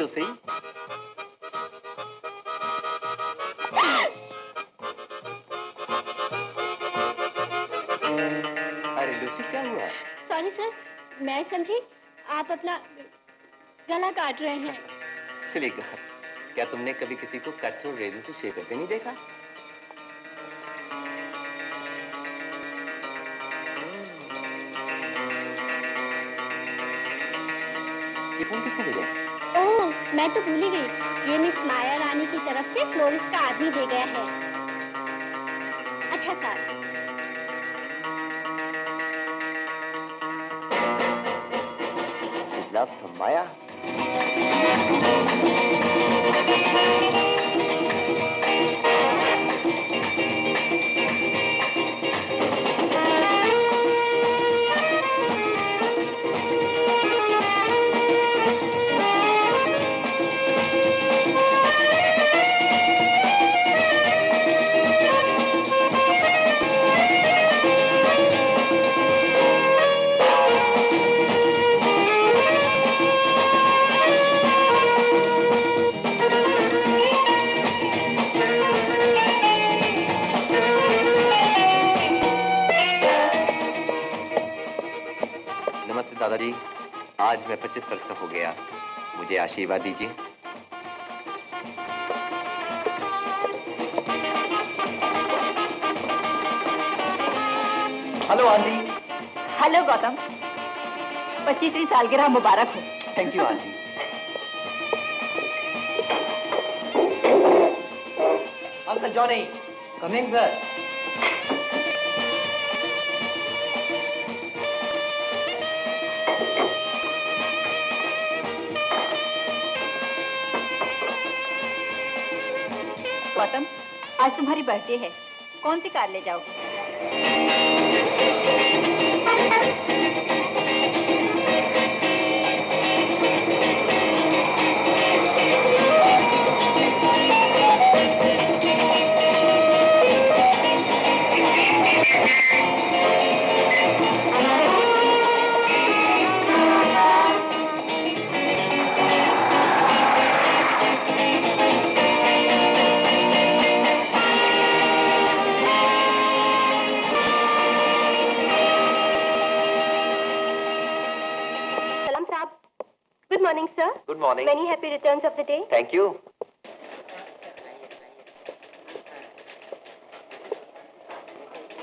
तो सही। अरे लूसी, क्या हुआ? सॉरी सर, मैं समझी आप अपना गला काट रहे हैं। सिली गर्ल, क्या तुमने कभी किसी को कट थ्रोट रेजर से शेव करते नहीं देखा? ये फोन किसने भेजा? ओह, मैं तो भूल ही गई। ये मिस माया रानी की तरफ से फ्लोरिस्ट का आदमी दे गया है। अच्छा सर। लव फ्रॉम माया। नमस्ते दादाजी, आज मैं 25 वर्ष का हो गया, मुझे आशीर्वाद दीजिए। Hello aunty. हेलो गौतम, 25वीं सालगिरह मुबारक हो। Thank you aunty. Uncle Johnny, coming sir. Gautam, आज तुम्हारी बर्थडे है, कौन सी कार ले जाओगे? Good morning, sir. Good morning. Many happy returns of the day. Thank you.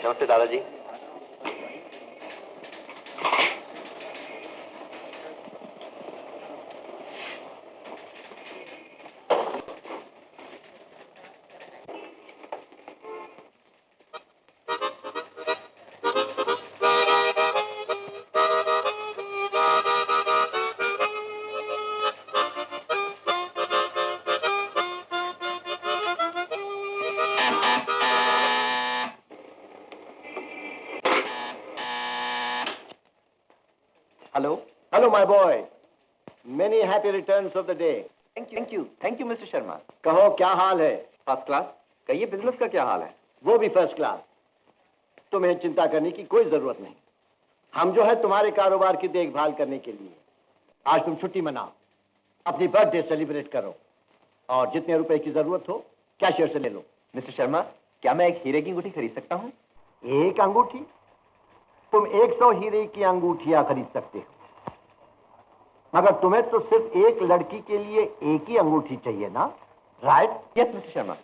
नमस्ते दादाजी। Hello. Hello my boy, many happy returns of the day. Thank you mister Sharma. कहो क्या हाल है? First class. कहिए बिजनेस का क्या हाल है? वो भी फर्स्ट क्लास। तुम्हें चिंता करने की कोई जरूरत नहीं। हम जो है तुम्हारे कारोबार की देखभाल करने के लिए। आज तुम छुट्टी मनाओ, अपनी बर्थडे सेलिब्रेट करो, और जितने रुपए की जरूरत हो कैशियर से ले लो। मिस्टर शर्मा, क्या मैं एक हीरे की अंगूठी खरीद सकता हूँ? एक अंगूठी? तुम 100 हीरे की अंगूठियां खरीद सकते हो, मगर तुम्हें तो सिर्फ एक लड़की के लिए एक ही अंगूठी चाहिए ना, राइट? Yes mister Sharma.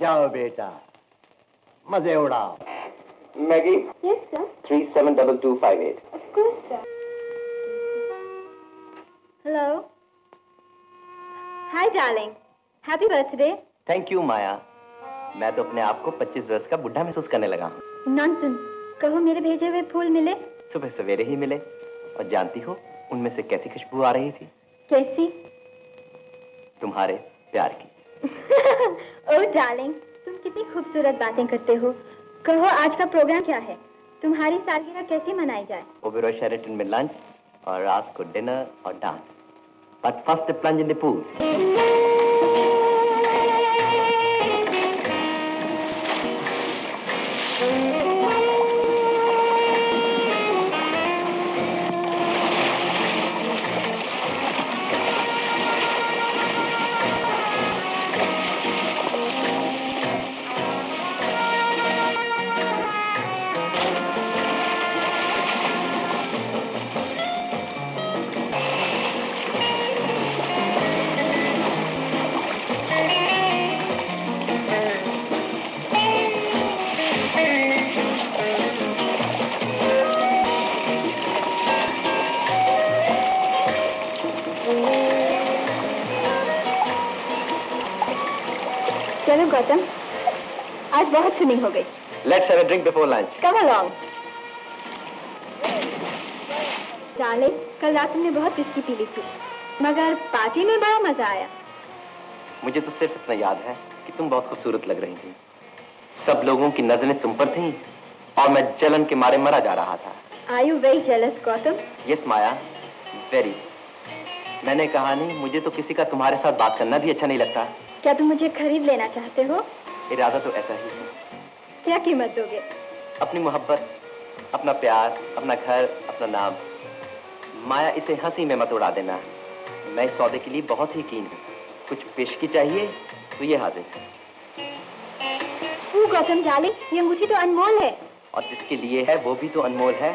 जाओ बेटा, मजे उड़ाओ। Maggi. Yes, sir. 372258। Of course, sir. Hello. Hi, darling. Happy birthday. Thank you Maya. मैं तो अपने आप को 25 वर्ष का बुढ़ा महसूस करने लगा हूँ। Nonsense. कहो मेरे भेजे हुए फूल मिले? सुबह सवेरे ही मिले, और जानती हो उनमें से कैसी खुशबू आ रही थी? कैसी? तुम्हारे प्यार की। ओह डार्लिंग, तुम कितनी खूबसूरत बातें करते हो। कहो आज का प्रोग्राम क्या है? तुम्हारी सालगिरह कैसे मनाई जाए? ओबेरॉय शेरेटन में लंच, और रात को डिनर और dance. But first plunge in the pool. चलो गौतम, आज बहुत सुनी हो गई। Let's have a drink before lunch. Come along. Darling, कल रात तुमने बहुत विस्की पी ली थी, मगर पार्टी में बड़ा मजा आया। मुझे तो सिर्फ इतना याद है कि तुम बहुत खूबसूरत लग रही थी। सब लोगों की नजरें तुम पर थीं और मैं जलन के मारे मरा जा रहा था। Are you very jealous, Gautam? Yes, Maya, very. मैंने कहा नहीं, मुझे तो किसी का तुम्हारे साथ बात करना भी अच्छा नहीं लगता। क्या तुम मुझे खरीद लेना चाहते हो? इरादा तो ऐसा ही है। क्या कीमत दोगे? अपनी मोहब्बत, अपना प्यार, अपना घर, अपना नाम। माया, इसे हंसी में मत उड़ा देना। मैं इस सौदे के लिए बहुत ही कीन हूँ। कुछ पेशगी चाहिए तो ये हाजिर है। गौतम डार्लिंग, ये अंगूठी तो अनमोल है। और जिसके लिए है वो भी तो अनमोल है।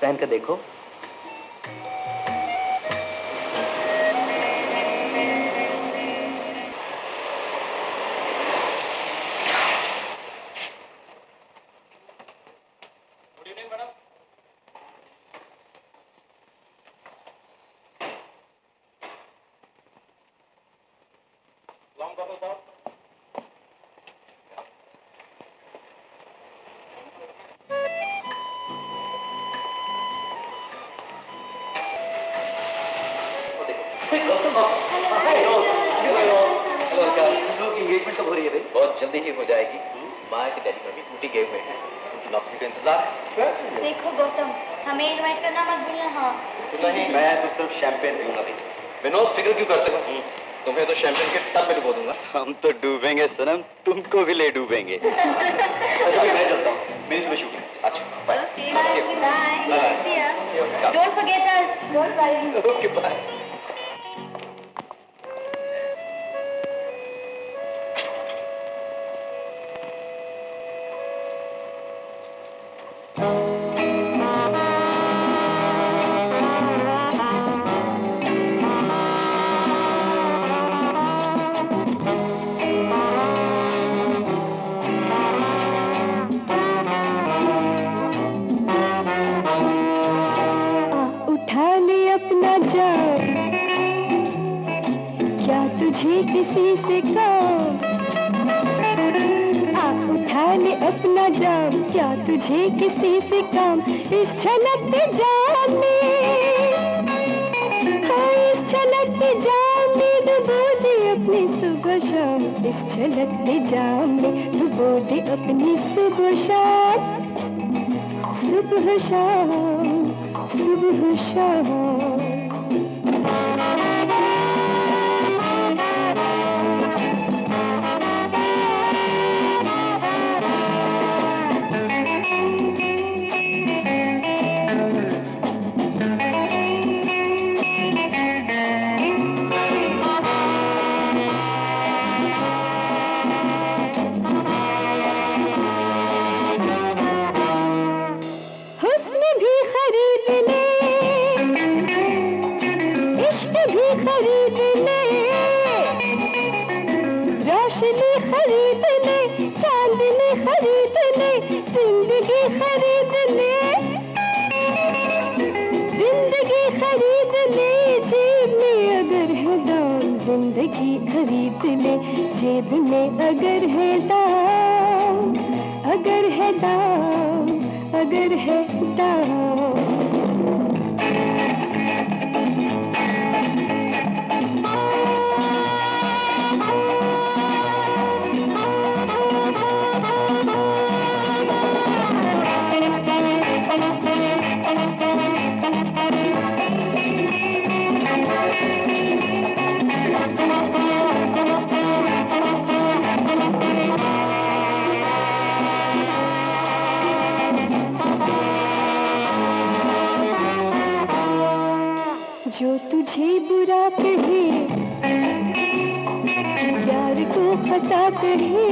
पहन कर देखो। एंगेजमेंट कब हो रही है भाई? बहुत जल्दी ही हो जाएगी। माया के डैडी अभी ड्यूटी गए हुए हैं, उनकी वापसी का इंतजार है। देखो गौतम, हमें इनवाइट करना मत भूलना। हाँ नहीं, मैं तो सिर्फ शैंपेन पीऊंगा भाई। विनोद, फिक्र क्यों करते हो? तुम्हें तो शैंपेन के टब में डुबो दूंगा। हम तो डूबेंगे सनम, तुमको भी ले डूबेंगे। मैं चलता हूँ, मेरी सुबह शूटिंग। अच्छा, bye. Don't forget us. Don't worry. Okay, bye. किसी से काम आ उठा ले अपना जाम, क्या तुझे किसी से काम? इस छलकते जाम में, हाँ इस छलकते जाम में डुबो दे अपनी सुबह शाम। इस छलकते जाम में डुबो दे अपनी सुबह शाम। सुबह शाम, सुबह शाम। जिंदगी खरीद ले, जेब में अगर है दाम, अगर है दाम, अगर है दाम। जो तुझे बुरा कहे, प्यार को खता कहे,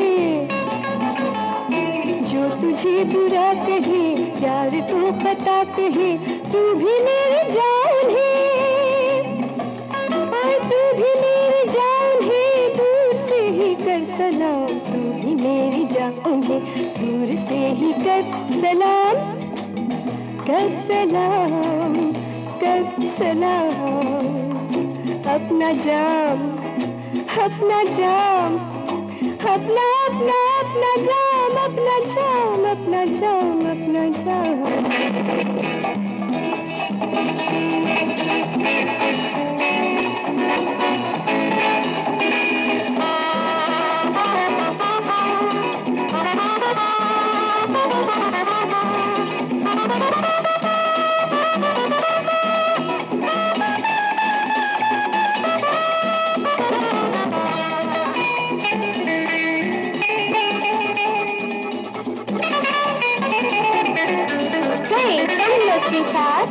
जो तुझे बुरा कहे, प्यार को खता कहे, तू भी मेरी जान है, और तू भी मेरी जान है, दूर से ही कर सलाम, तू भी मेरी जान है, दूर से ही कर सलाम, कर सलाम, कर सलाम। अपना जाम, अपना जाम, अपना अपना अपना जाम, अपना जाम, अपना जाम, अपना जाम। Hey, hello, sweetheart.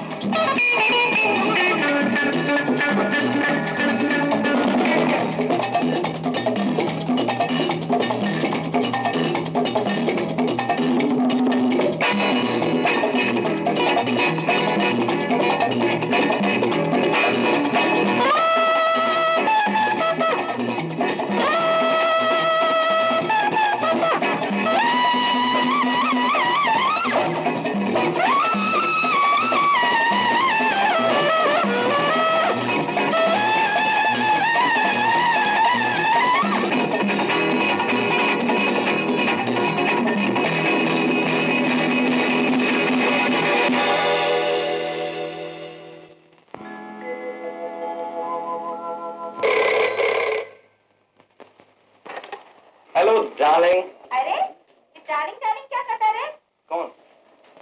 Hello darling. अरे ये डार्लिंग डार्लिंग क्या करता रे? कौन?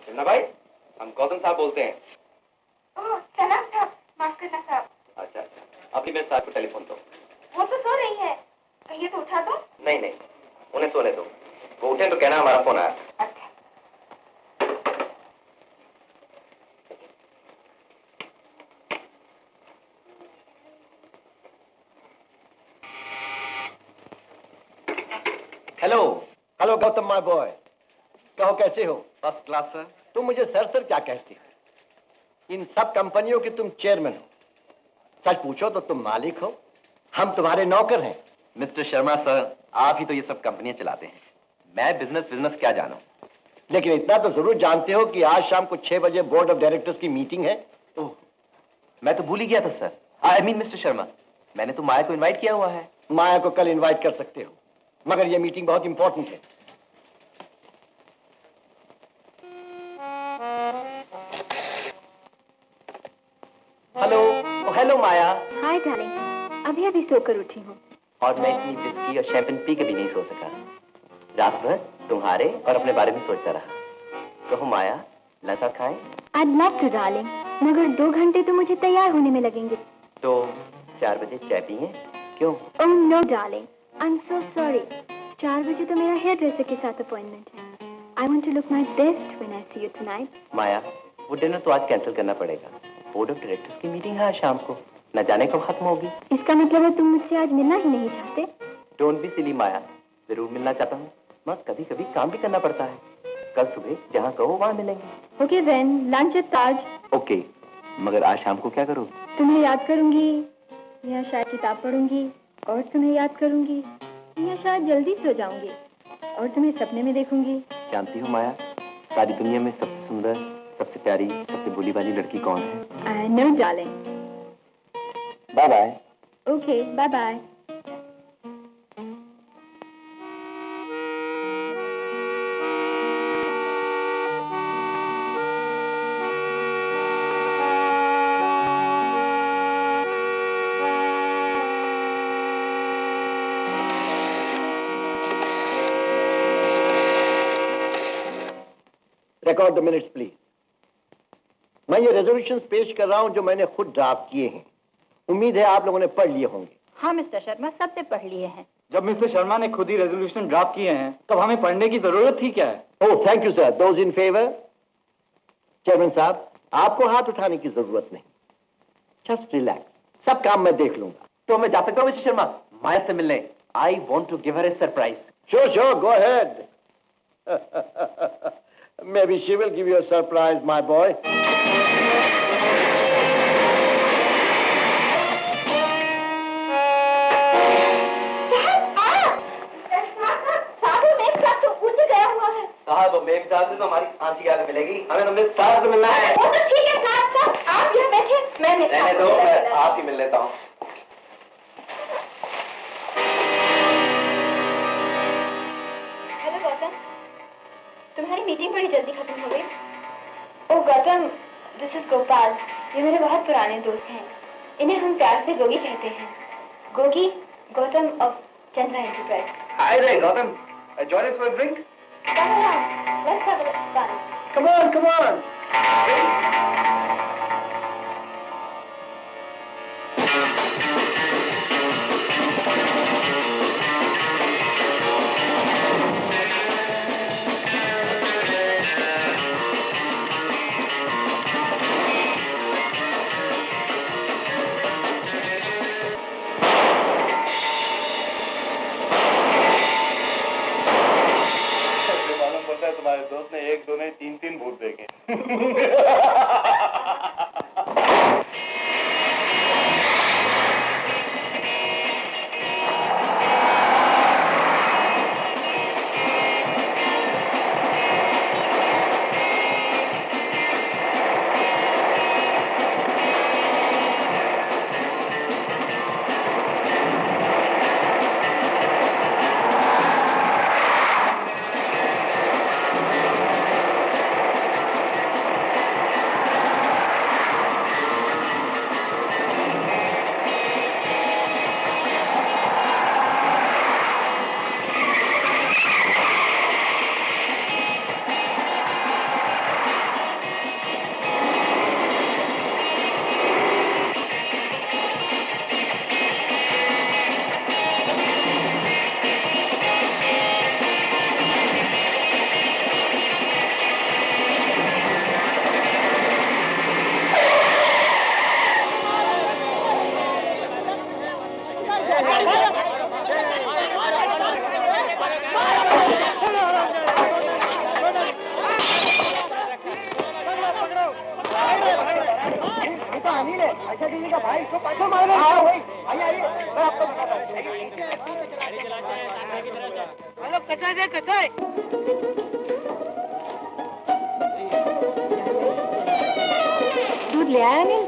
शिवना भाई, हम गौतम साहब बोलते हैं। ओह सलाम साहब, माफ करना साहब। अच्छा अच्छा, अभी मेरे साहब को टेलीफोन दो। वो तो सो रही है, कहिए तो उठा दो। नहीं नहीं, उन्हें सोने दो। वो उठे तो कहना हमारा फोन आया। अच्छा। Hello. Hello Gautam my boy, कहो कैसे हो? First class sir. तुम मुझे सर सर क्या कहते हो? इन सब कंपनियों के तुम चेयरमैन हो, सच पूछो तो तुम मालिक हो, हम तुम्हारे नौकर हैं। मिस्टर शर्मा सर, आप ही तो ये सब कंपनियां चलाते हैं। मैं बिजनेस क्या जानूं। लेकिन इतना तो जरूर जानते हो कि आज शाम को 6 बजे बोर्ड ऑफ डायरेक्टर्स की मीटिंग है। ओह, मैं तो भूल ही गया था sir. I mean mister Sharma, मैंने तो माया को इनवाइट किया हुआ है। माया को कल इनवाइट कर सकते हो, मगर यह मीटिंग बहुत इंपॉर्टेंट है। हेलो। हेलो माया। हाय डार्लिंग, अभी अभी सोकर उठी हूँ। और मैं इतनी विस्की और शैंपेन पी के भी नहीं सो सका। रात भर तुम्हारे और अपने बारे में सोचता रहा। कहो माया, लंच साथ खाएं? I'd love to डार्लिंग, मगर 2 घंटे तो मुझे तैयार होने में लगेंगे। तो 4 बजे चाय पिए? क्यों? Oh no darling, I am so sorry. 4 बजे तो मेरा हेयर ड्रेसर के साथ अपॉइंटमेंट है। I want to look my best when I see you tonight. Maya, वो डिनर तो आज कैंसिल करना पड़ेगा। बोर्ड ऑफ डायरेक्टर्स की मीटिंग है आज शाम को, न जाने कब खत्म होगी। इसका मतलब है तुम मुझसे आज मिलना ही नहीं चाहते? डोंट बी सिली माया, जरूर मिलना चाहता हूँ, मगर कभी कभी काम भी करना पड़ता है। कल सुबह जहाँ कहो वहाँ मिलेंगे। ओके देन, लंच एट ताज। ओके, मगर आज शाम को क्या करोगे? तुम्हें याद करूंगी, या शायद किताब पढ़ूंगी और तुम्हें याद करूंगी, या शायद जल्दी सो जाऊंगी और तुम्हें सपने में देखूंगी। जानती हो माया, सारी दुनिया में सबसे सुंदर, सबसे प्यारी, सबसे भोली भाली लड़की कौन है? I know darling. Bye bye. Okay, bye bye. Record the minutes please. मैं ये रेजोल्यूशंस पेश कर रहा हूं जो मैंने खुद ड्राफ्ट किए हैं। उम्मीद है आप लोगों ने पढ़ लिए होंगे। हाँ मिस्टर शर्मा, सबने पढ़ लिए हैं। जब मिस्टर शर्मा ने खुद ही रेजोल्यूशन ड्राफ्ट किए हैं, तब हमें पढ़ने की जरूरत थी क्या है? Oh thank you sir. Those in favour? Chairman साहब, आपको हाथ उठाने की जरूरत नहीं, जस्ट रिलैक्स, सब काम मैं देख लूंगा। तो मैं जा सकता हूँ मिस्टर शर्मा माया से मिलने? I want to give her a surprise. Sure, go ahead. Maybe she will give you a surprise, my boy. साहब, मेरे हिसाब से तो हमारी आंटी के आगे मिलेगी, हमें तो मिस साहब से मिलना है। वो तो ठीक है साहब, साहब आप यहाँ बैठे, मैं मिस रहने साहब दो, को मैं बुला लेती आप ही मिल लेता हूँ। मीटिंग बड़ी जल्दी खत्म हो गई। ओह गौतम, दिस इज गोपाल। ये मेरे बहुत पुराने दोस्त हैं। इन्हें हम प्यार से गोगी कहते हैं। Gogi, Gautam of Chandra enterprise. Hi रे Gautam, join us for a drink? Come around, let's have a fun. Come on, come on. तुम्हारे दोस्त ने एक दो नहीं तीन तीन भूत देखे। दूध ले आया नहीं?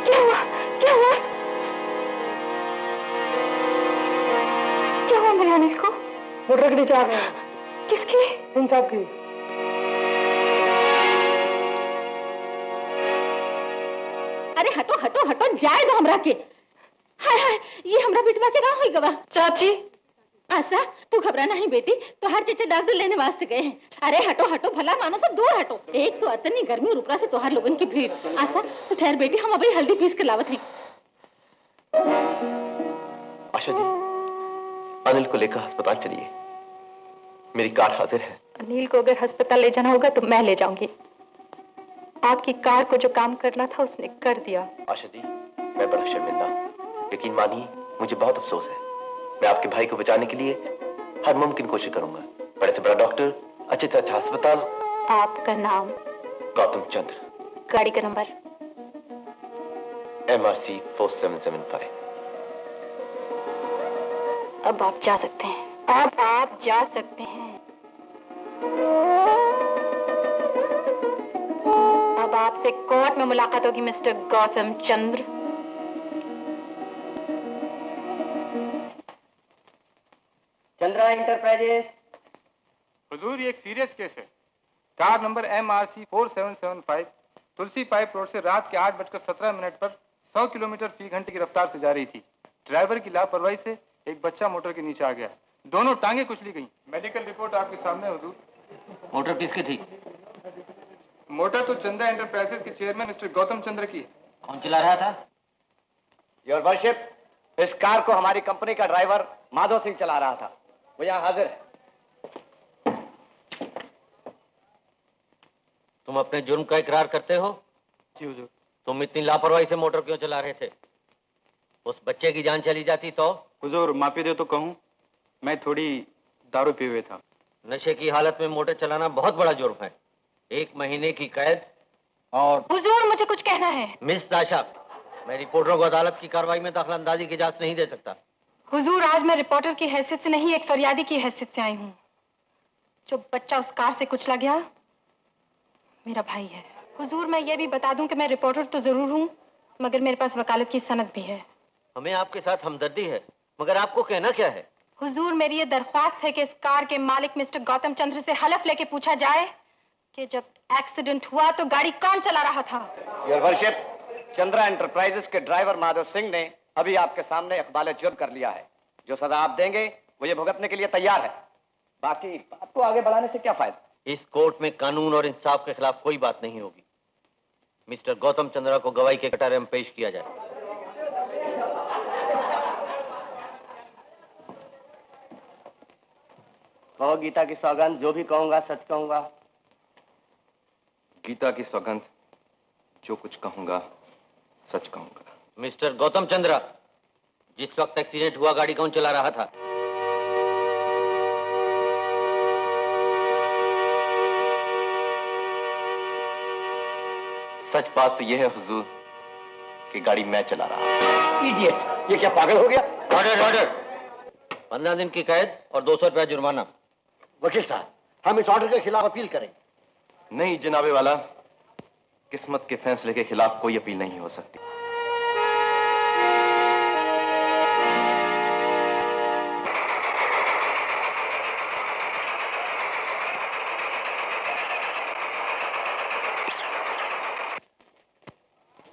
क्या हुआ? क्या हुआ? क्या हुआ मेरे अनिल को? मोटर के नीचे आ गए। किसकी? इन साहब की। अरे हटो हटो हटो, जाए दो हमरा के। हाय हाय, ये हमरा बिटवा के ना होई गवा। चाची, आशा तू घबरा नहीं बेटी, तो हर चीज डॉक्टर लेने वास्ते गए हैं। अरे हटो हटो, भला मानो सब दूर हटो। एक तो इतनी गर्मी और ऊपर से तोहार लोगन की भीड़। आशा तू ठहर बेटी, हम अभी हल्दी पीस के लावत हैं। आशा जी, अनिल को लेकर अस्पताल चलिए, मेरी कार हाजिर है। अनिल को अगर अस्पताल ले जाना होगा तो मैं ले जाऊंगी। आपकी कार को जो काम करना था उसने कर दिया। आशा जी, मैं बड़ा शर्मिंदा हूँ, यकीन मानिए मुझे बहुत अफसोस है। मैं आपके भाई को बचाने के लिए हर मुमकिन कोशिश करूंगा। बड़े से बड़ा डॉक्टर, अच्छे से अच्छा अस्पताल। आपका नाम? गौतम चंद्र। गाड़ी का नंबर? MRC 4775। अब आप जा सकते हैं। अब आप जा सकते हैं। अब आपसे कोर्ट में मुलाकात होगी मिस्टर गौतम चंद्र। चंद्रा एंटरप्राइजेस। हुजूर, ये एक सीरियस केस है। कार नंबर MRC 4775 तुलसी पाइप रोड से रात के 8:17 पर 100 किलोमीटर फी घंटे की रफ्तार से जा रही थी। ड्राइवर की लापरवाही से एक बच्चा मोटर के नीचे आ गया। दोनों टांगे कुचली गईं। मेडिकल रिपोर्ट आपके सामने हुजूर। मोटर किसकी थी? मोटर तो चंद्रा एंटरप्राइजेस के चेयरमैन मिस्टर गौतम चंद्र की है। कौन चला रहा था? योर वर्शिप, इस कार को हमारी कंपनी का ड्राइवर माधव सिंह चला रहा था। वो यहाँ हाजिर है। तुम अपने जुर्म का इकरार करते हो? जी हुजूर। तुम इतनी लापरवाही से मोटर क्यों चला रहे थे? उस बच्चे की जान चली जाती तो? हुजूर, माफी दे तो कहूँ, मैं थोड़ी दारू पिए हुए था। नशे की हालत में मोटर चलाना बहुत बड़ा जुर्म है। 1 महीने की कैद और... हुजूर, मुझे कुछ कहना है। मिस दाशा, मैं रिपोर्टरों को अदालत की कार्रवाई में दखलंदाजी की इजाजत नहीं दे सकता। हुजूर, आज मैं रिपोर्टर की हैसियत से नहीं, एक फरियादी की हैसियत से आई हूँ। जो बच्चा उस कार से कुचला गया मेरा भाई है। हुजूर, मैं ये भी बता दूं कि मैं रिपोर्टर तो जरूर हूँ, मगर मेरे पास वकालत की सनद भी है। हमें आपके साथ हमदर्दी है, मगर आपको कहना क्या है? हुजूर, मेरी ये दरख्वास्त है कि इस कार के मालिक मिस्टर गौतम चंद्र से हलफ लेके पूछा जाए कि जब एक्सीडेंट हुआ तो गाड़ी कौन चला रहा था। योर वर्शिप, चंद्रा एंटरप्राइजेस के ड्राइवर माधव सिंह ने अभी आपके सामने इकबाल जुर्म कर लिया है। जो सजा आप देंगे वो ये भुगतने के लिए तैयार है। बाकी बात को आगे बढ़ाने से क्या फायदा। इस कोर्ट में कानून और इंसाफ के खिलाफ कोई बात नहीं होगी। मिस्टर गौतम चंद्रा को गवाही के कटारे में पेश किया जाए। कहो गीता की सौगंध, जो भी कहूंगा सच कहूंगा। गीता की सौगंध, जो कुछ कहूंगा सच कहूंगा। मिस्टर गौतम चंद्रा, जिस वक्त एक्सीडेंट हुआ गाड़ी कौन चला रहा था? सच बात तो यह है हुजूर कि गाड़ी मैं चला रहा हूं। इडियट, ये क्या पागल हो गया? Order order. 15 दिन की कैद और 200 रुपया जुर्माना। वकील साहब, हम इस ऑर्डर के खिलाफ अपील करेंगे। नहीं जनाबे वाला, किस्मत के फैसले के खिलाफ कोई अपील नहीं हो सकती।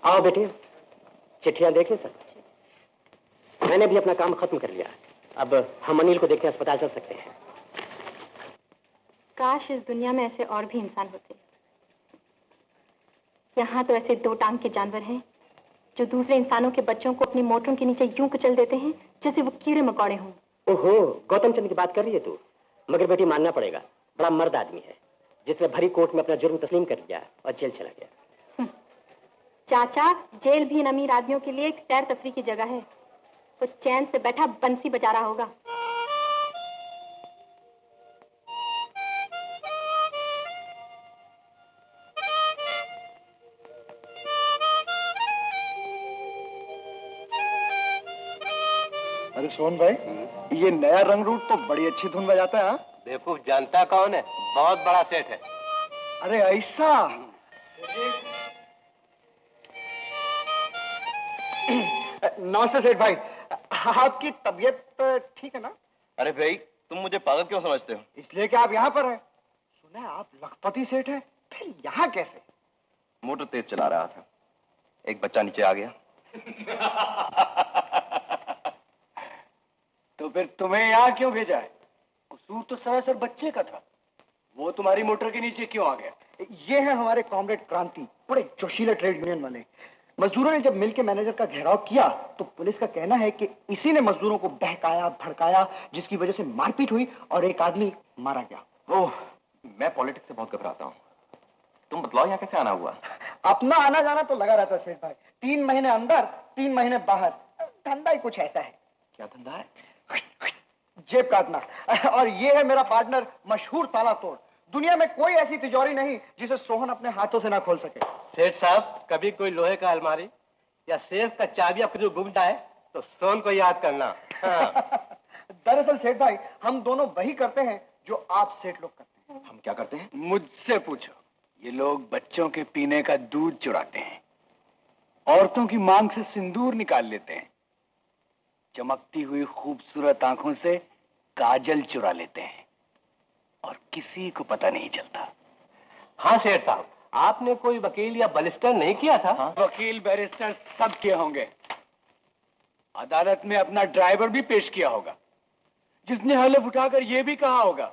आओ बेटे, चिट्ठियां देखें सब। मैंने भी अपना काम खत्म कर लिया। अब हम अनिल को देखते अस्पताल चल सकते हैं। काश इस दुनिया में ऐसे और भी इंसान होते। यहाँ तो ऐसे 2 टांग के जानवर हैं जो दूसरे इंसानों के बच्चों को अपनी मोटरों के नीचे यूं कुचल देते हैं जैसे वो कीड़े मकोड़े हों। ओहो, गौतम चंद्र की बात कर रही है तू? मगर बेटी मानना पड़ेगा, बड़ा मर्द आदमी है जिसने भरी कोर्ट में अपना जुर्म तस्लीम कर लिया और जेल चला गया। चाचा, जेल भी इन अमीर आदमियों के लिए एक सैर तफरी की जगह है। वो चैन से बैठा बंसी बजा रहा होगा। अरे सोहन भाई, ये नया रंग रूट तो बड़ी अच्छी धुन बजाता है। बेवकूफ, जानता कौन है? बहुत बड़ा सेठ है। अरे ऐसा? नमस्ते सेठ भाई, आपकी तबीयत ठीक है ना? अरे भाई, तुम मुझे पागल क्यों समझते हो? इसलिए कि आप यहाँ पर हैं। सुना है आप लखपति सेठ हैं, फिर यहाँ कैसे? मोटर तेज चला रहा था, एक बच्चा नीचे आ गया। तो फिर तुम्हें यहाँ क्यों भेजा है? कसूर तो सरासर बच्चे का था। वो तुम्हारी मोटर के नीचे क्यों आ गया? ये है हमारे कॉमरेड क्रांति, बड़े जोशीले ट्रेड यूनियन वाले। मजदूरों ने जब मिल के मैनेजर का घेराव किया तो पुलिस का कहना है कि इसी ने मजदूरों को बहकाया भड़काया, जिसकी वजह से मारपीट हुई और एक आदमी मारा गया। ओह, मैं पॉलिटिक्स से बहुत घबराता हूँ। तुम बतलाओ यहाँ कैसे आना हुआ? अपना आना जाना तो लगा रहता सेठ भाई। 3 महीने अंदर 3 महीने बाहर। धंधा ही कुछ ऐसा है। क्या धंधा है? जेब काटना। और ये है मेरा पार्टनर मशहूर ताला तोड़। दुनिया में कोई ऐसी तिजोरी नहीं जिसे सोहन अपने हाथों से ना खोल सके। सेठ साहब, कभी कोई लोहे का अलमारी या सेफ का चाबी आपको जो गुम जाए तो सोन को याद करना। हाँ। दरअसल सेठ भाई, हम दोनों वही करते हैं जो आप सेठ लोग करते हैं। हम क्या करते हैं? मुझसे पूछो। ये लोग बच्चों के पीने का दूध चुराते हैं, औरतों की मांग से सिंदूर निकाल लेते हैं, चमकती हुई खूबसूरत आंखों से काजल चुरा लेते हैं और किसी को पता नहीं चलता। हाँ सेठ साहब, आपने कोई वकील या बलिस्टर नहीं किया था? हाँ? वकील बैरिस्टर सब किए होंगे। अदालत में अपना ड्राइवर भी पेश किया होगा, जिसने हलफ उठाकर यह भी कहा होगा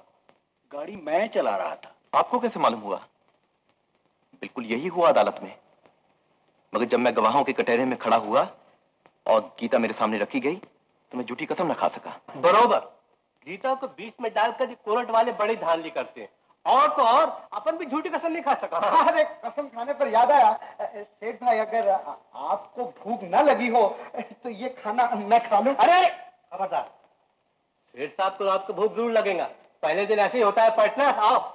गाड़ी मैं चला रहा था। आपको कैसे मालूम हुआ? बिल्कुल यही हुआ अदालत में। मगर जब मैं गवाहों के कटहरे में खड़ा हुआ और गीता मेरे सामने रखी गई तो मैं झूठी कसम न खा सका। बरोबर, गीता को बीच में डालकर कोर्ट वाले बड़ी धांधली करते हैं। और तो और अपन भी झूठी कसम नहीं खा सका। अरे कसम खाने पर याद आया सेठ भाई, अगर आपको भूख न लगी हो तो ये खाना मैं खा लूं। अरे खबरदार, सेठ साहब को रात को भूख जरूर लगेगा। पहले दिन ऐसे ही होता है पार्टनर। आओ।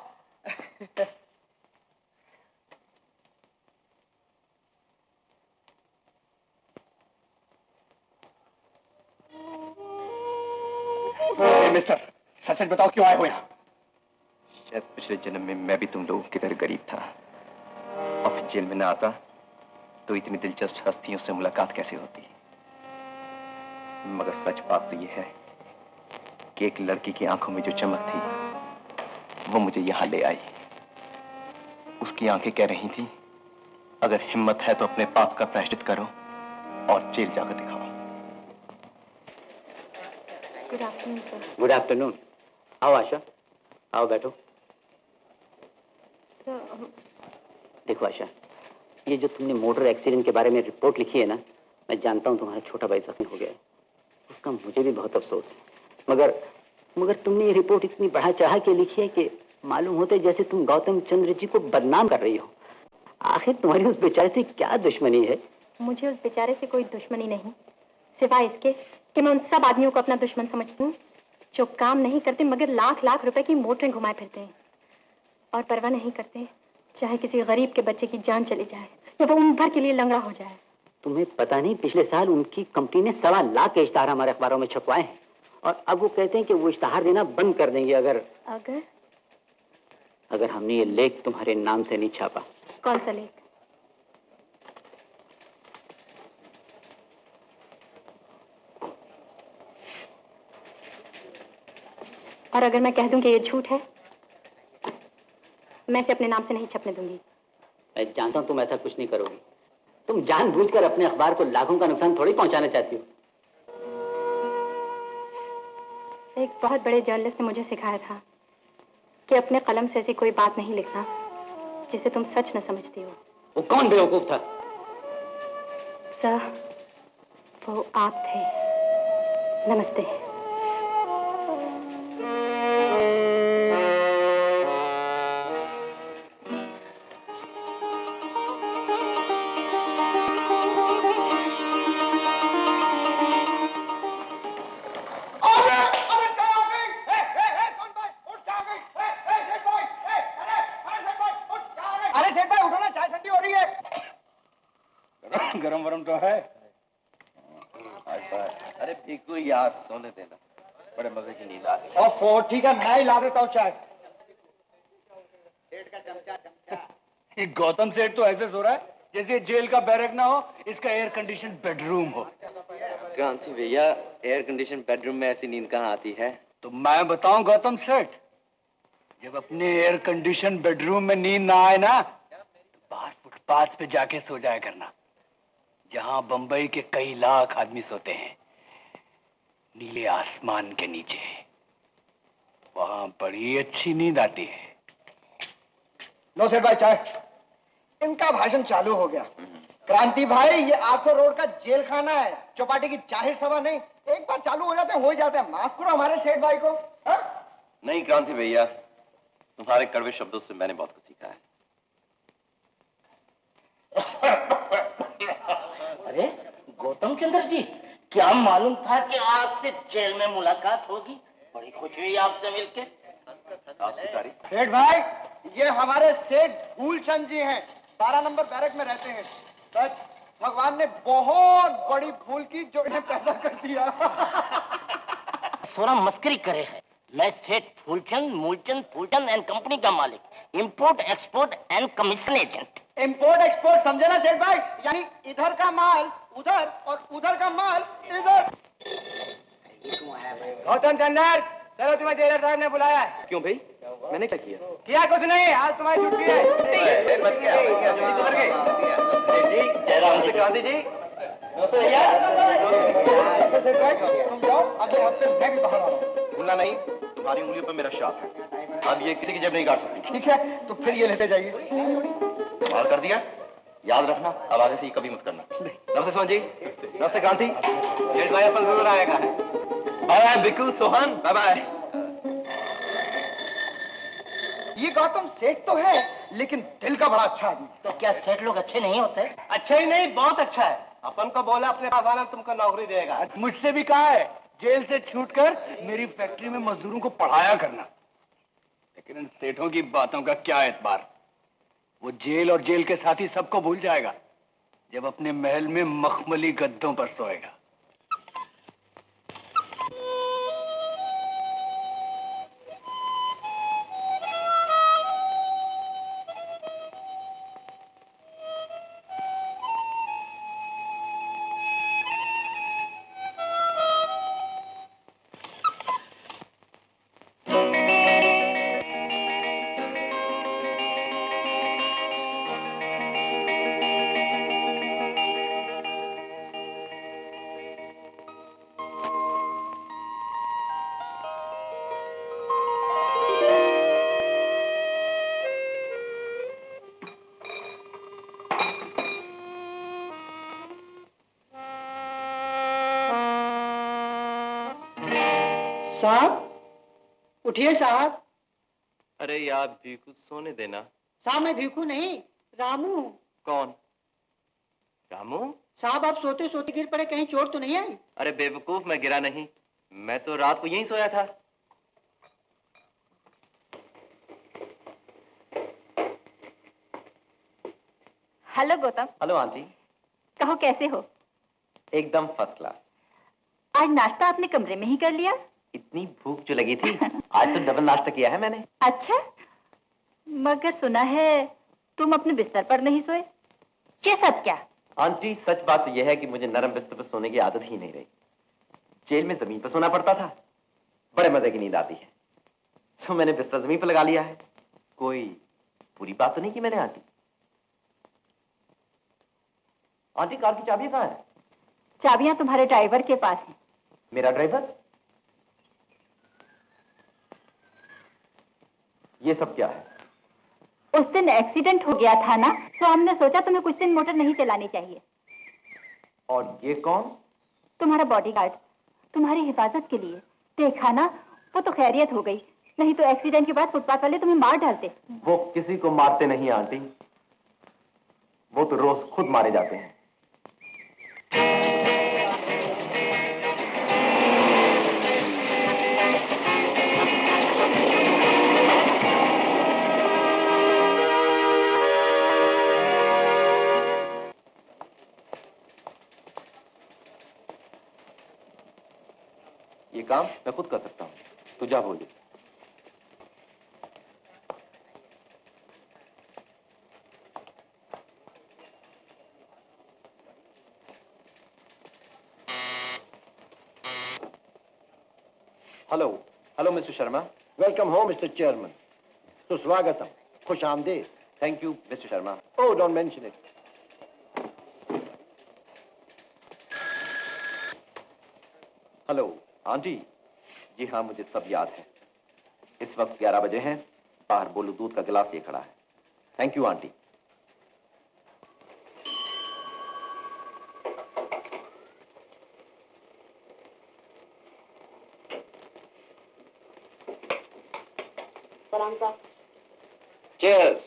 मिस्टर, सच सच बताओ क्यों आए हो यहाँ? शायद पिछले जन्म में मैं भी तुम लोगों की तरह गरीब था और फिर जेल में न आता तो इतनी दिलचस्प हस्तियों से मुलाकात कैसे होती। मगर सच बात तो यह है कि एक लड़की की आंखों में जो चमक थी वो मुझे यहां ले आई। उसकी आंखें कह रही थी, अगर हिम्मत है तो अपने पाप का प्रायश्चित करो और जेल जाकर दिखाओ। Good afternoon sir. Good afternoon. आओ आशा, आओ बैठो। सर देखो आशा, ये जो तुमने मोटर एक्सीडेंट के बारे में रिपोर्ट लिखी है ना, मैं जानता हूँ तुम्हारा छोटा भाई जख्मी हो गया है, उसका मुझे भी बहुत अफसोस है। मगर तुमने ये रिपोर्ट इतनी बढ़ा चढ़ा के लिखी है कि मालूम होता है जैसे तुम गौतम चंद्र जी को बदनाम कर रही हो। आखिर तुम्हारी उस बेचारे से क्या दुश्मनी है? मुझे उस बेचारे से कोई दुश्मनी नहीं, सिवाय इसके कि मैं उन सब आदमियों को अपना दुश्मन समझती हूँ जो काम नहीं करते मगर लाख लाख रुपए की मोटरें घुमाए फिरते हैं और परवाह नहीं करते चाहे किसी गरीब के बच्चे की जान चली जाए या वो उम्र भर के लिए लंगड़ा हो जाए। तुम्हें पता नहीं, पिछले साल उनकी कंपनी ने 1.25 लाख के इश्तहार हमारे अखबारों में छपवाए हैं और अब वो कहते हैं कि वो इश्तहार देना बंद कर देंगे अगर हमने ये लेख तुम्हारे नाम से नहीं छापा। कौन सा लेख? और अगर मैं कह दूं कि ये झूठ है, मैं इसे अपने नाम से नहीं छपने दूंगी। मैं जानता हूं तुम ऐसा कुछ नहीं करोगी। तुम जानबूझकर अपने अखबार को लाखों का नुकसान थोड़ी पहुंचाना चाहती हो। एक बहुत बड़े जर्नलिस्ट ने मुझे सिखाया था कि अपने कलम से ऐसी कोई बात नहीं लिखना जिसे तुम सच न समझती हो। वो कौन बेवकूफ था? सर, वो आप थे। नमस्ते। गरम वरम तो है। अरे बिकू यार, सोने देना, बड़े मजे की नींद आ रही है। और ठीक है, मैं ही ला देता हूँ चाय। सेठ का चमचा। ये गौतम सेठ तो ऐसे सो रहा है जैसे जेल का बैरक ना हो, इसका एयर कंडीशन बेडरूम हो। क्रांति भैया, एयर कंडीशन बेडरूम में ऐसी नींद कहाँ आती है? तो मैं बताऊं गौतम सेठ, जब अपने एयर कंडीशन बेडरूम में नींद ना आए ना, तो बाहर फुटपाथ पे जाके सो जाया करना, जहां बंबई के कई लाख आदमी सोते हैं, नीले आसमान के नीचे। वहां बड़ी अच्छी नींद आती है। लो सेठ भाई चाय। इनका भाषण चालू हो गया। क्रांति भाई, ये आर्थर रोड का जेल खाना है, चौपाटी की जाहिर सभा नहीं। एक बार चालू हो जाते हैं हो ही जाते हैं। माफ करो हमारे सेठ भाई को। हा? नहीं क्रांति भैया, तुम्हारे कड़वे शब्दों से मैंने बहुत कुछ सीखा है। अरे गौतम चंद्र जी, क्या मालूम था कि आपसे जेल में मुलाकात होगी। बड़ी खुशी हुई आपसे मिलके। सेठ भाई, ये हमारे सेठ फूलचंद जी हैं, 12 नंबर बैरक में रहते हैं। सच, भगवान ने बहुत बड़ी भूल की जो इन्हें पैदा कर दिया। सोना मस्करी करे है। मैं सेठ फूलचंद एंड कंपनी का मालिक, import export and commission agent. Import export समझे ना सेठ भाई? यानी इधर का माल उधर और उधर का माल इधर। गौतम चंद्र, चलो तुम्हें जेलर साहब ने बुलाया है। क्यों भाई, मैंने क्या किया? किया कुछ नहीं, आज तुम्हारी छुट्टी है। बच गया, क्रांति जी। तुम जाओ, अगले हफ्ते मैं भी बाहर आ रहा हूँ। भूलना नहीं, तुम्हारी उंगलियों पर मेरा शाप है। अब ये किसी की जेब नहीं काट सकती। ठीक है, तो फिर ये लेते जाइए। कमाल कर दिया। याद रखना, अब आगे से ये कभी मत करना। नमस्ते सोहन जी। नमस्ते क्रांति। सेठ भाई अपन जरूर आएगा। बाय बाय बिल्कुल सोहन, बाय बाय। ये गौतम सेठ तो है, लेकिन दिल का बड़ा अच्छा आदमी। तो क्या सेठ लोग अच्छे नहीं होते? अच्छा ही नहीं, बहुत अच्छा है। अपन को बोला अपने पास आना, तुमको नौकरी देगा। मुझसे भी कहा है जेल से छूटकर मेरी फैक्ट्री में मजदूरों को पढ़ाया करना। लेकिन इन सेठों की बातों का क्या एतबार। वो जेल और जेल के साथी सबको भूल जाएगा जब अपने महल में मखमली गद्दों पर सोएगा। साहब उठिए साहब। अरे यार भीखू, सोने देना। साहब मैं भीखू नहीं, रामू। कौन? रामू? साहब आप सोते सोते गिर पड़े, कहीं चोट तो नहीं आई? अरे बेवकूफ, मैं गिरा नहीं, मैं तो रात को यहीं सोया था। हेलो गौतम। Hello aunty. कहो कैसे हो? एकदम फर्स्ट क्लास। आज नाश्ता आपने कमरे में ही कर लिया? इतनी भूख जो लगी थी, आज तो डबल नाश्ता किया है मैंने। अच्छा, मगर सुना है तुम अपने बिस्तर पर नहीं सोए, ये सब क्या? आंटी सच बात तो यह है कि मुझे नरम बिस्तर पर सोने की आदत ही नहीं रही। जेल में जमीन पर सोना पड़ता था, बड़े मजे की नींद आती है, तो मैंने बिस्तर जमीन पर लगा लिया है। कोई बुरी बात तो नहीं की मैंने आंटी? आंटी कार की चाबी कहाँ है? चाबियां तुम्हारे ड्राइवर के पास हैं। मेरा ड्राइवर? ये सब क्या है? उस दिन एक्सीडेंट हो गया था ना, तो हमने सोचा तुम्हें कुछ दिन मोटर नहीं चलानी चाहिए। और ये कौन? तुम्हारा बॉडीगार्ड, तुम्हारी हिफाजत के लिए। देखा ना, वो तो खैरियत हो गई, नहीं तो एक्सीडेंट के बाद फुटपाथ वाले तुम्हें मार डालते। वो किसी को मारते नहीं आंटी, वो तो रोज खुद मारे जाते हैं। ये काम मैं खुद कर सकता हूँ, तू जा बोल दे। Hello hello mister Sharma. Welcome home mister chairman. सुस्वागतम, खुश आमदीद। Thank you mister Sharma. Oh don't mention it. Hello aunty. जी हाँ, मुझे सब याद है। इस वक्त 11 बजे हैं, बाहर बोलू दूध का गिलास लिए खड़ा है। Thank you aunty. Cheers.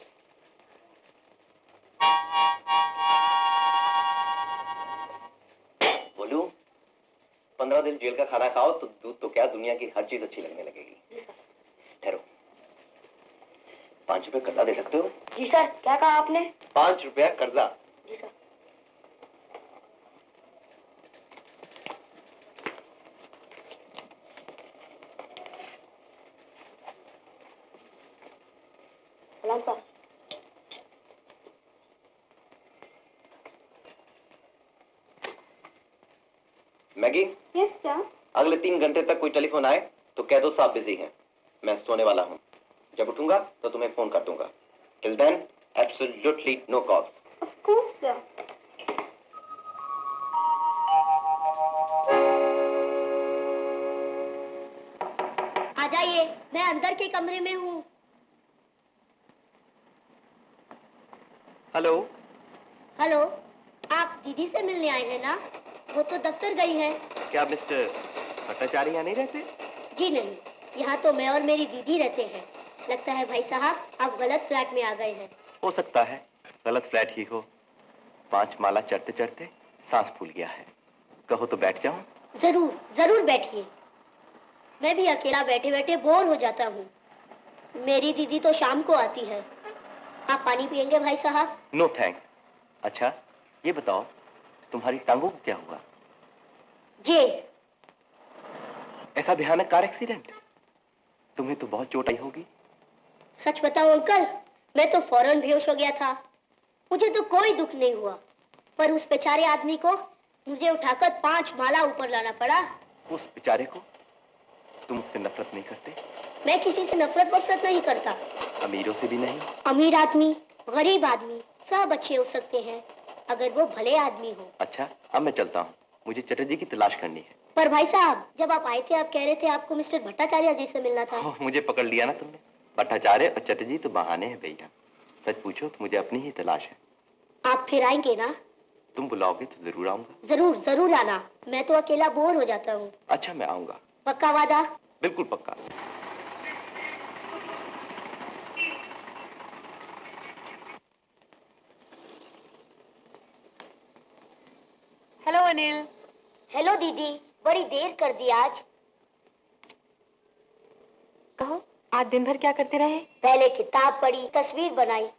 बोलू, 15 दिन जेल का खाना खाओ तो दूध तो क्या, दुनिया की हर चीज अच्छी लगने लगेगी। ठहरो, 5 रुपए कर्जा दे सकते हो? जी सर। क्या कहा आपने? 5 रुपया कर्जा। जी सर। सलाम सर। मैगी? Yes sir. अगले 3 घंटे तक कोई टेलीफोन आए तो कह दो साहब बिजी हैं, मैं सोने वाला हूँ। जब उठूंगा तो तुम्हें फोन कर दूंगा। Till then absolutely no calls. Of course sir. आ जाइए, मैं अंदर के कमरे में हूँ। हेलो। हेलो, आप दीदी से मिलने आए हैं ना? वो तो दफ्तर गई है। क्या मिस्टर भट्टाचार्य यहाँ नहीं रहते? जी नहीं, यहाँ तो मैं और मेरी दीदी रहते हैं। लगता है भाई साहब आप गलत फ्लैट में आ गए हैं। हो सकता है गलत फ्लैट ही हो। 5 माला चढ़ते चढ़ते सांस फूल गया है। कहो तो बैठ जाऊं? जरूर जरूर बैठिए। मैं भी अकेला बैठे बैठे बोर हो जाता हूँ। मेरी दीदी तो शाम को आती है। आप पानी पियेंगे भाई साहब? No thanks. अच्छा ये बताओ, तुम्हारी टांगों को क्या हुआ? ये ऐसा भयानक कार एक्सीडेंट? तुम्हें तो बहुत चोट आई होगी। सच बताऊं अंकल, मैं तो फौरन बेहोश हो गया था। मुझे तो कोई दुख नहीं हुआ, पर उस बेचारे आदमी को मुझे उठाकर 5 माला ऊपर लाना पड़ा। उस बेचारे को? तुम उससे नफरत नहीं करते? मैं किसी से नफरत वफरत नहीं करता। अमीरों से भी नहीं? अमीर आदमी, गरीब आदमी सब अच्छे हो सकते हैं अगर वो भले आदमी हो। अच्छा अब मैं चलता हूँ, मुझे चटर्जी की तलाश करनी है। पर भाई साहब, जब आप आए थे आप कह रहे थे आपको मिस्टर भट्टाचार्य जी से मिलना था। मुझे पकड़ लिया ना तुमने। भट्टाचार्य और चटर्जी तो बहाने हैं भैया, सच पूछो तो मुझे अपनी ही तलाश है। आप फिर आएंगे ना? तुम बुलाओगे तो जरूर आऊंगा। जरूर जरूर आना, मैं तो अकेला बोर हो जाता हूँ। अच्छा मैं आऊंगा। पक्का वादा? बिल्कुल पक्का। हेलो अनिल। हेलो दीदी, बड़ी देर कर दी आज। कहो, आज दिन भर क्या करते रहे? पहले किताब पढ़ी, तस्वीर बनाई।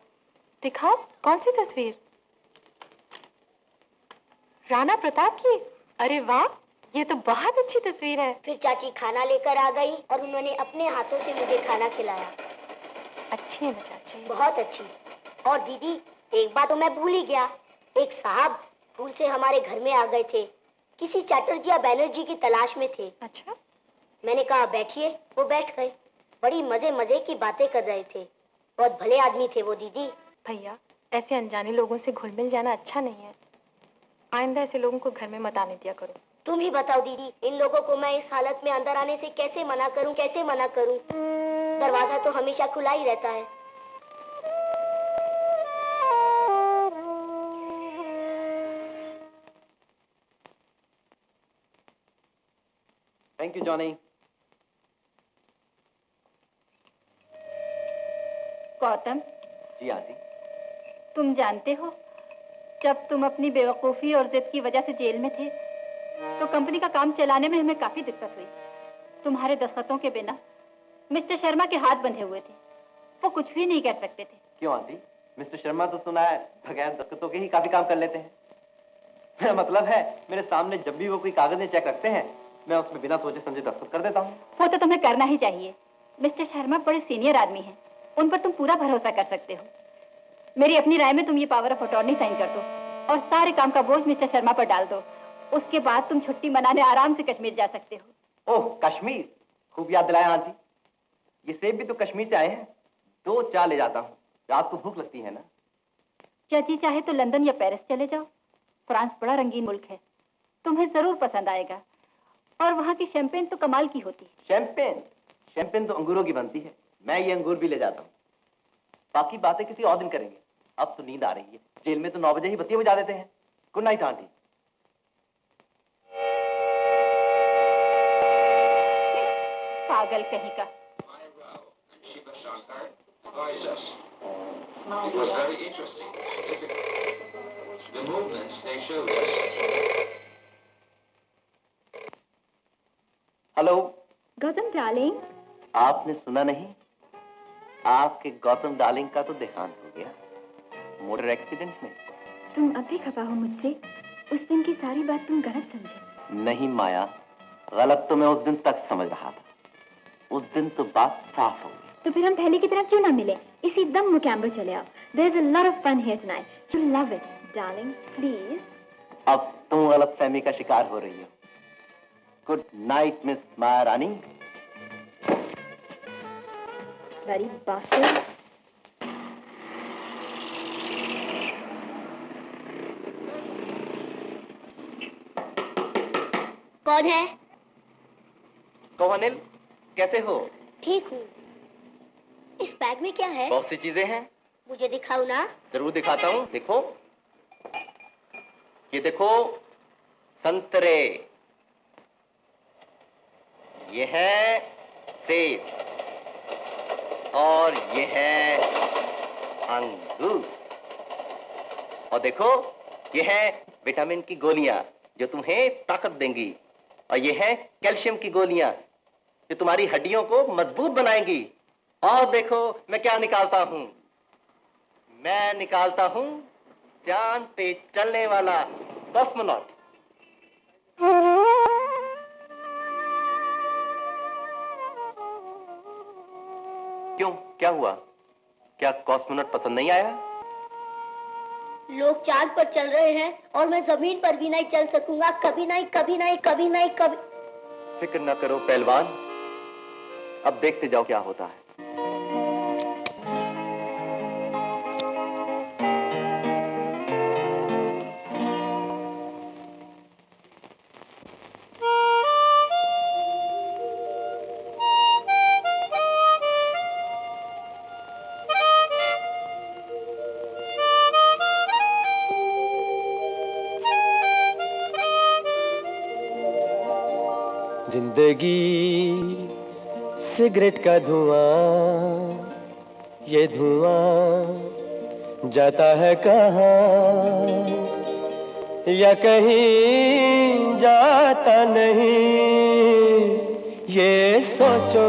दिखाओ, कौन सी तस्वीर? राणा प्रताप की? अरे वाह, ये तो बहुत अच्छी तस्वीर है। फिर चाची खाना लेकर आ गई और उन्होंने अपने हाथों से मुझे खाना खिलाया। अच्छी है ना चाची? बहुत अच्छी। और दीदी, एक बात तो मैं भूल ही गया। एक साहब भूल से हमारे घर में आ गए थे, किसी चैटर्जी या बैनर्जी की तलाश में थे। अच्छा। मैंने कहा बैठिए, वो बैठ गए। बड़ी मजे मजे की बातें कर रहे थे। बहुत भले आदमी थे वो दीदी। भैया, ऐसे अनजाने लोगों से घुल मिल जाना अच्छा नहीं है। आइंदा ऐसे लोगों को घर में मत आने दिया करो। तुम ही बताओ दीदी, इन लोगों को मैं इस हालत में अंदर आने से कैसे मना करूं, कैसे मना करूं? दरवाजा तो हमेशा खुला ही रहता है। Thank you Johnny. गौतम। जी आंटी। तुम जानते हो, जब तुम अपनी बेवकूफ़ी और जिद की वजह से जेल में थे, तो कंपनी का काम चलाने में हमें काफी दिक्कत हुई। तुम्हारे दस्तखतों के बिना मिस्टर शर्मा के हाथ बंधे हुए थे, वो कुछ भी नहीं कर सकते थे। क्यों आंटी? मिस्टर शर्मा तो सुना है बगैर दस्तखतों के ही काफी काम कर लेते हैं। मेरा मतलब है, मेरे सामने जब भी वो कोई कागज या चेक रखते हैं, मैं उसमें बिना सोचे समझे दस्तखत कर देता हूँ। वो तो तुम्हें करना ही चाहिए। मिस्टर शर्मा बड़े सीनियर आदमी हैं, उन पर तुम पूरा भरोसा कर सकते हो। मेरी अपनी राय में तुम ये पावर ऑफ अटॉर्नी साइन कर दो और सारे काम का बोझ मिस्टर शर्मा पर डाल दो। उसके बाद तुम छुट्टी मनाने आराम से कश्मीर जा सकते हो। ओह कश्मीर, खूब याद दिलाया आंटी। ये सेब भी तो कश्मीर से आए हैं। 2 चार ले जाता हूँ, रात को भूख लगती है ना। चाची चाहे तो लंदन या पेरिस चले जाओ। फ्रांस बड़ा रंगीन मुल्क है, तुम्हें जरूर पसंद आएगा। और वहाँ की शैंपेन तो कमाल की होती है। शैंपेन? शैंपेन तो अंगूरों की बनती है। मैं ये अंगूर भी ले जाता हूँ। बाकी बातें किसी और दिन करेंगे। अब तो नींद आ रही है। जेल में तो 9 बजे ही बत्तियां बुझा देते हैं। Good night aunty. पागल कहीं का। It was very interesting. The movements they showed us. Hello Gautam darling. आपने सुना नहीं? आपके गौतम डार्लिंग का तो देहांत हो गया मोटर एक्सीडेंट में। तुम अब भी खफा हो मुझसे? उस दिन की सारी बात तुम गलत समझे। नहीं माया, गलत तो मैं उस दिन तक समझ रहा था। उस दिन तो बात साफ हो गई। तो फिर हम पहले की तरह क्यों ना मिले? इसी दम मुकैम्बो चले आओ। There's a lot of fun here tonight. You'll love it, darling. Please. अब तुम गलतफहमी का शिकार हो रही हो। गुड नाइट मिस माया रानी। Bloody bastard. कौन है? कहो अनिल, कैसे हो? ठीक हूँ। इस बैग में क्या है? बहुत सी चीजें हैं। मुझे दिखाओ ना। जरूर दिखाता हूँ। देखो, ये देखो संतरे, ये है सेब और ये है अंगूर। और देखो, ये है विटामिन की गोलियां जो तुम्हें ताकत देंगी। और ये है कैल्शियम की गोलियां जो तुम्हारी हड्डियों को मजबूत बनाएंगी। और देखो मैं क्या निकालता हूं। मैं निकालता हूं चांद पे चलने वाला कॉस्मोनॉट। क्यों, क्या हुआ? क्या कॉस्मोनॉट पसंद नहीं आया? लोग चांद पर चल रहे हैं और मैं जमीन पर भी नहीं चल सकूंगा। कभी नहीं, कभी नहीं, कभी नहीं, कभी। फिक्र न करो पहलवान, अब देखते जाओ क्या होता है। जिंदगी सिगरेट का धुआं, ये धुआं जाता है कहाँ, या कहीं जाता नहीं, ये सोचो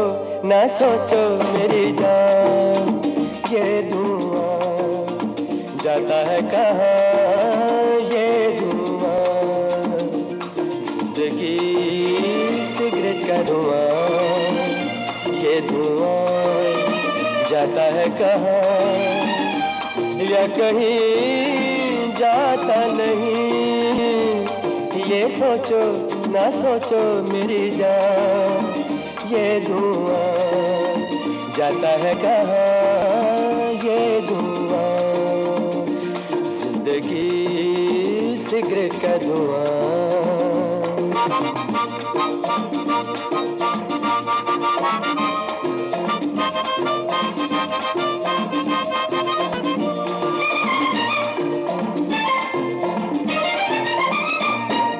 ना सोचो मेरी जान, ये धुआं जाता है कहाँ, ये धुआं, जिंदगी सिगरेट का धुआं, ये धुआं जाता है कहाँ, या कहीं जाता नहीं, ये सोचो ना सोचो मेरी जान, ये धुआं जाता है कहाँ, ये धुआं, जिंदगी सिगरेट का धुआं।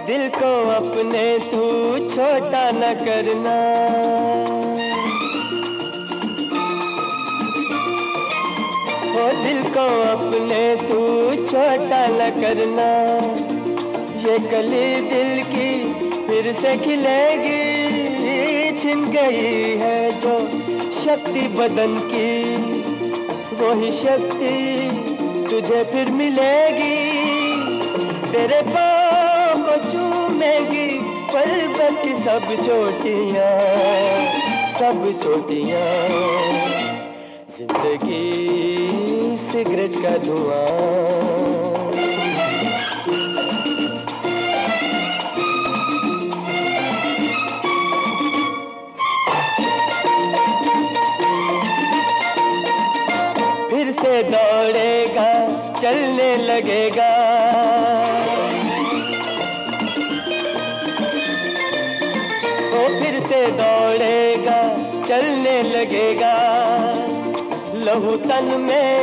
दिल को अपने तू छोटा न करना, ओ दिल को अपने तू छोटा न करना, ये कली दिल की फिर से खिलेगी, छिन गई है जो शक्ति बदन की, वही शक्ति तुझे फिर मिलेगी, तेरे पाँव को चूमेगी पर्वत की सब चोटियाँ, सब चोटियाँ, जिंदगी सिगरेट का धुआं। फिर से दौड़ेगा चलने लगेगा, ओ फिर से दौड़ेगा चलने लगेगा, लहू तन में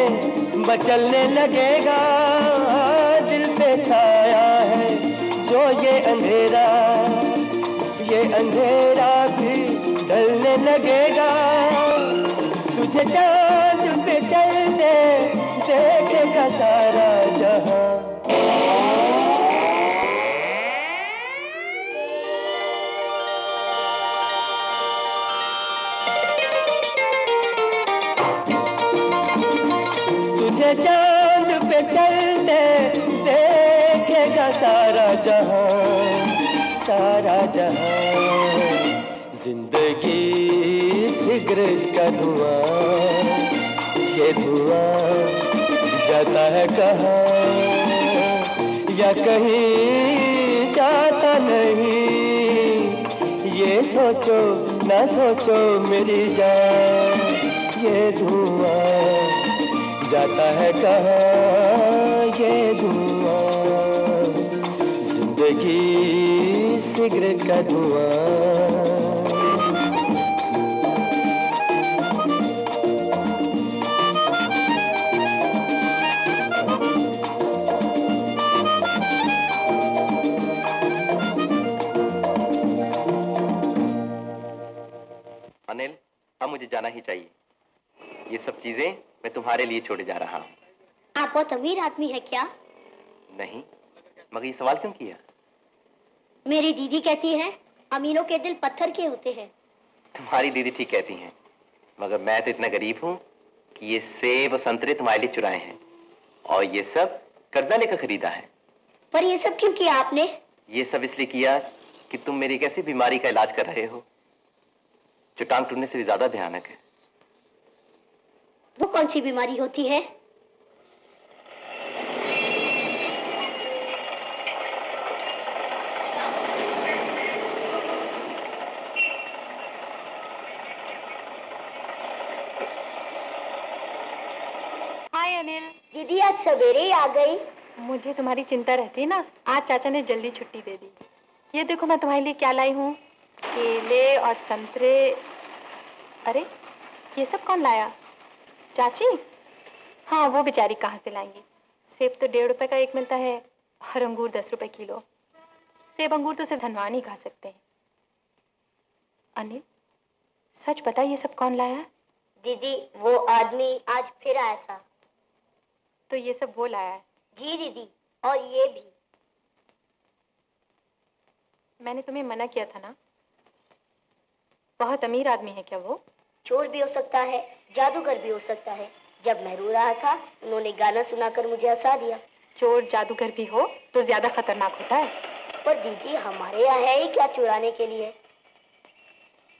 बचलने लगेगा, दिल पे छाया है जो ये अंधेरा भी ढलने लगेगा, तुझे चांद पे चलते देखेगा सारा जहां। तुझे चांद पे चलते देखेगा सारा जहां, सारा जहां, जिंदगी सिगरेट का धुआं, ये धुआं जाता है कहाँ, या कहीं जाता नहीं, ये सोचो ना सोचो मेरी जान, ये धुआं जाता है कहाँ, ये धुआं, जिंदगी सिगरेट का धुआं। अनिल, अब मुझे जाना ही चाहिए, ये सब चीजें मैं तुम्हारे लिए छोड़े जा रहा हूँ। आप बहुत अमीर आदमी है क्या? नहीं, मगर ये सवाल क्यों किया? मेरी दीदी कहती है अमीरों के दिल पत्थर के होते हैं। तुम्हारी दीदी ठीक कहती हैं, मगर मैं तो इतना गरीब हूँ कि ये सेब और संतरे तुम्हारे लिए चुराए हैं, और ये सब कर्जा लेकर खरीदा है। पर ये सब क्यों किया आपने? ये सब इसलिए किया कि तुम मेरी एक ऐसी बीमारी का इलाज कर रहे हो जो टांग टूटने से भी ज्यादा भयानक है। वो कौन सी बीमारी होती है? हाय अनिल। दीदी आज सवेरे ही आ गई। मुझे तुम्हारी चिंता रहती है ना, आज चाचा ने जल्दी छुट्टी दे दी। ये देखो मैं तुम्हारे लिए क्या लाई हूँ, केले और संतरे। अरे ये सब कौन लाया? चाची? हाँ, वो बेचारी कहाँ से लाएंगी। सेब तो 1.5 रुपए का एक मिलता है और अंगूर 10 रुपए किलो। सेब अंगूर तो सिर्फ धनवान ही खा सकते हैं। अनिल, सच बता, ये सब कौन लाया? दीदी वो आदमी आज फिर आया था। तो ये सब वो लाया है? जी दीदी, और ये भी। मैंने तुम्हें मना किया था ना। बहुत अमीर आदमी है क्या वो? चोर भी हो सकता है, जादूगर भी हो सकता है। जब मैं रो रहा था उन्होंने गाना सुनाकर मुझे हंसा दिया। चोर जादूगर भी हो तो ज्यादा खतरनाक होता है। पर दीदी हमारे यहाँ है ही क्या चुराने के लिए?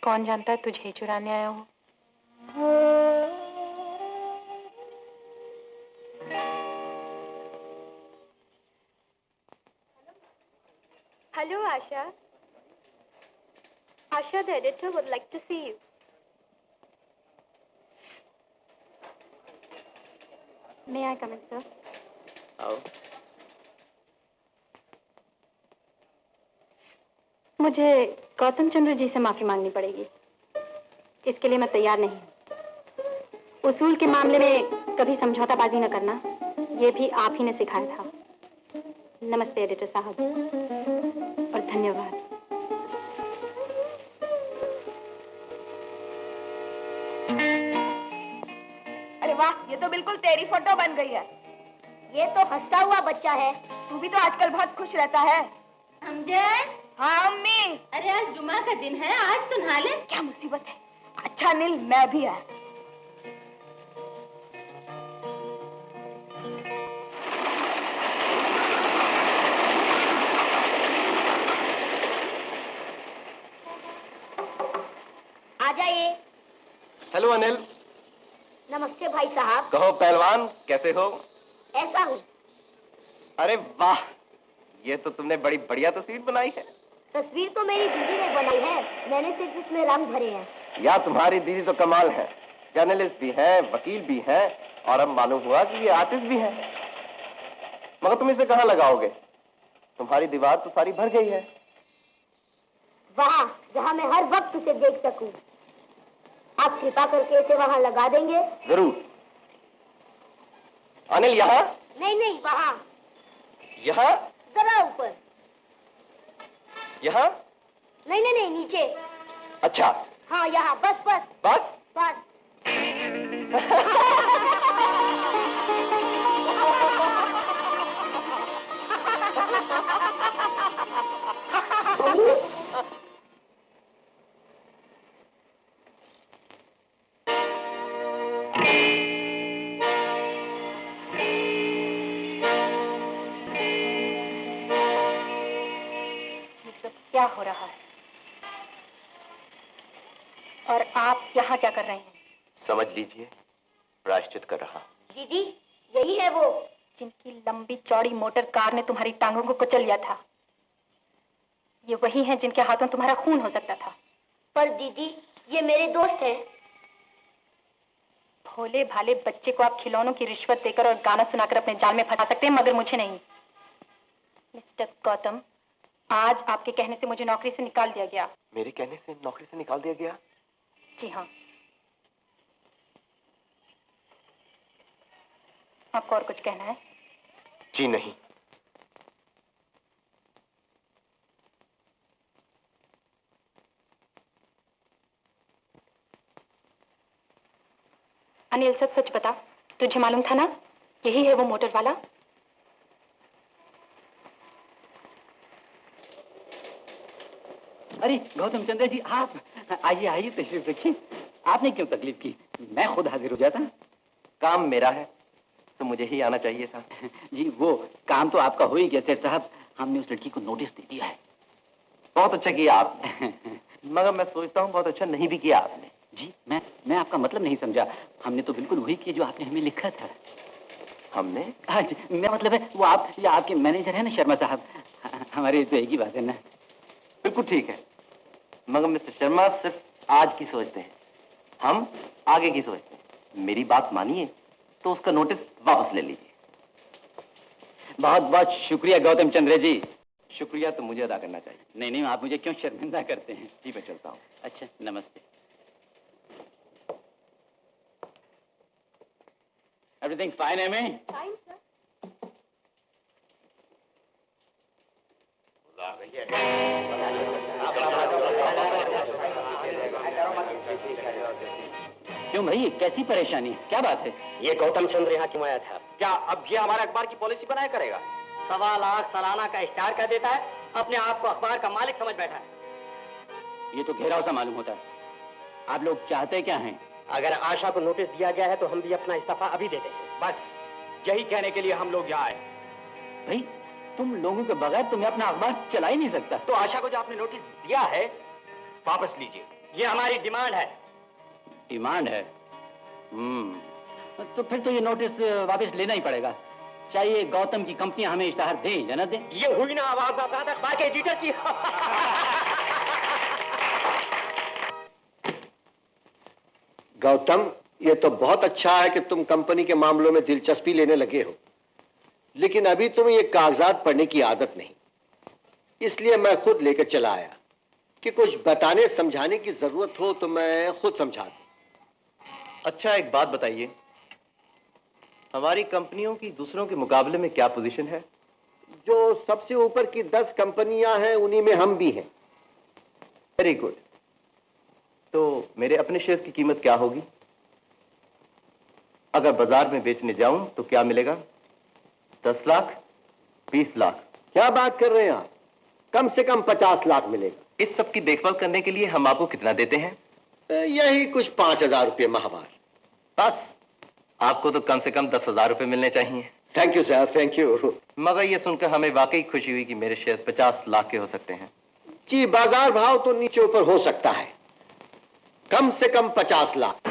कौन जानता है तुझे ही चुराने आया हो। Hello, Asha. Asha, the editor would like to see you. May I come in, sir? आओ। मुझे गौतम चंद्र जी से माफी मांगनी पड़ेगी। इसके लिए मैं तैयार नहीं हूँ। उसूल के मामले में कभी समझौताबाजी न करना, ये भी आप ही ने सिखाया था। नमस्ते एडिटर साहब, और धन्यवाद। अरे वाह, ये तो बिल्कुल तेरी फोटो बन गई है। ये तो हंसता हुआ बच्चा है। तू भी तो आजकल बहुत खुश रहता है। समझे? हाँ अम्मी। अरे आज जुमा का दिन है, आज तो नहा ले। क्या मुसीबत है। अच्छा नील, मैं भी है। आ जाइए। हेलो अनिल। नमस्ते भाई साहब। कहो पहलवान, कैसे हो? ऐसा हूँ। अरे वाह, ये तो तुमने बड़ी बढ़िया तस्वीर बनाई है। तस्वीर तो मेरी दीदी ने बनाई है, मैंने सिर्फ इसमें रंग भरे हैं। या तुम्हारी दीदी तो कमाल है, जर्नलिस्ट भी है, वकील भी है, और अब मालूम हुआ कि ये आर्टिस्ट भी है। मगर तुम इसे कहाँ लगाओगे? तुम्हारी दीवार तो सारी भर गई है। वहाँ जहाँ मैं हर वक्त उसे देख सकूं। आप कृपा करके इसे वहाँ लगा देंगे? जरूर। अनिल, यहाँ? नहीं नहीं, वहाँ। यहाँ? जरा ऊपर। यहाँ? नहीं नहीं नहीं, नीचे। अच्छा। हाँ यहाँ, बस बस। बस? बस। क्या हो रहा है? और आप यहाँ क्या कर रहे हैं? समझ लीजिए, प्रायश्चित कर रहा। दीदी, यही है वो जिनकी लंबी चौड़ी मोटर कार ने तुम्हारी टांगों को कुचल लिया था। ये वही हैं जिनके हाथों तुम्हारा खून हो सकता था। पर दीदी, ये मेरे दोस्त हैं। भोले भाले बच्चे को आप खिलौनों की रिश्वत देकर और गाना सुनाकर अपने जाल में फंसा सकते हैं, मगर मुझे नहीं। मिस्टर गौतम, आज आपके कहने से मुझे नौकरी से निकाल दिया गया। मेरे कहने से नौकरी से निकाल दिया गया? जी हाँ। आपको और कुछ कहना है? जी नहीं। अनिल, सच सच बता, तुझे मालूम था ना यही है वो मोटर वाला? अरे गौतम चंद्र जी, आप आइए आइए, तशरीफ रखिए। आपने क्यों तकलीफ की, मैं खुद हाजिर हो जाता। काम मेरा है तो मुझे ही आना चाहिए था। जी वो काम तो आपका हो ही गया सेठ साहब, हमने उस लड़की को नोटिस दे दिया है। बहुत अच्छा किया आपने। मगर मैं सोचता हूँ बहुत अच्छा नहीं भी किया आपने। जी मैं आपका मतलब नहीं समझा। हमने तो बिल्कुल वही किया जो आपने हमें लिखा था। हमने? हाँ जी, मेरा मतलब है वो आप या आपके मैनेजर है ना शर्मा साहब, हमारी तो एक ही बात है ना। बिल्कुल ठीक है, मगर मिस्टर शर्मा सिर्फ आज की सोचते हैं, हम आगे की सोचते हैं। मेरी बात मानिए तो उसका नोटिस वापस ले लीजिए। बहुत बहुत शुक्रिया गौतम चंद्र जी। शुक्रिया तो मुझे अदा करना चाहिए। नहीं नहीं, आप मुझे क्यों शर्मिंदा करते हैं। जी मैं चलता हूँ। अच्छा, नमस्ते। एवरीथिंग फाइन है मैं? Fine sir. क्यों भाई, कैसी परेशानी, क्या बात है? ये गौतम चंद्र यहाँ क्यों आया था? क्या अब ये हमारे अखबार की पॉलिसी बनाया करेगा? 1.25 लाख सालाना का इश्तेहार कर देता है, अपने आप को अखबार का मालिक समझ बैठा है। ये तो घेराव सा मालूम होता है। आप लोग चाहते क्या हैं? अगर आशा को नोटिस दिया गया है तो हम भी अपना इस्तीफा अभी दे देंगे। बस यही कहने के लिए हम लोग यहाँ आए। भाई तुम लोगों के बगैर तुम्हें अपना अखबार चला ही नहीं सकता। तो आशा को जो आपने नोटिस दिया है वापस लीजिए। ये हमारी डिमांड है। डिमांड है? तो फिर तो ये नोटिस वापस लेना ही पड़ेगा, चाहिए गौतम की कंपनियां हमें इश्तेहार दें या न दें। ये हुई ना आवाज अखबार के एडिटर की। गौतम, ये तो बहुत अच्छा है कि तुम कंपनी के मामलों में दिलचस्पी लेने लगे हो, लेकिन अभी तुम्हें ये कागजात पढ़ने की आदत नहीं, इसलिए मैं खुद लेकर चला आया कि कुछ बताने समझाने की जरूरत हो तो मैं खुद समझा दूं। अच्छा, एक बात बताइए, हमारी कंपनियों की दूसरों के मुकाबले में क्या पोजीशन है? जो सबसे ऊपर की 10 कंपनियां हैं उन्हीं में हम भी हैं। Very good. तो मेरे अपने शेयर की कीमत क्या होगी? अगर बाजार में बेचने जाऊं तो क्या मिलेगा? 10 लाख, 20 लाख? क्या बात कर रहे हैं आप? कम से कम 50 लाख मिलेगा। इस सब की देखभाल करने के लिए हम आपको कितना देते हैं? यही कुछ 5,000 रुपये माहवार। बस? आपको तो कम से कम 10,000 रुपये मिलने चाहिए। Thank you sir, thank you. मगर ये सुनकर हमें वाकई खुशी हुई कि मेरे शेयर 50 लाख के हो सकते हैं। जी, बाजार भाव तो नीचे ऊपर हो सकता है, कम से कम 50 लाख।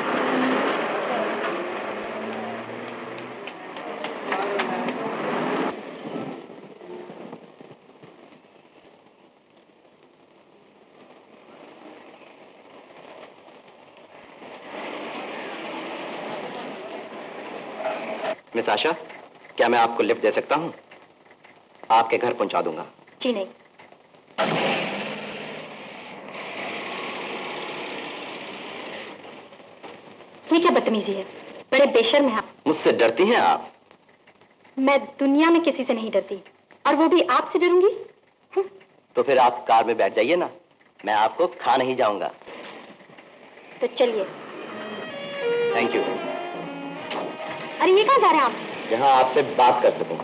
मिस आशा, क्या मैं आपको लिफ्ट दे सकता हूं? आपके घर पहुंचा दूंगा। जी नहीं। ये क्या बदतमीजी है, बड़े बेशर्म हैं आप। मुझसे डरती हैं आप? मैं दुनिया में किसी से नहीं डरती, और वो भी आपसे डरूंगी? तो फिर आप कार में बैठ जाइए ना, मैं आपको खा नहीं जाऊंगा। तो चलिए। Thank you. अरे ये कहाँ जा रहे हैं आप? जहां आपसे बात कर सकूं।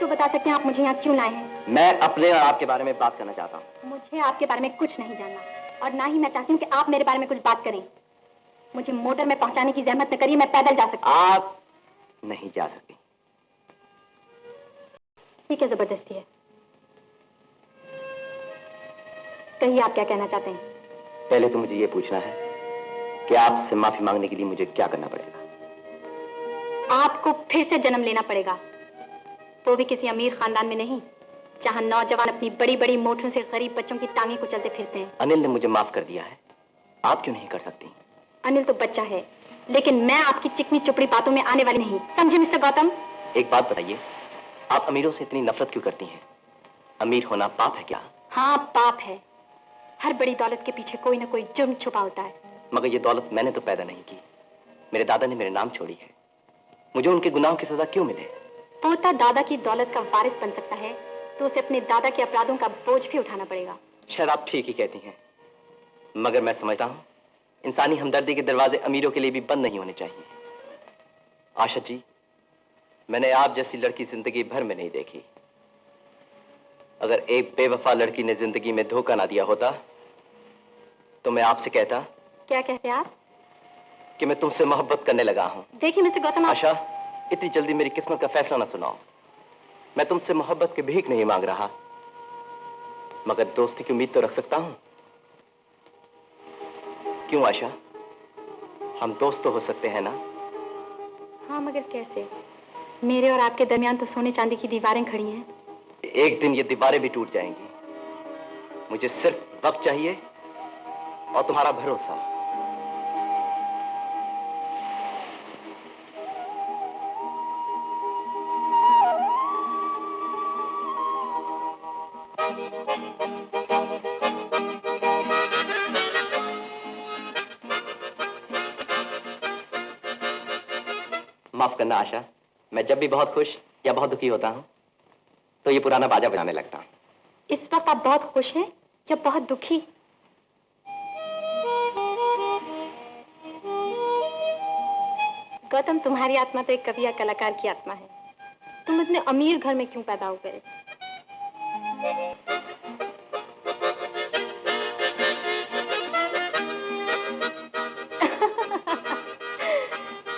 बता सकते हैं आप मुझे यहाँ क्यों लाए हैं? मैं अपने और आपके बारे में बात करना चाहता हूँ। मुझे आपके बारे में कुछ नहीं जानना, और ना ही मैं चाहती हूँ कि आप मेरे बारे में कुछ बात करें। मुझे मोटर में पहुँचाने की जहमत न करिए, मैं पैदल जा सकती हूँ। आप नहीं जा सकती। ये क्या जबरदस्ती है? कहिए आप क्या कहना चाहते हैं? पहले तो मुझे ये पूछना है कि आपसे माफी मांगने के लिए मुझे क्या करना पड़ेगा? आपको फिर से जन्म लेना पड़ेगा, वो भी किसी अमीर खानदान में नहीं, जहां नौजवान अपनी बड़ी बड़ी मोटरों से गरीब बच्चों की टांगे को चलते फिरते हैं। अनिल ने मुझे माफ कर दिया है, आप क्यों नहीं कर सकती? अनिल तो बच्चा है, लेकिन मैं आपकी चिकनी चुपड़ी बातों में आने वाली नहीं, समझे मिस्टर गौतम? एक बात बताइए, आप अमीरों से इतनी नफरत क्यों करती हैं? अमीर होना पाप है क्या? हाँ, पाप है। हर बड़ी दौलत के पीछे कोई ना कोई जुर्म छुपा होता है। मगर ये दौलत मैंने तो पैदा नहीं की, मेरे दादा ने मेरे नाम छोड़ी है। मुझे उनके गुनाहों की सजा क्यों मिले? पोता दादा की दौलत का वारिस बन सकता है तो उसे अपने दादा के अपराधों का बोझ भी उठाना पड़ेगा। शायद आप ठीक ही कहती हैं, मगर मैं समझता हूँ इंसानी हमदर्दी के दरवाजे अमीरों के लिए भी बंद नहीं होने चाहिए। आशा जी, मैंने आप जैसी लड़की जिंदगी भर में नहीं देखी। अगर एक बेवफा लड़की ने जिंदगी में धोखा ना दिया होता तो मैं आपसे कहता। क्या कहते आप? कि मैं तुमसे मोहब्बत करने लगा हूँ। देखिए मिस्टर गौतम, आशा, इतनी जल्दी मेरी किस्मत का फैसला ना सुनाओ। मैं तुमसे मोहब्बत की भीख नहीं मांग रहा, मगर दोस्ती की उम्मीद तो रख सकता हूं। क्यों आशा, हम दोस्त तो हो सकते हैं ना? हाँ, मगर कैसे? मेरे और आपके दरमियान तो सोने चांदी की दीवारें खड़ी हैं। एक दिन ये दीवारें भी टूट जाएंगी। मुझे सिर्फ वक्त चाहिए और तुम्हारा भरोसा। माफ करना आशा, मैं जब भी बहुत खुश या बहुत दुखी होता हूँ तो ये पुराना बाजा बजाने लगता हूँ। इस वक्त आप बहुत खुश हैं या बहुत दुखी? गौतम, तुम्हारी आत्मा तो एक कवि या कलाकार की आत्मा है। तुम इतने अमीर घर में क्यों पैदा हो गए?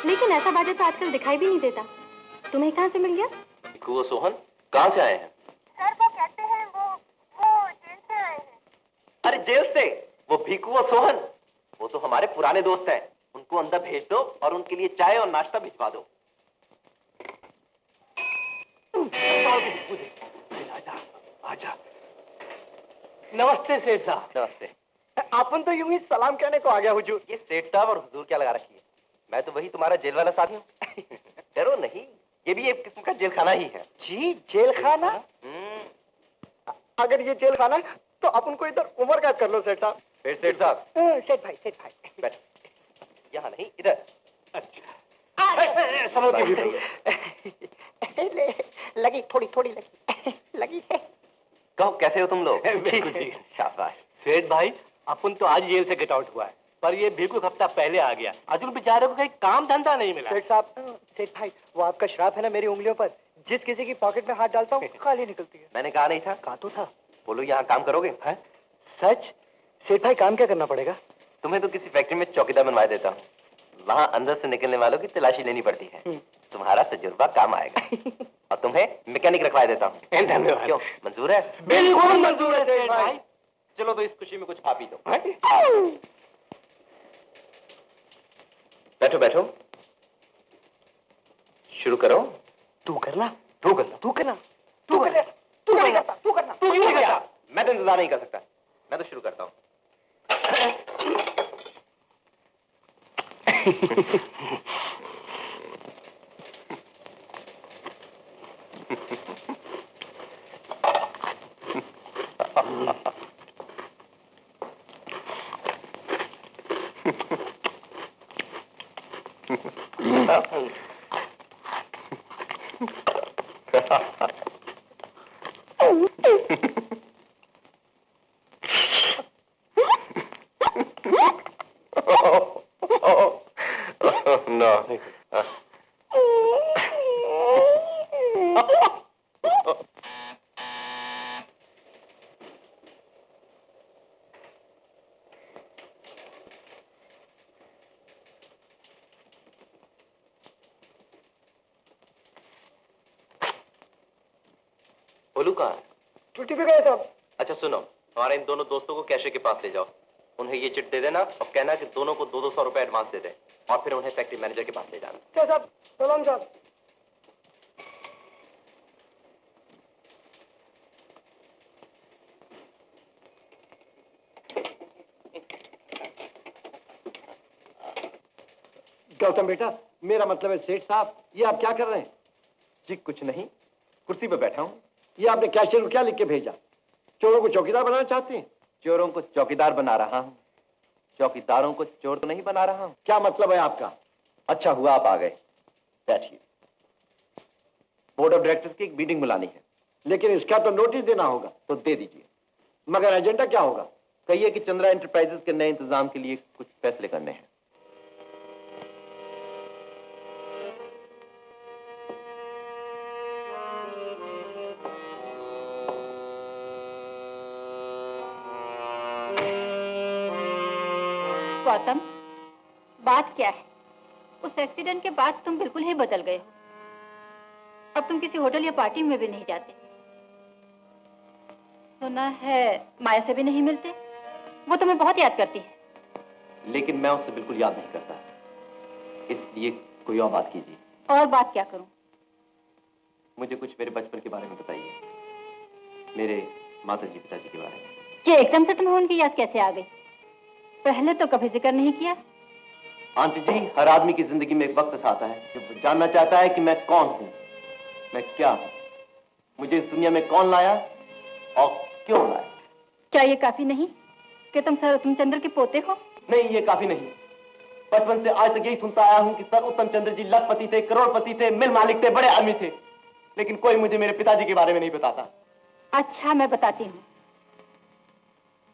लेकिन ऐसा बाजा तो आजकल दिखाई भी नहीं देता। तुम्हें कहाँ से मिल गया? वो सोहन कहाँ से आए हैं? सर वो कहते हैं वो जेल से आए हैं। अरे जेल से? वो भीखू और सोहन, वो तो हमारे पुराने दोस्त हैं। उनको अंदर भेज दो और उनके लिए चाय और नाश्ता भिजवा दो। आजा, आजा। नमस्ते सेठ साहब। नमस्ते। आपन तो यूं ही सलाम कहने को आ गया हुजूर। ये सेठ साहब और हुजूर क्या लगा रखी है? मैं तो वही तुम्हारा जेल वाला साथी हूँ। डरो नहीं, ये भी एक किस्म का जेल खाना ही है। जी, जेल खाना? अगर ये जेल खाना है तो अपन को इधर उम्र कैद कर लो सेठ साहब। फिर सेठ साहब? सेठ भाई बैठो। यहाँ नहीं, इधर। अच्छा। समझ ले, लगी थोड़ी लगी है। कहो कैसे हो तुम लोग? बिल्कुल ठीक है। शाबाश। सेठ भाई, अपन तो आज जेल से गेट आउट हुआ है, पर ये भिखू हफ्ता पहले आ गया। अजून बेचारे को कहीं काम धंधा नहीं मिला। सेठ साहब, सेठ भाई, वो आपका श्राप है ना मेरी उंगलियों पर। जिस किसी की पॉकेट में हाथ डालता हूँ खाली निकलती है। मैंने कहा नहीं था? कहा तो था। बोलो यहाँ काम करोगे? है? सच? सेठ भाई काम क्या करना पड़ेगा? तुम्हें तो किसी फैक्ट्री में चौकीदार बनवा देता हूँ। वहाँ अंदर से निकलने वालों की तलाशी लेनी पड़ती है। तुम्हारा तजुर्बा काम आएगा। और तुम्हें मैकेनिक रखवा देता हूँ। धन्यवाद। क्यों, मंजूर है? बिल्कुल मंजूर है सेठ भाई। चलो तो इस खुशी में कुछ खा पी दो। बैठो बैठो, शुरू करो। तू करना। तू करना। तू करना। तू करना। तू नहीं करता। तू करना। तू क्यों नहीं करता? मैं तो इंतजार नहीं कर सकता। मैं तो शुरू करता हूँ। No. बोलू कहाँ है? छुट्टी पे गए साहब। अच्छा सुनो, हमारे इन दोनों दोस्तों को कैशे के पास ले जाओ। उन्हें ये चिट दे देना और कहना कि दोनों को 200 रुपए एडवांस दे दें और फिर उन्हें फैक्ट्री मैनेजर के पास ले जाना। क्या साहब? सलाम साहब। गौतम बेटा, मेरा मतलब है सेठ साहब, ये आप क्या कर रहे हैं? जी कुछ नहीं, कुर्सी पे बैठा हूँ। ये आपने कैशियर को क्या लिख के भेजा? चोरों को चौकीदार बनाना चाहते हैं? चोरों को चौकीदार बना रहा हूँ, चौकीदारों को चोर तो नहीं बना रहा हूँ। क्या मतलब है आपका? अच्छा हुआ आप आ गए, बैठिए। बोर्ड ऑफ डायरेक्टर्स की एक मीटिंग बुलानी है। लेकिन इसका तो नोटिस देना होगा। तो दे दीजिए। मगर एजेंडा क्या होगा? कहिए कि चंद्रा एंटरप्राइजेस के नए इंतजाम के लिए कुछ फैसले करने हैं। गौतम, बात क्या है? उस एक्सीडेंट के बाद तुम बिल्कुल ही बदल गए हो। अब तुम किसी होटल या पार्टी में भी नहीं जाते। सुना है माया से भी नहीं मिलते। वो तुम्हें बहुत याद करती है। लेकिन मैं उससे बिल्कुल याद नहीं करता, इसलिए कोई और बात कीजिए। और बात क्या करूं? मुझे कुछ मेरे बचपन के बारे में बताइए, मेरे माता जी पिताजी के बारे में। ये एकदम से तुम्हें उनकी याद कैसे आ गई? पहले तो कभी जिक्र नहीं किया। आंटी जी, हर आदमी की जिंदगी में एक वक्त आता है जब वो जानना चाहता है कि मैं कौन हूं, मैं क्या हूं, मुझे इस दुनिया में कौन लाया और क्यों लाया। क्या ये काफी नहीं कि तुम सर उत्तम चंद्र के पोते हो? नहीं, ये काफी नहीं। बचपन से आज तक यही सुनता आया हूं कि सर उत्तम चंद्र जी लखपति थे, करोड़पति थे, मिल मालिक थे, बड़े आदमी थे, लेकिन कोई मुझे मेरे पिताजी के बारे में नहीं बताता। अच्छा, मैं बताती हूँ।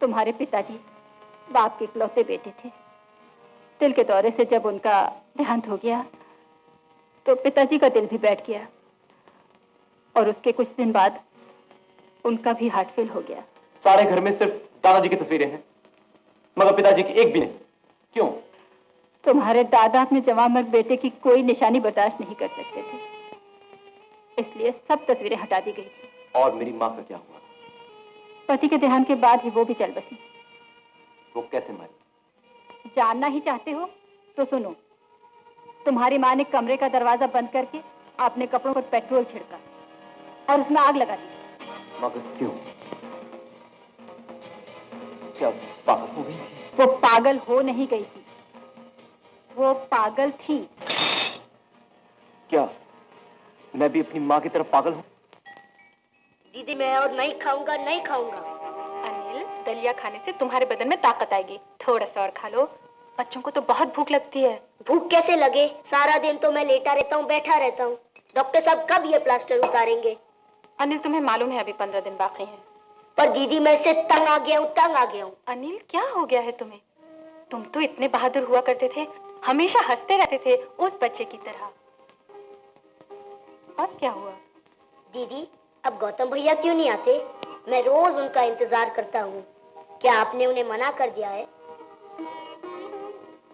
तुम्हारे पिताजी बाप के इकलौते बेटे थे। दिल के दौरे से जब उनका देहांत हो गया तो पिताजी का दिल भी बैठ गया और उसके कुछ दिन बाद उनका भी हार्ट फेल हो गया। सारे घर में सिर्फ दादाजी की तस्वीरें हैं, मगर पिताजी की एक भी नहीं। क्यों? तुम्हारे दादा अपने जवान बेटे की कोई निशानी बर्दाश्त नहीं कर सकते थे, इसलिए सब तस्वीरें हटा दी गई थी। और मेरी माँ का क्या हुआ? पति के देहांत के बाद ही वो भी चल बसी। वो कैसे मरी? जानना ही चाहते हो तो सुनो। तुम्हारी माँ ने कमरे का दरवाजा बंद करके अपने कपड़ों पर पेट्रोल छिड़का और उसमें आग लगा दी। मगर क्यों? क्या पागल हो गई? वो पागल हो नहीं गई थी, वो पागल थी। क्या मैं भी अपनी माँ की तरफ पागल हूँ? दीदी, मैं और नहीं खाऊंगा, नहीं खाऊंगा। अनिल, दलिया खाने से तुम्हारे बदन में ताकत आएगी। थोड़ा सा और खा लो। बच्चों को तो बहुत भूख लगती है। भूख कैसे लगे? सारा दिन तो मैं लेटा रहता हूँ, बैठा रहता हूँ। डॉक्टर साहब कब ये प्लास्टर उतारेंगे? अनिल, तुम्हें मालूम है अभी 15 दिन बाकी हैं। पर दीदी, मैं इससे तंग आ गया हूँ, तंग आ गया हूँ। अनिल, क्या हो गया है तुम्हें? तुम तो इतने बहादुर हुआ करते थे, हमेशा हंसते रहते थे उस बच्चे की तरह। अब क्या हुआ? दीदी, अब गौतम भैया क्यों नहीं आते? मैं रोज उनका इंतजार करता हूँ। क्या आपने उन्हें मना कर दिया है?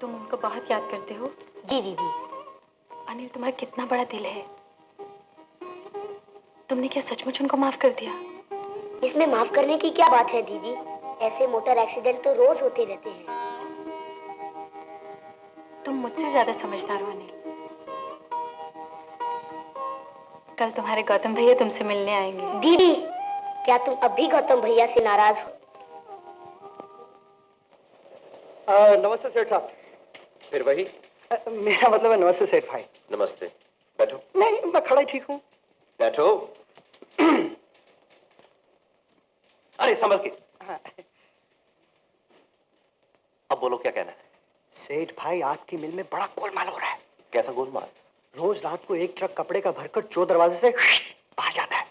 तुम उनको बहुत याद करते हो? जी दीदी। अनिल, तुम्हारा कितना बड़ा दिल है। तुमने क्या सचमुच उनको माफ कर दिया? इसमें माफ करने की क्या बात है दीदी? ऐसे मोटर एक्सीडेंट तो रोज होते रहते हैं। तुम मुझसे ज्यादा समझदार हो अनिल। कल तुम्हारे गौतम भैया तुमसे मिलने आएंगे। दीदी, क्या तुम अब भी गौतम भैया से नाराज हो? नमस्ते सेठ साहब। फिर वही? मेरा मतलब है नमस्ते सेठ भाई। नमस्ते, बैठो। नहीं, मैं खड़ा ही ठीक हूँ। बैठो। अरे संभल के। हाँ। अब बोलो, क्या कहना है? सेठ भाई, आपकी मिल में बड़ा गोलमाल हो रहा है। कैसा गोलमाल? रोज रात को एक ट्रक कपड़े का भरकर चोर दरवाजे से बाहर जाता है।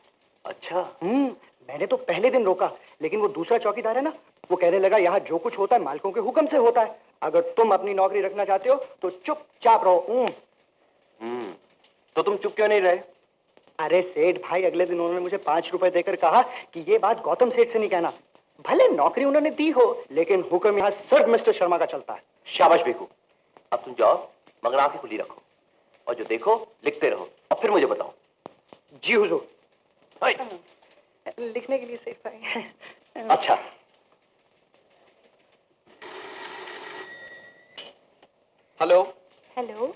अच्छा। मैंने तो पहले दिन रोका, लेकिन वो दूसरा चौकीदार है ना, वो कहने लगा यहाँ जो कुछ होता है मालिकों के हुक्म से होता है। अगर तुम अपनी नौकरी रखना चाहते हो तो चुपचाप रहो। तो तुम चुप क्यों नहीं रहे? अरे सेठ भाई, अगले दिन उन्होंने मुझे 5 रुपए देकर कहा कि ये बात गौतम सेठ से नहीं कहना। भले नौकरी उन्होंने दी हो, लेकिन हुक्म यहाँ सिर्फ मिस्टर शर्मा का चलता है। शाबाश बेकू। अब तुम जाओ, मगर आंखें खुली रखो और जो देखो लिखते रहो और फिर मुझे बताओ। जी हुजूर। लिखने के लिए सेठ भाई। अच्छा। हेलो। हेलो।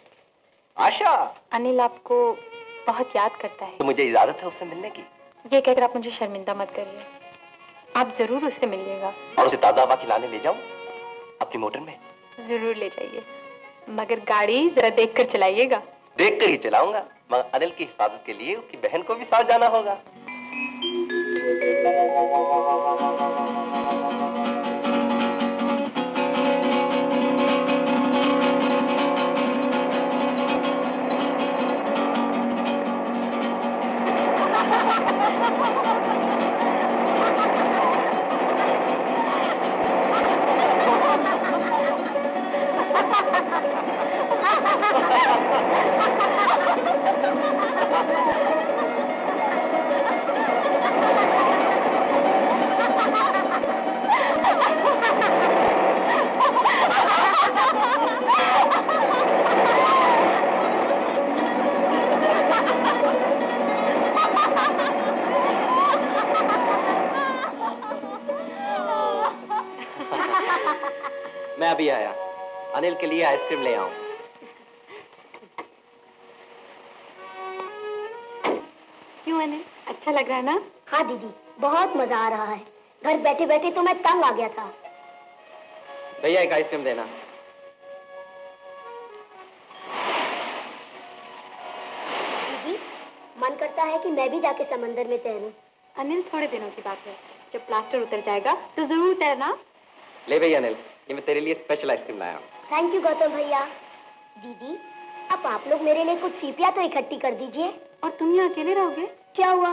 आशा। अनिल आपको बहुत याद करता है। तो मुझे इजाजत है उससे मिलने की? ये कहकर आप मुझे शर्मिंदा मत करिए, आप जरूर उससे मिलिएगा। और उसे ताजा हवा खिलाने ले जाऊं अपनी मोटर में? जरूर ले जाइए, मगर गाड़ी जरा देखकर चलाइएगा। देखकर ही चलाऊंगा, मगर अनिल की हिफाजत के लिए उसकी बहन को भी साथ जाना होगा। मैं अभी आया, अनिल के लिए आइसक्रीम ले आऊं। अच्छा लग रहा है ना? हाँ दीदी, बहुत मजा आ रहा है। घर बैठे बैठे तो मैं तंग आ गया था। भैया एक आइसक्रीम देना। दीदी, मन करता है कि मैं भी जाके समंदर में तैरूं। अनिल, थोड़े दिनों की बात है, जब प्लास्टर उतर जाएगा तो जरूर तैरना। ले भैया अनिल, ये मैं तेरे लिए स्पेशल आइसक्रीम लाया हूँ। थैंक यू गौतम भैया। दीदी, अब आप लोग मेरे लिए कुछ सीपियां तो इकट्ठी कर दीजिए। और तुम यहाँ अकेले रहोगे? क्या हुआ,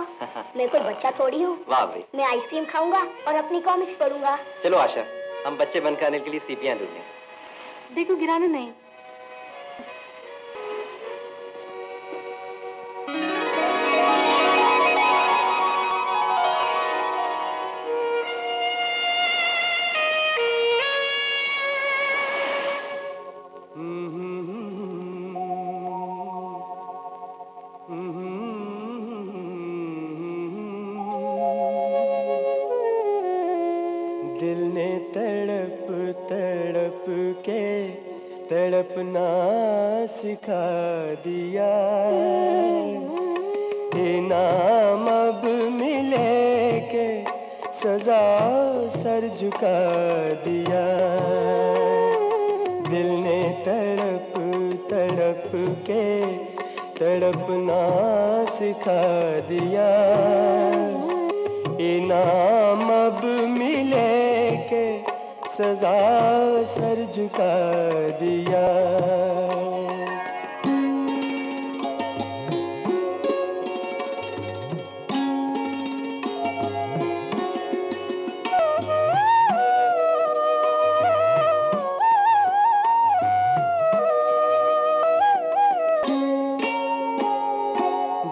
मैं कोई बच्चा थोड़ी हूँ। वाह भाई। मैं आइसक्रीम खाऊंगा और अपनी कॉमिक्स पढ़ूंगा। चलो आशा, हम बच्चे बनकर अनिल के लिए सीपियां ढूंढें। देखो, गिराना नहीं। दिल ने तड़प तड़प के तड़पना सिखा दिया, इनाम अब मिले के सजा सर झुका दिया। दिल ने तड़प तड़प के तड़पना सिखा दिया, इनाम अब मिले के सजा सर झुका दिया।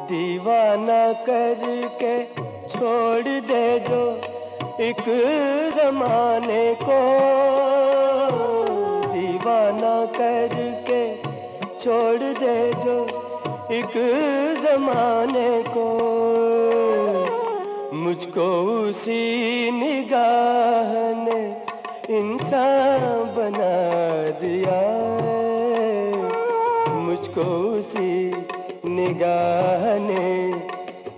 दीवाना करके छोड़ दे जो एक जमाने को, दीवाना करके छोड़ दे जो एक जमाने को, मुझको उसी निगाह ने इंसान बना दिया, मुझको उसी निगाह ने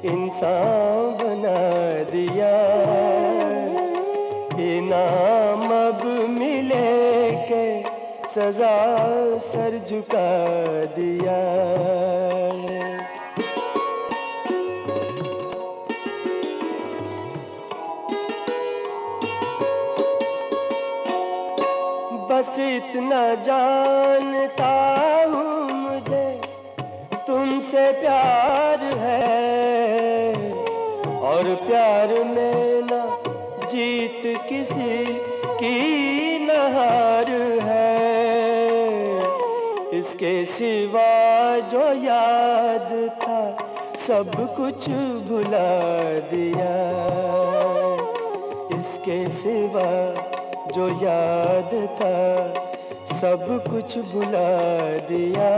इंसान बना दिया, इनाम अब मिले के सजा सर झुका दिया। बस इतना जानता हूँ मुझे तुमसे प्यार है, और प्यार में ना जीत किसी की न हार है, इसके सिवा जो याद था सब कुछ भुला दिया, इसके सिवा जो याद था सब कुछ भुला दिया,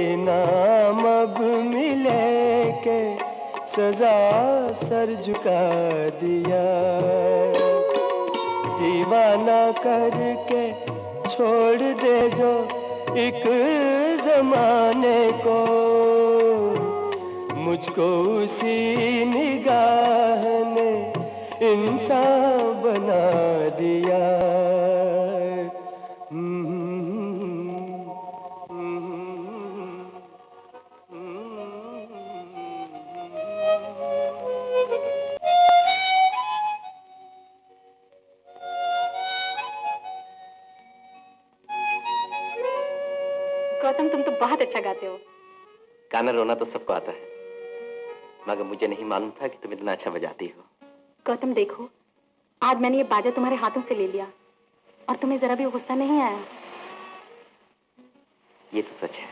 इनाम अब मिले के सजा सर झुका दिया। दीवाना करके छोड़ दे जो एक जमाने को, मुझको उसी निगाह ने इंसान बना दिया। गौतम, तुम तो बहुत अच्छा गाते हो। गाना रोना तो सबको आता है, मगर मुझे नहीं मालूम था कि तुम इतना अच्छा बजाती हो। गौतम देखो, आज मैंने ये बाजा तुम्हारे हाथों से ले लिया और तुम्हें जरा भी गुस्सा नहीं आया। ये तो सच है।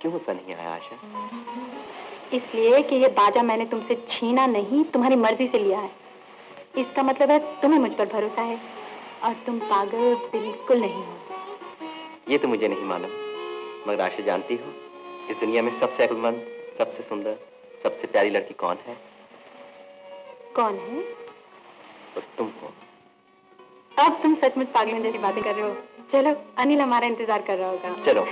क्यों गुस्सा नहीं आया आशा? इसलिए कि ये बाजा मैंने तुमसे छीना नहीं, तुम्हारी मर्जी से लिया है। इसका मतलब है तुम्हें मुझ पर भरोसा है और तुम पागल बिल्कुल नहीं हो। ये तो मुझे नहीं मालूम, मगर आशा जानती हो इस दुनिया में सबसे अक्लमंद, सबसे सुंदर, सबसे प्यारी लड़की कौन है? कौन है? तो तुम हो। अब तुम सचमुच पागलों जैसी बातें कर रहे हो। चलो, अनिल हमारा इंतजार कर रहा होगा। चलो।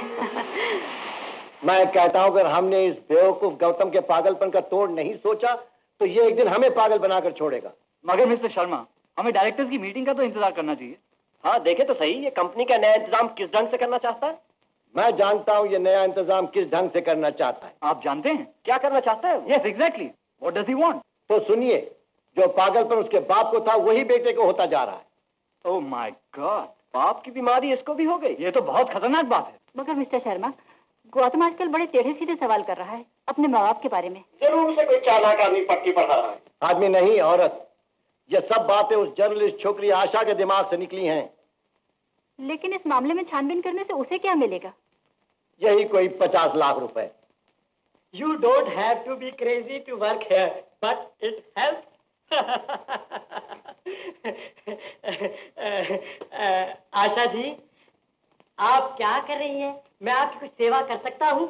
मैं कहता हूं अगर हमने इस बेवकूफ गौतम के पागलपन का तोड़ नहीं सोचा तो ये एक दिन हमें पागल बनाकर छोड़ेगा। मगर मिस्टर शर्मा, हमें डायरेक्टर्स की मीटिंग का तो इंतजार करना चाहिए। हाँ देखे तो सही, ये कंपनी का नया इंतजाम किस ढंग से करना चाहता है। मैं जानता हूं ये नया इंतजाम किस ढंग से करना चाहता है। आप जानते हैं क्या करना चाहता है? Yes exactly, what does he want? तो सुनिए, जो पागलपन उसके बाप को था वही बेटे को होता जा रहा है। ओह माय गॉड, बाप की बीमारी इसको भी हो गई। ये तो बहुत खतरनाक बात है। मगर मिस्टर शर्मा, गौतम आजकल बड़े टेढ़े सीधे सवाल कर रहा है अपने माँ बाप के बारे में। जरूर उसे कोई चालाक आदमी पट्टी पढ़ा रहा है। आदमी नहीं, औरत। ये सब बातें उस जर्नलिस्ट छोकरी आशा के दिमाग से निकली हैं। लेकिन इस मामले में छानबीन करने से उसे क्या मिलेगा? यही कोई 50 लाख रुपए। You don't have to be crazy to work here, but it helps. Asha ji, आप क्या कर रही हैं? मैं आपकी कुछ सेवा कर सकता हूँ?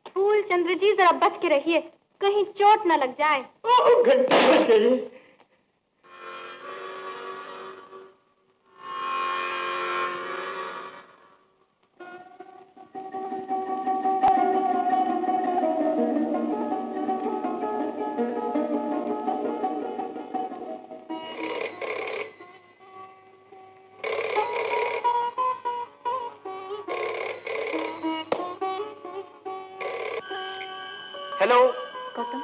फूल चंद्र जी जरा बच के रहिए, कहीं चोट न लग जाए। घंटी बज गई। हेलो गौतम,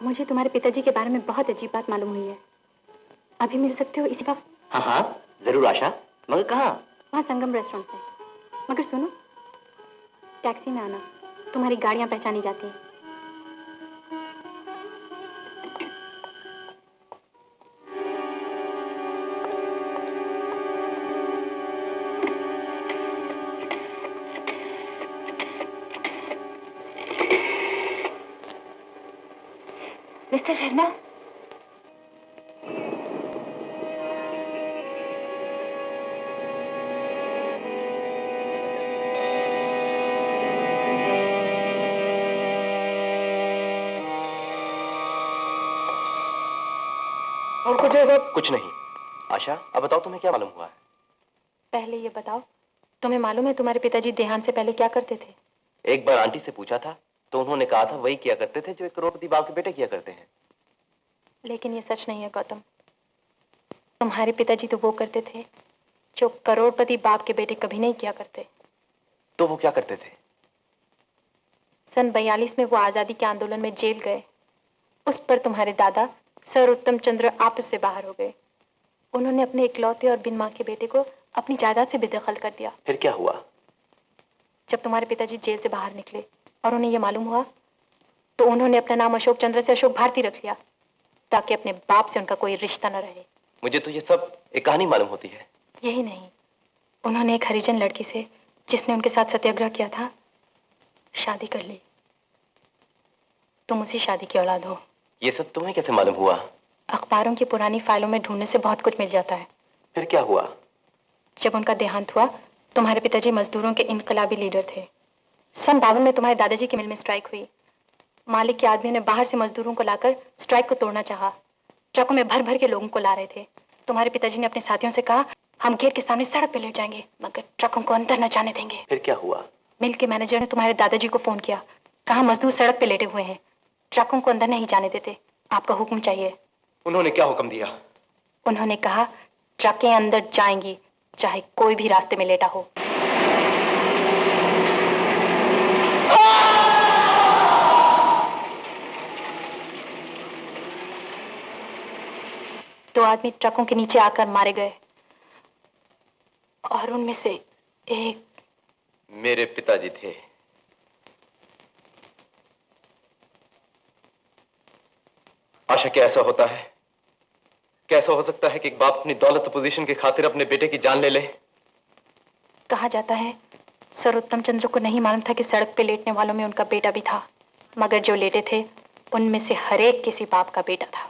मुझे तुम्हारे पिताजी के बारे में बहुत अजीब बात मालूम हुई है। अभी मिल सकते हो इसी वक्त? हाँ हाँ जरूर आशा, मगर कहाँ? वहाँ संगम रेस्टोरेंट में। मगर सुनो, टैक्सी में आना, तुम्हारी गाड़ियाँ पहचानी जाती हैं। मिस्टर शर्मा, और कुछ है सब? कुछ नहीं। आशा, अब बताओ तुम्हें क्या मालूम हुआ है? पहले ये बताओ, तुम्हें मालूम है तुम्हारे पिताजी देहांत से पहले क्या करते थे? एक बार आंटी से पूछा था तो उन्होंने कहा था वही किया करते थे जो एक करोड़पति बाप के बेटे किया करते हैं। लेकिन ये सच नहीं है गौतम। तुम्हारे पिताजी तो वो करते थे जो करोड़पति बाप के बेटे कभी नहीं किया करते। तो वो क्या करते थे? सन 42 में वो आजादी के आंदोलन में जेल गए। उस पर तुम्हारे दादा सर उत्तम चंद्र आपस से बाहर हो गए। उन्होंने अपने इकलौते और बिन माँ के बेटे को अपनी जायदाद से बेदखल कर दिया। फिर क्या हुआ? जब तुम्हारे पिताजी जेल से बाहर निकले और उन्हें यह मालूम हुआ तो उन्होंने अपना नाम अशोक चंद्र से अशोक भारती रख लिया ताकि अपने बाप से उनका कोई रिश्ता न रहे। मुझे तो ये सब एक कहानी मालूम होती है। यही नहीं, उन्होंने एक हरिजन लड़की से जिसने उनके साथ सत्याग्रह किया था शादी कर ली। तुम उसी शादी की औलाद हो। ये सब तुम्हें कैसे मालूम हुआ? अखबारों की पुरानी फाइलों में ढूंढने से बहुत कुछ मिल जाता है। फिर क्या हुआ? जब उनका देहांत हुआ तुम्हारे पिताजी मजदूरों के इनकलाबी लीडर थे। सन 52 में तुम्हारे दादाजी की मिल में स्ट्राइक हुई। मालिक के आदमी ने बाहर से मजदूरों को लाकर स्ट्राइक को तोड़ना चाहा। ट्रकों में भर भर के लोगों को ला रहे थे। तुम्हारे पिताजी ने अपने साथियों से कहा हम गेट के सामने सड़क पे लेट जाएंगे मगर ट्रकों को अंदर न जाने देंगे। फिर क्या हुआ? मिल के मैनेजर ने तुम्हारे दादाजी को फोन किया, कहा मजदूर सड़क पे लेटे हुए हैं, ट्रकों को अंदर नहीं जाने देते, आपका हुक्म चाहिए। उन्होंने क्या हुक्म दिया? उन्होंने कहा ट्रकें अंदर जाएंगी चाहे कोई भी रास्ते में लेटा हो। दो आदमी ट्रकों के नीचे आकर मारे गए और उनमें से एक मेरे पिताजी थे। आशा, क्या ऐसा होता है? कैसा हो सकता है कि एक बाप अपनी दौलत पोजीशन की खातिर अपने बेटे की जान ले ले? कहा जाता है सर उत्तम चंद्र को नहीं मालूम था कि सड़क पे लेटने वालों में उनका बेटा भी था, मगर जो लेटे थे उनमें से हर एक किसी बाप का बेटा था।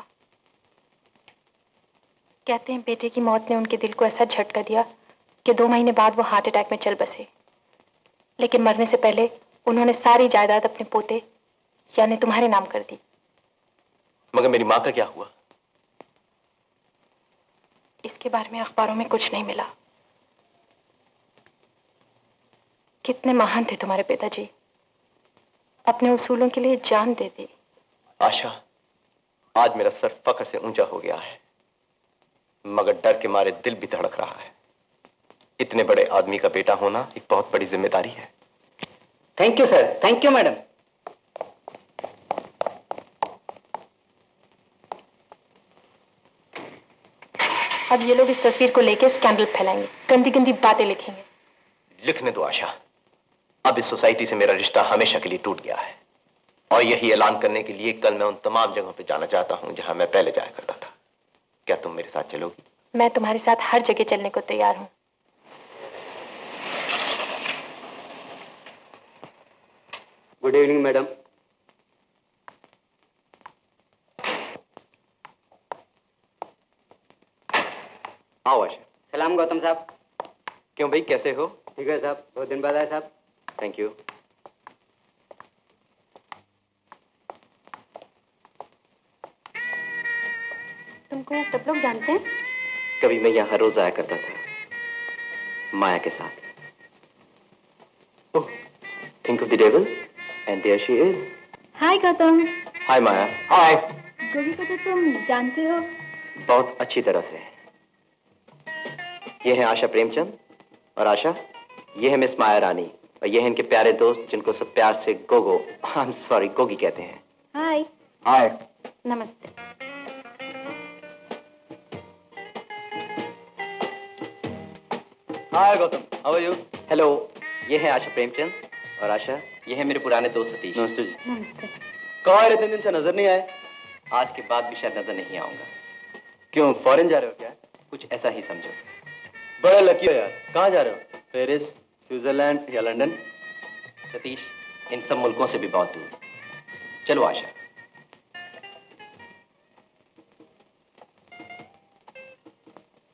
कहते हैं बेटे की मौत ने उनके दिल को ऐसा झटका दिया कि 2 महीने बाद वो हार्ट अटैक में चल बसे। लेकिन मरने से पहले उन्होंने सारी जायदाद अपने पोते यानी तुम्हारे नाम कर दी। मगर मेरी माँ का क्या हुआ? इसके बारे में अखबारों में कुछ नहीं मिला। कितने महान थे तुम्हारे पिताजी, अपने उसूलों के लिए जान दे दी। आशा, आज मेरा सर फख्र से ऊंचा हो गया है, मगर डर के मारे दिल भी धड़क रहा है। इतने बड़े आदमी का बेटा होना एक बहुत बड़ी जिम्मेदारी है। Thank you sir, thank you madam. अब ये लोग इस तस्वीर को लेकर स्कैंडल फैलाएंगे, गंदी गंदी बातें लिखेंगे। लिखने दो आशा, अब इस सोसाइटी से मेरा रिश्ता हमेशा के लिए टूट गया है और यही ऐलान करने के लिए कल मैं उन तमाम जगहों पे जाना चाहता हूं जहां मैं पहले जाया करता था। क्या तुम मेरे साथ चलोगी? मैं तुम्हारे साथ हर जगह चलने को तैयार हूं। Good evening madam. आओ आशा। सलाम गौतम साहब। क्यों भाई, कैसे हो? ठीक है साहब, बहुत दिन बाद आए साहब। Thank you. तुमको सब लोग जानते हैं? कभी मैं यहाँ रोज आया करता था माया के साथ। ओह, think of the devil, and there she is. हाय गौतम। हाय माया। हाय। गोगी को तो तुम जानते हो? बहुत अच्छी तरह से। ये है आशा प्रेमचंद, और आशा ये है मिस माया रानी, और ये है इनके प्यारे दोस्त जिनको सब प्यार से Gogo, I am sorry, Gogi कहते हैं। हाय। हाय। नमस्ते। Hi Gautam, how are you? Hello, ये है आशा प्रेमचंद, और आशा ये है मेरे पुराने दोस्त सतीश। नमस्ते जी। नमस्ते। कहाँ है? 3 दिन से नजर नहीं आए। आज के बाद भी शायद नजर नहीं आऊंगा। क्यों, फॉरेन जा रहे हो क्या? कुछ ऐसा ही समझो। बड़ा लकी हो यार। कहाँ जा रहे हो? पेरिस, स्विट्जरलैंड या लंदन? सतीश, इन सब मुल्कों से भी बहुत दूर। चलो आशा।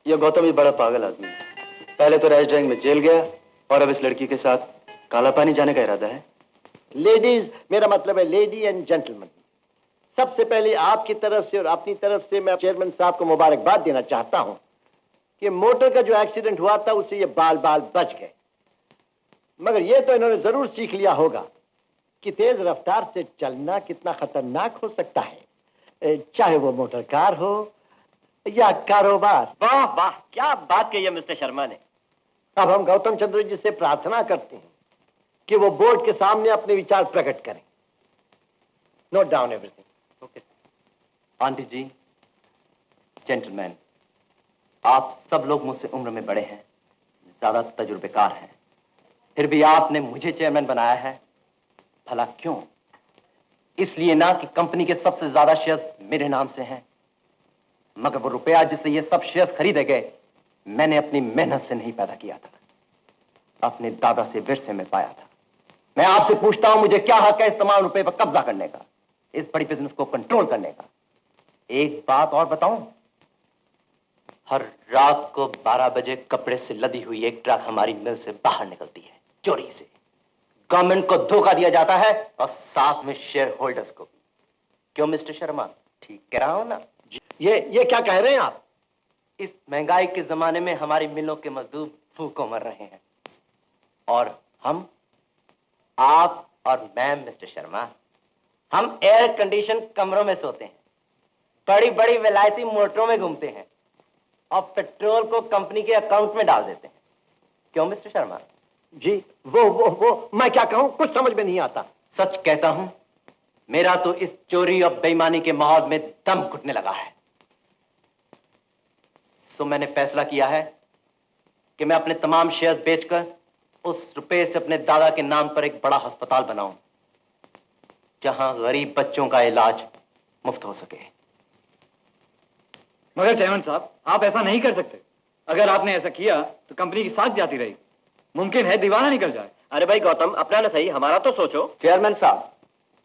ये गौतम ही बड़ा पागल आदमी है। पहले तो रैश ड्राइंग में जेल गया और अब इस लड़की के साथ काला पानी जाने का इरादा है। लेडीज, मेरा मतलब है लेडी एंड जेंटलमैन। सबसे पहले आपकी तरफ से और अपनी तरफ से मैं चेयरमैन साहब को मुबारकबाद देना चाहता हूं कि मोटर का जो एक्सीडेंट हुआ था उससे ये बाल बाल बच गए। मगर ये तो इन्होंने जरूर सीख लिया होगा कि तेज रफ्तार से चलना कितना खतरनाक हो सकता है, चाहे वो मोटर कार हो या कारोबार। वाह वाह, क्या बात कही है मिस्टर शर्मा ने। अब हम गौतम चंद्र जी से प्रार्थना करते हैं कि वो बोर्ड के सामने अपने विचार प्रकट करें। Note down everything. Okay. Aunty ji, gentleman, आप सब लोग मुझसे उम्र में बड़े हैं, ज्यादा तजुर्बेकार हैं, फिर भी आपने मुझे चेयरमैन बनाया है। भला क्यों? इसलिए ना कि कंपनी के सबसे ज्यादा शेयर्स मेरे नाम से हैं, मगर वो रुपया जिससे ये सब शेयर्स खरीदे गए मैंने अपनी मेहनत से नहीं पैदा किया था, अपने दादा से विरसे में पाया था। मैं आपसे पूछता हूं, मुझे क्या हक है इस तमाम रुपए पर कब्जा करने का, इस बड़ी बिजनेस को कंट्रोल करने का? एक बात और बताऊं, हर रात को 12 बजे कपड़े से लदी हुई एक ट्रक हमारी मिल से बाहर निकलती है, चोरी से। गवर्नमेंट को धोखा दिया जाता है और साथ में शेयर होल्डर्स को भी। क्यों मिस्टर शर्मा, ठीक कह रहा हूं ना? ये क्या कह रहे हैं आप? इस महंगाई के जमाने में हमारी मिलों के मजदूर भूखों मर रहे हैं, और हम, आप और मैं मिस्टर शर्मा, हम एयर कंडीशन कमरों में सोते हैं, बड़ी बड़ी विलायती मोटरों में घूमते हैं और पेट्रोल को कंपनी के अकाउंट में डाल देते हैं। क्यों मिस्टर शर्मा? जी, वो मैं क्या कहूं, कुछ समझ में नहीं आता। सच कहता हूं, मेरा तो इस चोरी और बेईमानी के माहौल में दम घुटने लगा है। सो मैंने फैसला किया है कि मैं अपने तमाम शेयर बेचकर उस रुपए से अपने दादा के नाम पर एक बड़ा अस्पताल बनाऊं, जहां गरीब बच्चों का इलाज मुफ्त हो सके। मगर चेयरमैन साहब, आप ऐसा नहीं कर सकते। अगर आपने ऐसा किया तो कंपनी की साख जाती रहेगी, मुमकिन है दीवाना निकल जाए। अरे भाई गौतम, अपना ना सही, हमारा तो सोचो। चेयरमैन साहब,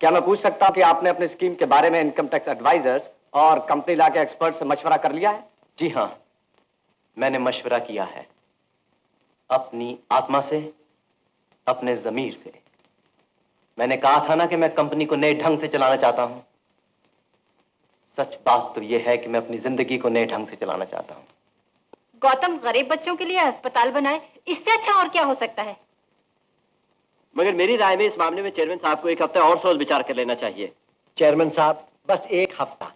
क्या मैं पूछ सकता हूं कि आपने अपनी स्कीम के बारे में इनकम टैक्स एडवाइजर्स और कंपनी लॉ के एक्सपर्ट से मशवरा कर लिया है? जी हां, मैंने मशवरा किया है, अपनी आत्मा से, अपने जमीर से। मैंने कहा था ना कि मैं कंपनी को नए ढंग से चलाना चाहता हूं। सच बात तो यह है कि मैं अपनी जिंदगी को नए ढंग से चलाना चाहता हूं। गौतम गरीब बच्चों के लिए अस्पताल बनाए, इससे अच्छा और क्या हो सकता है? मगर मेरी राय में इस मामले में चेयरमैन साहब को एक हफ्ते और सोच विचार कर लेना चाहिए। चेयरमैन साहब, बस एक हफ्ता।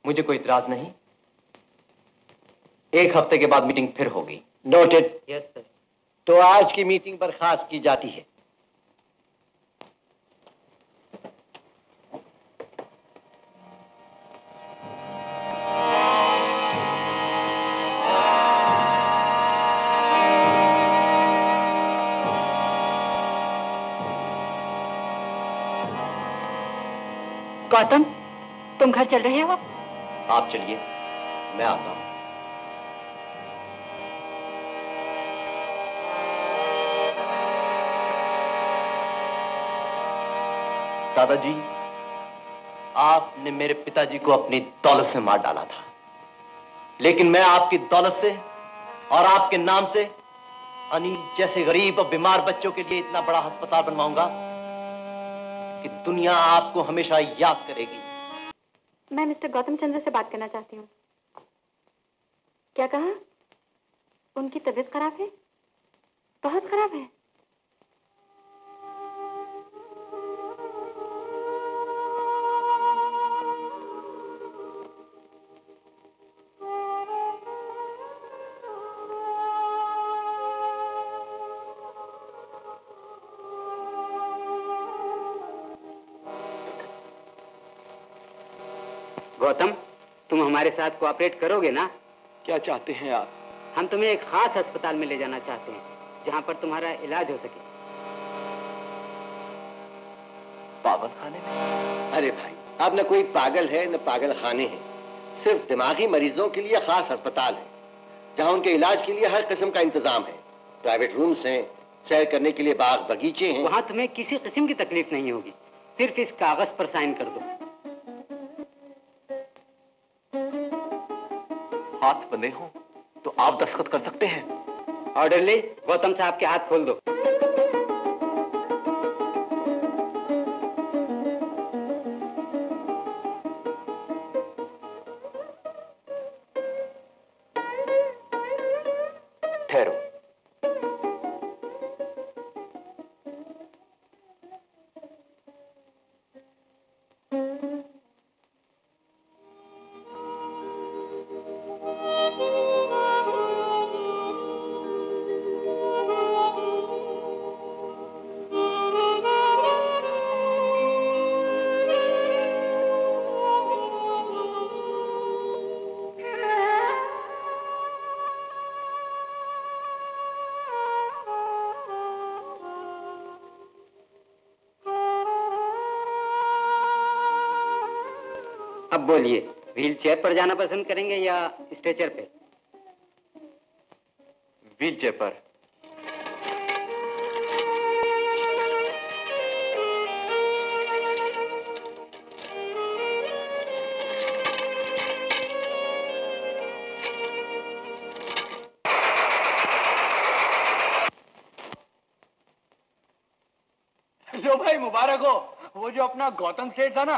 मुझे कोई इतराज नहीं। एक हफ्ते के बाद मीटिंग फिर होगी। नोटेड। Yes sir. तो आज की मीटिंग बर्खास्त की जाती है। गौतम, तुम घर चल रहे हो? आप चलिए, मैं आता हूं। दादाजी, आपने मेरे पिताजी को अपनी दौलत से मार डाला था, लेकिन मैं आपकी दौलत से और आपके नाम से अनिल जैसे गरीब और बीमार बच्चों के लिए इतना बड़ा अस्पताल बनवाऊंगा कि दुनिया आपको हमेशा याद करेगी। मैं मिस्टर गौतम चंद्र से बात करना चाहती हूँ। क्या कहा? उनकी तबीयत खराब है? बहुत खराब है? गौतम, तुम हमारे साथ कोऑपरेट करोगे ना? क्या चाहते हैं आप? हम तुम्हें एक खास अस्पताल में ले जाना चाहते हैं, जहां पर तुम्हारा इलाज हो सके। पागल खाने में? अरे भाई, अब न कोई पागल है न पागल खाने हैं। सिर्फ दिमागी मरीजों के लिए खास अस्पताल है, जहां उनके इलाज के लिए हर किस्म का इंतजाम है। प्राइवेट रूम्स हैं, सैर करने के लिए बाग बगीचे हैं। वहां तुम्हें किसी किस्म की तकलीफ नहीं होगी। सिर्फ इस कागज पर साइन कर दो। हाथ बंधे हो तो आप दस्तखत कर सकते हैं। ऑर्डरली, गौतम साहब के हाथ खोल दो। ठहरो। अब बोलिए, व्हील चेयर पर जाना पसंद करेंगे या स्ट्रेचर पे? व्हील चेयर पर। लो भाई, मुबारक हो। वो जो अपना गौतम सेठ था ना,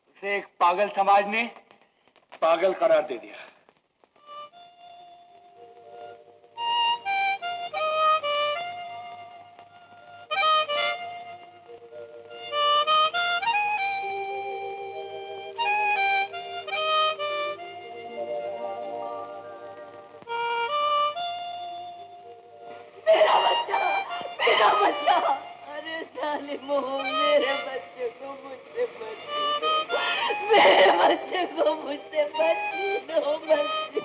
उसे एक पागल समाज ने पागल करार दे दिया। मेरा बच्चा, मेरा बच्चा। अरे जालिमो, मेरे बच्चे को मुझसे बचा दो। मेरे बच्चे को मुझसे बचा दो, बच्चे।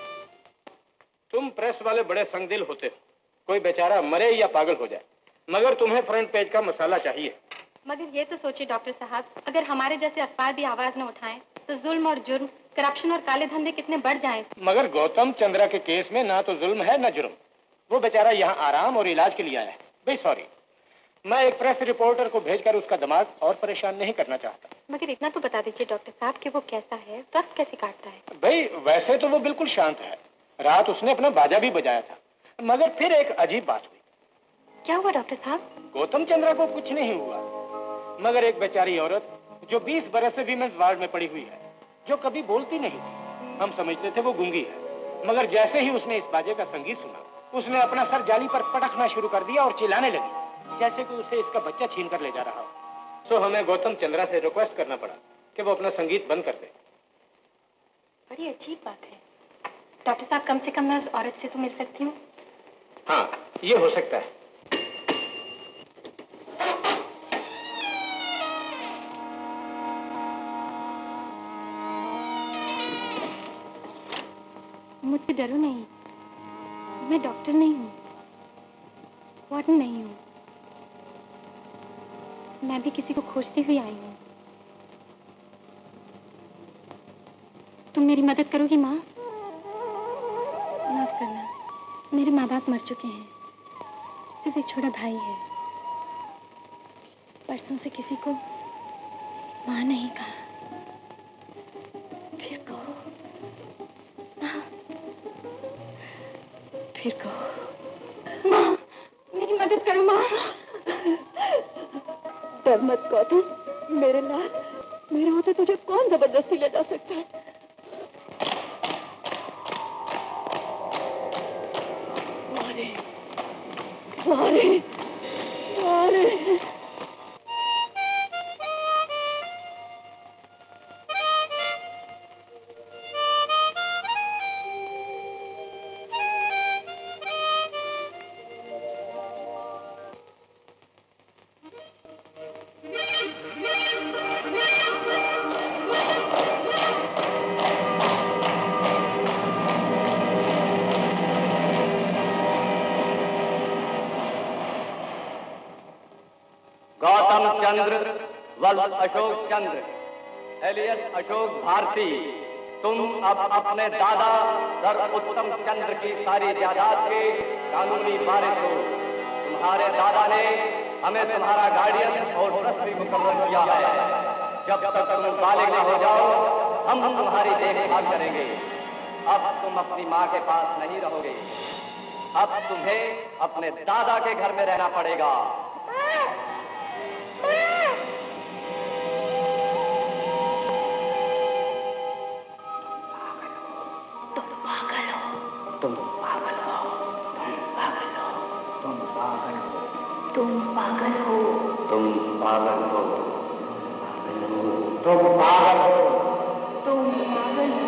तुम प्रेस वाले बड़े संगदिल होते हो। कोई बेचारा मरे या पागल हो जाए, मगर तुम्हें फ्रंट पेज का मसाला चाहिए। मगर ये तो सोचिए डॉक्टर साहब, अगर हमारे जैसे अखबार भी आवाज न उठाएं तो जुल्म और जुर्म, करप्शन और काले धंधे कितने बढ़ जाएं। मगर गौतम चंद्रा के केस में ना तो जुल्म है ना जुर्म। वो बेचारा यहाँ आराम और इलाज के लिए आया है। भाई सॉरी, मैं एक प्रेस रिपोर्टर को भेजकर उसका दिमाग और परेशान नहीं करना चाहता। मगर इतना तो बता दीजिए डॉक्टर साहब कि वो कैसा है, वक्त कैसे काटता है। भाई वैसे तो वो बिल्कुल शांत है। रात उसने अपना बाजा भी बजाया था, मगर फिर एक अजीब बात हुई। क्या हुआ डॉक्टर साहब? गौतम चंद्रा को कुछ नहीं हुआ, मगर एक बेचारी औरत जो 20 बरस से वीमेंस वार्ड में पड़ी हुई है, जो कभी बोलती नहीं थी। हम समझते थे वो गूंगी है, मगर जैसे ही उसने इस बाजे का संगीत सुना, उसने अपना सर जाली पर पटकना शुरू कर दिया और चिल्लाने लगी, जैसे कि उसे इसका बच्चा छीन कर ले जा रहा हो। सो हमें गौतम चंद्रा से रिक्वेस्ट करना पड़ा कि वो अपना संगीत बंद कर दे। बड़ी अजीब बात है। डॉक्टर साहब, कम से कम मैं उस औरत से तो मिल सकती हूँ? हाँ, ये हो सकता है। मुझसे डरो नहीं, मैं डॉक्टर नहीं हूँ, वार्डन नहीं हूँ। मैं भी किसी को खोजती हुई आई हूँ। तुम मेरी मदद करोगी माँ? माफ करना, मेरे माँ बाप मर चुके हैं, सिर्फ एक छोटा भाई है। परसों से किसी को माँ नहीं कहा। फिर कहो माँ, फिर कहो माँ, मेरी मदद करो माँ। डर मत गौतम, मेरे लाल, मेरे होते तुझे कौन जबरदस्ती ले जा सकता है? मारे, मारे, मारे। गौतम चंद्र वल्द अशोक चंद्र एलियस अशोक भारती, तुम अब अपने दादा सर उत्तम चंद्र की सारी जायदाद के कानूनी वारिस हो। तुम्हारे दादा ने हमें तुम्हारा गार्डियन और ट्रस्टी मुकर्रर किया है। जब तक तुम बालिग न हो जाओ, हम तुम्हारी देखभाल करेंगे। अब तुम अपनी माँ के पास नहीं रहोगे, अब तुम्हें अपने दादा के घर में रहना पड़ेगा। तुम पागल हो, तुम पागल हो, तुम पागल हो, तुम पागल हो, तुम पागल हो,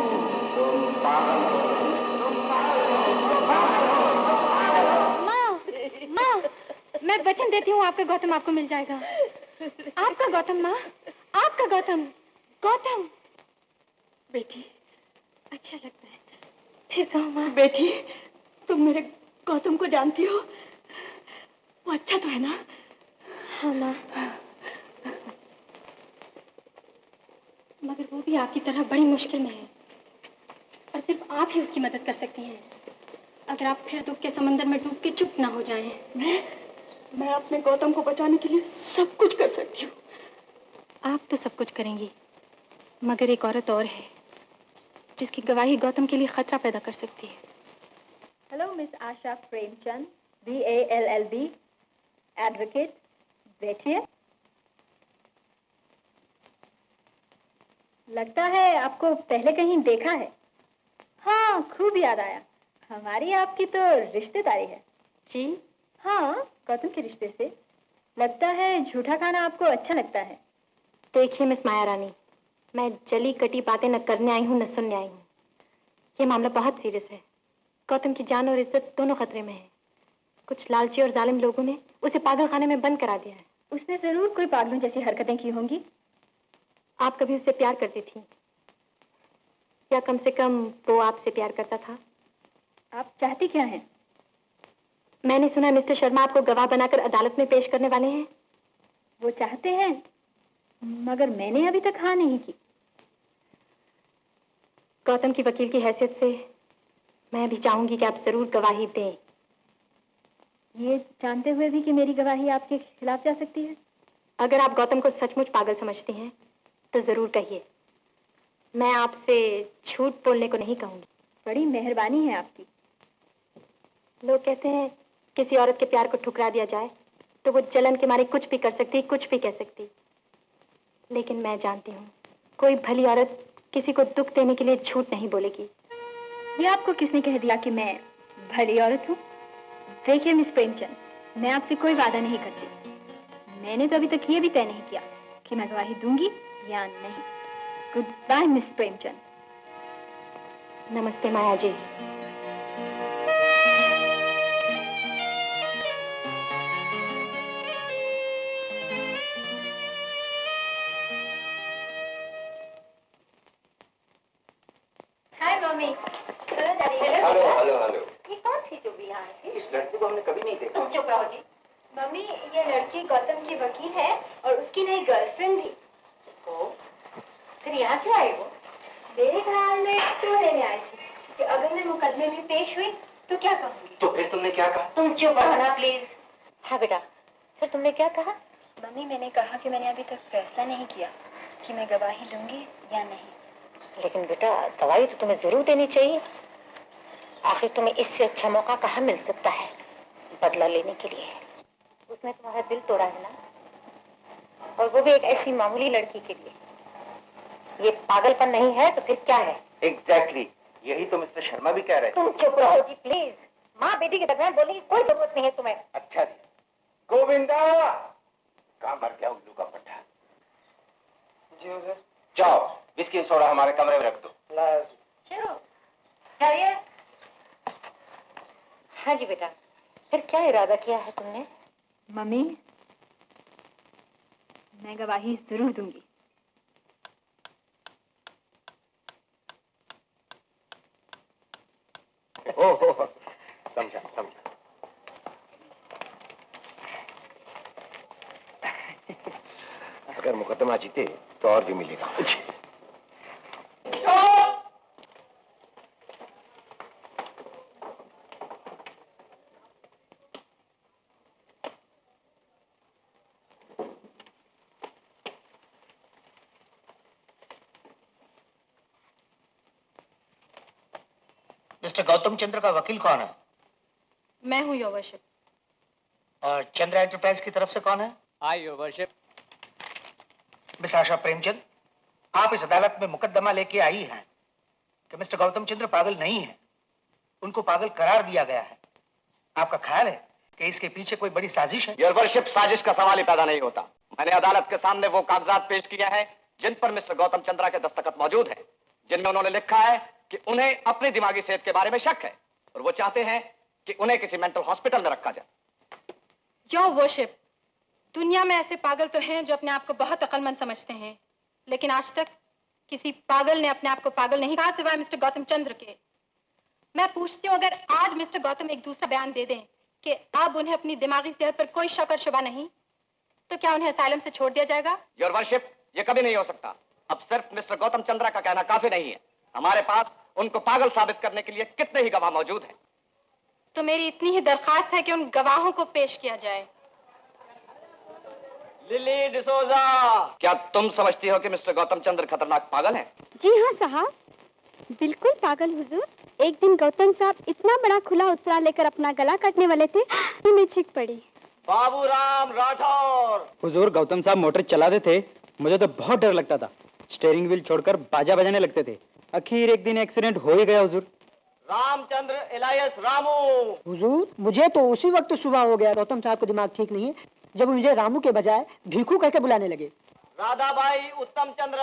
तुम पागल हो, तुम पागल हो, तुम पागल हो। माँ, मैं वचन देती हूँ आपका गौतम आपको मिल जाएगा। आपका गौतम माँ, आपका गौतम, गौतम। बेटी, अच्छा लगता है, फिर कहो माँ। बेटी, तुम मेरे गौतम को जानती हो? वो अच्छा तो है ना? हाँ माँ, मगर वो भी आपकी तरह बड़ी मुश्किल में है और सिर्फ आप ही उसकी मदद कर सकती हैं। अगर आप फिर दुख के समंदर में डूब के चुप ना हो जाएं। मैं अपने गौतम को बचाने के लिए सब कुछ कर सकती हूँ। आप तो सब कुछ करेंगी, मगर एक औरत और है जिसकी गवाही गौतम के लिए खतरा पैदा कर सकती है। हेलो मिस आशा प्रेमचंद, BALLB, एडवोकेट, बैठिए। लगता है आपको पहले कहीं देखा है। हाँ, खूब याद आया। हमारी आपकी तो रिश्तेदारी है। जी? हाँ, गौतम के रिश्ते से। लगता है झूठा खाना आपको अच्छा लगता है। देखिए मिस माया रानी, मैं जली कटी बातें न करने आई हूँ न सुनने आई हूँ। ये मामला बहुत सीरियस है। गौतम की जान और इज्जत दोनों खतरे में है। कुछ लालची और जालिम लोगों ने उसे पागल खाने में बंद करा दिया है। उसने जरूर कोई पागलों जैसी हरकतें की होंगी। आप कभी उससे प्यार करती थी, या कम से कम वो आपसे प्यार करता था? आप चाहती क्या हैं? मैंने सुना मिस्टर शर्मा आपको गवाह बनाकर अदालत में पेश करने वाले हैं। वो चाहते हैं, मगर मैंने अभी तक हाँ नहीं की। गौतम की वकील की हैसियत से मैं भी चाहूंगी कि आप जरूर गवाही दें। ये जानते हुए भी कि मेरी गवाही आपके खिलाफ जा सकती है? अगर आप गौतम को सचमुच पागल समझती हैं तो जरूर कहिए। मैं आपसे झूठ बोलने को नहीं कहूंगी। बड़ी मेहरबानी है आपकी। लोग कहते हैं किसी औरत के प्यार को ठुकरा दिया जाए तो वो जलन के मारे कुछ भी कर सकती, कुछ भी कह सकती। लेकिन मैं जानती हूँ कोई भली औरत किसी को दुख देने के लिए झूठ नहीं बोलेगी। ये आपको किसने कह दिया कि मैं भली औरत हूँ? देखिए मिस प्रेमचंद, मैं आपसे कोई वादा नहीं करती। मैंने तो अभी तक ये भी तय नहीं किया कि मैं गवाही दूंगी या नहीं। Good bye miss Premchand. नमस्ते Maya ji. Hi mummy. Hello daddy. Hello hello hello. ये कौन थी जो भी यहाँ थी? इस लड़की को हमने कभी नहीं देखा। तुम चुप रहो जी। मम्मी, ये लड़की गौतम की वकील है और उसकी नई गर्लफ्रेंड भी। ओ, फिर यहाँ क्यों आई वो? मेरे ख्याल में क्यों लेने आई थी कि अगर मैं मुकदमे में पेश हुई तो क्या कहूँगी? तो फिर तुमने क्या कहा? तुम चुप रहो ना प्लीज। हाँ बेटा, फिर तुमने क्या कहा? मम्मी, मैंने कहा कि मैंने अभी तक फैसला नहीं किया कि मैं गवाही दूंगी या नहीं। लेकिन बेटा, गवाही तो तुम्हें जरूर देनी चाहिए। आखिर तुम्हें इससे अच्छा मौका कहाँ मिल सकता है बदला लेने के लिए। उसने तुम्हारा दिल तोड़ा है ना, और वो भी एक ऐसी मामूली लड़की के लिए। ये पागलपन नहीं है तो फिर क्या है? एग्जैक्टली, यही तो मिस्टर शर्मा भी कह रहे थे। तुम चुप रहो जी प्लीज। माँ बेटी के दरमियान बोलने की कोई जरूरत नहीं है तुम्हें। अच्छा जी। गोविंदा, कहाँ मर गया उल्लू का पट्टा? जी जाओ, विस्की सोडा हमारे कमरे में रख दो। चलो खैरिए। हाँ जी बेटा, फिर क्या इरादा किया है तुमने? मम्मी, मैं गवाही जरूर दूंगी। ओह, समझा समझा। अगर मुकदमा जीते तो और भी मिलेगा। मिस्टर गौतम चंद्र का वकील कौन है? मैं हूँ योर वर्शिप। और चंद्र एंटरप्राइज की तरफ से कौन है? I your worship. मिस आशा प्रेमचंद, आप इस अदालत में मुकदमा लेके आई हैं कि मिस्टर गौतम चंद्र पागल नहीं है, उनको पागल करार दिया गया है। आपका ख्याल है कि इसके पीछे कोई बड़ी साजिश है? योर वर्शिप, साजिश का सवाल ही पैदा नहीं होता। मैंने अदालत के सामने वो कागजात पेश किए हैं जिन पर मिस्टर गौतम चंद्रा के दस्तखत मौजूद हैं, जिनमें उन्होंने लिखा है कि उन्हें अपनी दिमागी सेहत के बारे में शक है और वो चाहते हैं कि उन्हें किसी मेंटल हॉस्पिटल में रखा जाए। योर वर्शिप, दुनिया में ऐसे पागल तो हैं जो अपने आप को बहुत अक्लमंद समझते हैं, लेकिन आज तक किसी पागल ने अपने आप को पागल नहीं कहा सिवाय मिस्टर गौतम चंद्र के। मैं पूछती हूँ, अगर आज मिस्टर गौतम एक दूसरा बयान दे दें कि अब उन्हें अपनी दिमागी सेहत पर कोई शक और शुबा नहीं, तो क्या उन्हें असाइलम से छोड़ दिया जाएगा? योर वर्शिप, ये कभी नहीं हो सकता। अब सिर्फ मिस्टर गौतम चंद्रा का कहना काफी नहीं है। हमारे पास उनको पागल साबित करने के लिए कितने ही गवाह मौजूद हैं। तो मेरी इतनी ही दरखास्त है कि उन गवाहों को पेश किया जाए। लिली डिसोजा, क्या तुम समझती हो कि मिस्टर गौतम चंद्र खतरनाक पागल हैं? जी हाँ साहब, बिल्कुल पागल हुजूर। एक दिन गौतम साहब इतना बड़ा खुला उत्तरा लेकर अपना गला काटने वाले थे कि मैं चीख पड़ी। बाबूराम राठौर। हुजूर, गौतम साहब मोटर चलाते थे, मुझे तो बहुत डर लगता था। स्टीयरिंग व्हील छोड़कर बाजा बजाने लगते थे। आखिर एक दिन एक्सीडेंट हो ही गया हुजूर। रामचंद्र इलायस रामू। हुजूर, मुझे तो उसी वक्त शुबा हो गया गौतम साहब को दिमाग ठीक नहीं है, जब मुझे रामू के बजाय भीखू कहकर बुलाने लगे। राधाबाई उत्तम चंद्र।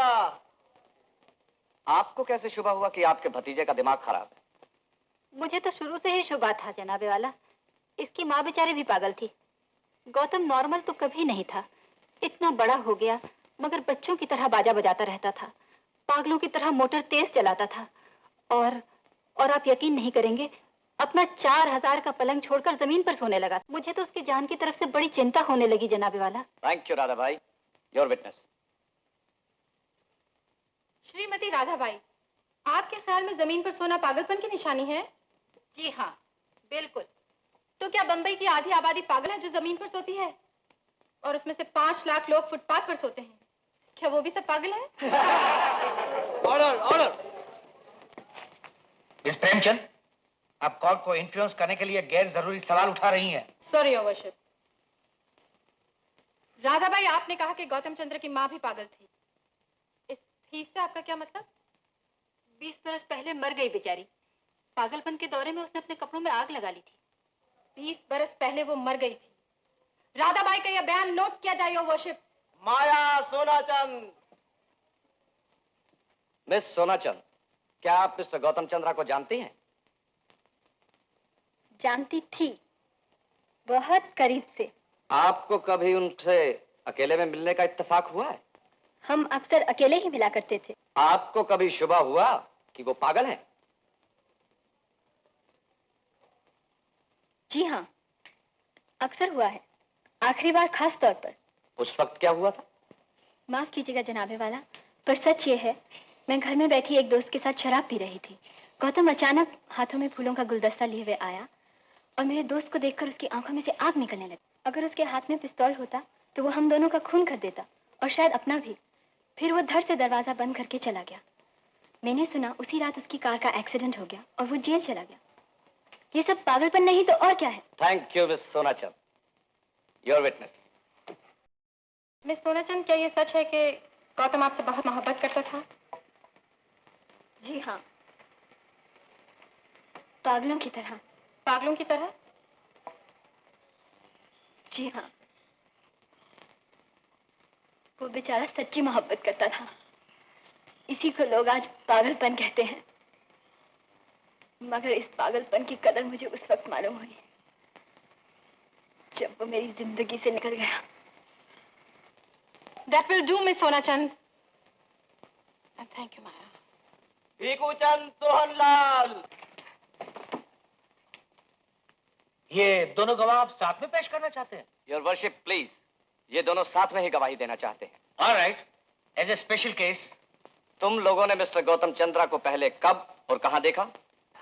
आपको कैसे शुबा हुआ कि आपके भतीजे का दिमाग खराब है? मुझे तो शुरू से ही शुबा था जनाबे वाला। इसकी माँ बेचारी भी पागल थी। गौतम नॉर्मल तो कभी नहीं था। इतना बड़ा हो गया मगर बच्चों की तरह बाजा बजाता रहता था, पागलों की तरह मोटर तेज चलाता था। और आप यकीन नहीं करेंगे, अपना 4000 का पलंग छोड़कर जमीन पर सोने लगा। मुझे तो उसकी जान की तरफ से बड़ी चिंता होने लगी जनाबे वाला। थैंक यू राधा भाई, योर विटनेस। श्रीमती राधाबाई, आपके ख्याल में जमीन पर सोना पागलपन की निशानी है? जी हाँ, बिल्कुल। तो क्या बंबई की आधी आबादी पागल है जो जमीन पर सोती है? और उसमें से 5 लाख लोग फुटपाथ पर सोते हैं, क्या वो भी सब पागल हैं? Order, order. मिस प्रेमचंद, आप कोर्ट को इन्फ्लुएंस करने के लिए गैर जरूरी सवाल उठा रही हैं। Sorry your worship. राधाबाई, आपने कहा कि गौतम चंद्र की माँ भी पागल थी। इस थी से आपका क्या मतलब? 20 बरस पहले मर गई बेचारी। पागलपन के दौरे में उसने अपने कपड़ों में आग लगा ली थी। 20 बरस पहले वो मर गई थी। राधाबाई का यह बयान नोट किया जाए, your worship. Maya Sonachand. Miss Sonachand, क्या आप मिस्टर गौतम चंद्रा को जानती हैं? जानती थी, बहुत करीब से। आपको कभी उनसे अकेले में मिलने का इत्तेफाक हुआ है? हम अक्सर अकेले ही मिला करते थे। आपको कभी शुबा हुआ कि वो पागल हैं? जी हाँ, अक्सर हुआ है, आखिरी बार खास तौर पर। उस वक्त क्या हुआ था? माफ कीजिएगा जनाबे वाला, पर सच ये है, मैं घर में बैठी एक दोस्त के साथ शराब पी रही थी। गौतम अचानक हाथों में फूलों का गुलदस्ता लिए हुए आया और मेरे दोस्त को देखकर उसकी आंखों में से आग निकलने लगी। अगर उसके हाथ में पिस्तौल होता तो वो हम दोनों का खून कर देता और शायद अपना भी। फिर वो धड़ से दरवाजा बंद करके चला गया। मैंने सुना उसी रात उसकी कार का एक्सीडेंट हो गया और वो जेल चला गया। ये सब पागलपन नहीं तो और क्या है? Thank you miss Sonachand. Your witness. Miss Sonachand, क्या ये सच है कि गौतम आपसे बहुत मोहब्बत करता था? जी हाँ, पागलों की तरह। पागलों की तरह? जी हाँ, वो बेचारा सच्ची मोहब्बत करता था। इसी को लोग आज पागलपन कहते हैं। मगर इस पागलपन की कदर मुझे उस वक्त मालूम हुई जब वो मेरी जिंदगी से निकल गया। That will do, Miss Sonachand. And thank you, Maya. Bhikhu चंद सोहनलाल। ये दोनों गवाह आप साथ में पेश करना चाहते हैं? योर वर्शिप प्लीज, ये दोनों साथ में ही गवाही देना चाहते हैं। Alright, as a special case. तुम लोगों ने मिस्टर गौतम चंद्रा को पहले कब और कहां देखा?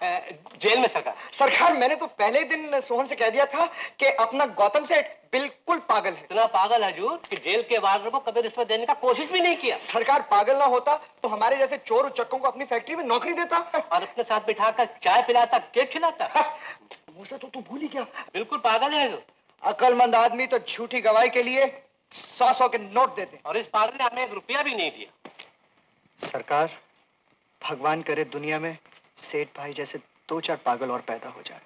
जेल में सरकार। सरकार, मैंने तो पहले ही दिन सोहन से कह दिया था कि अपना गौतम सेठ बिल्कुल पागल है। इतना पागल है हजूर कि जेल के वार्डर को कभी रिश्वत देने का कोशिश भी नहीं किया। सरकार, पागल ना होता तो हमारे जैसे चोर उचक्कों को अपनी फैक्ट्री में नौकरी देता और अपने साथ बिठाकर चाय पिलाता, केक खिलाता। मुझसे तो तू भूल ही गया। बिल्कुल पागल है। अक्लमंद आदमी तो झूठी गवाही के लिए 100-100 के नोट देते। और इस पागल ने हमें 1 रुपया भी नहीं दिया। सरकार, भगवान करे दुनिया में सेठ भाई जैसे 2-4 पागल और पैदा हो जाए।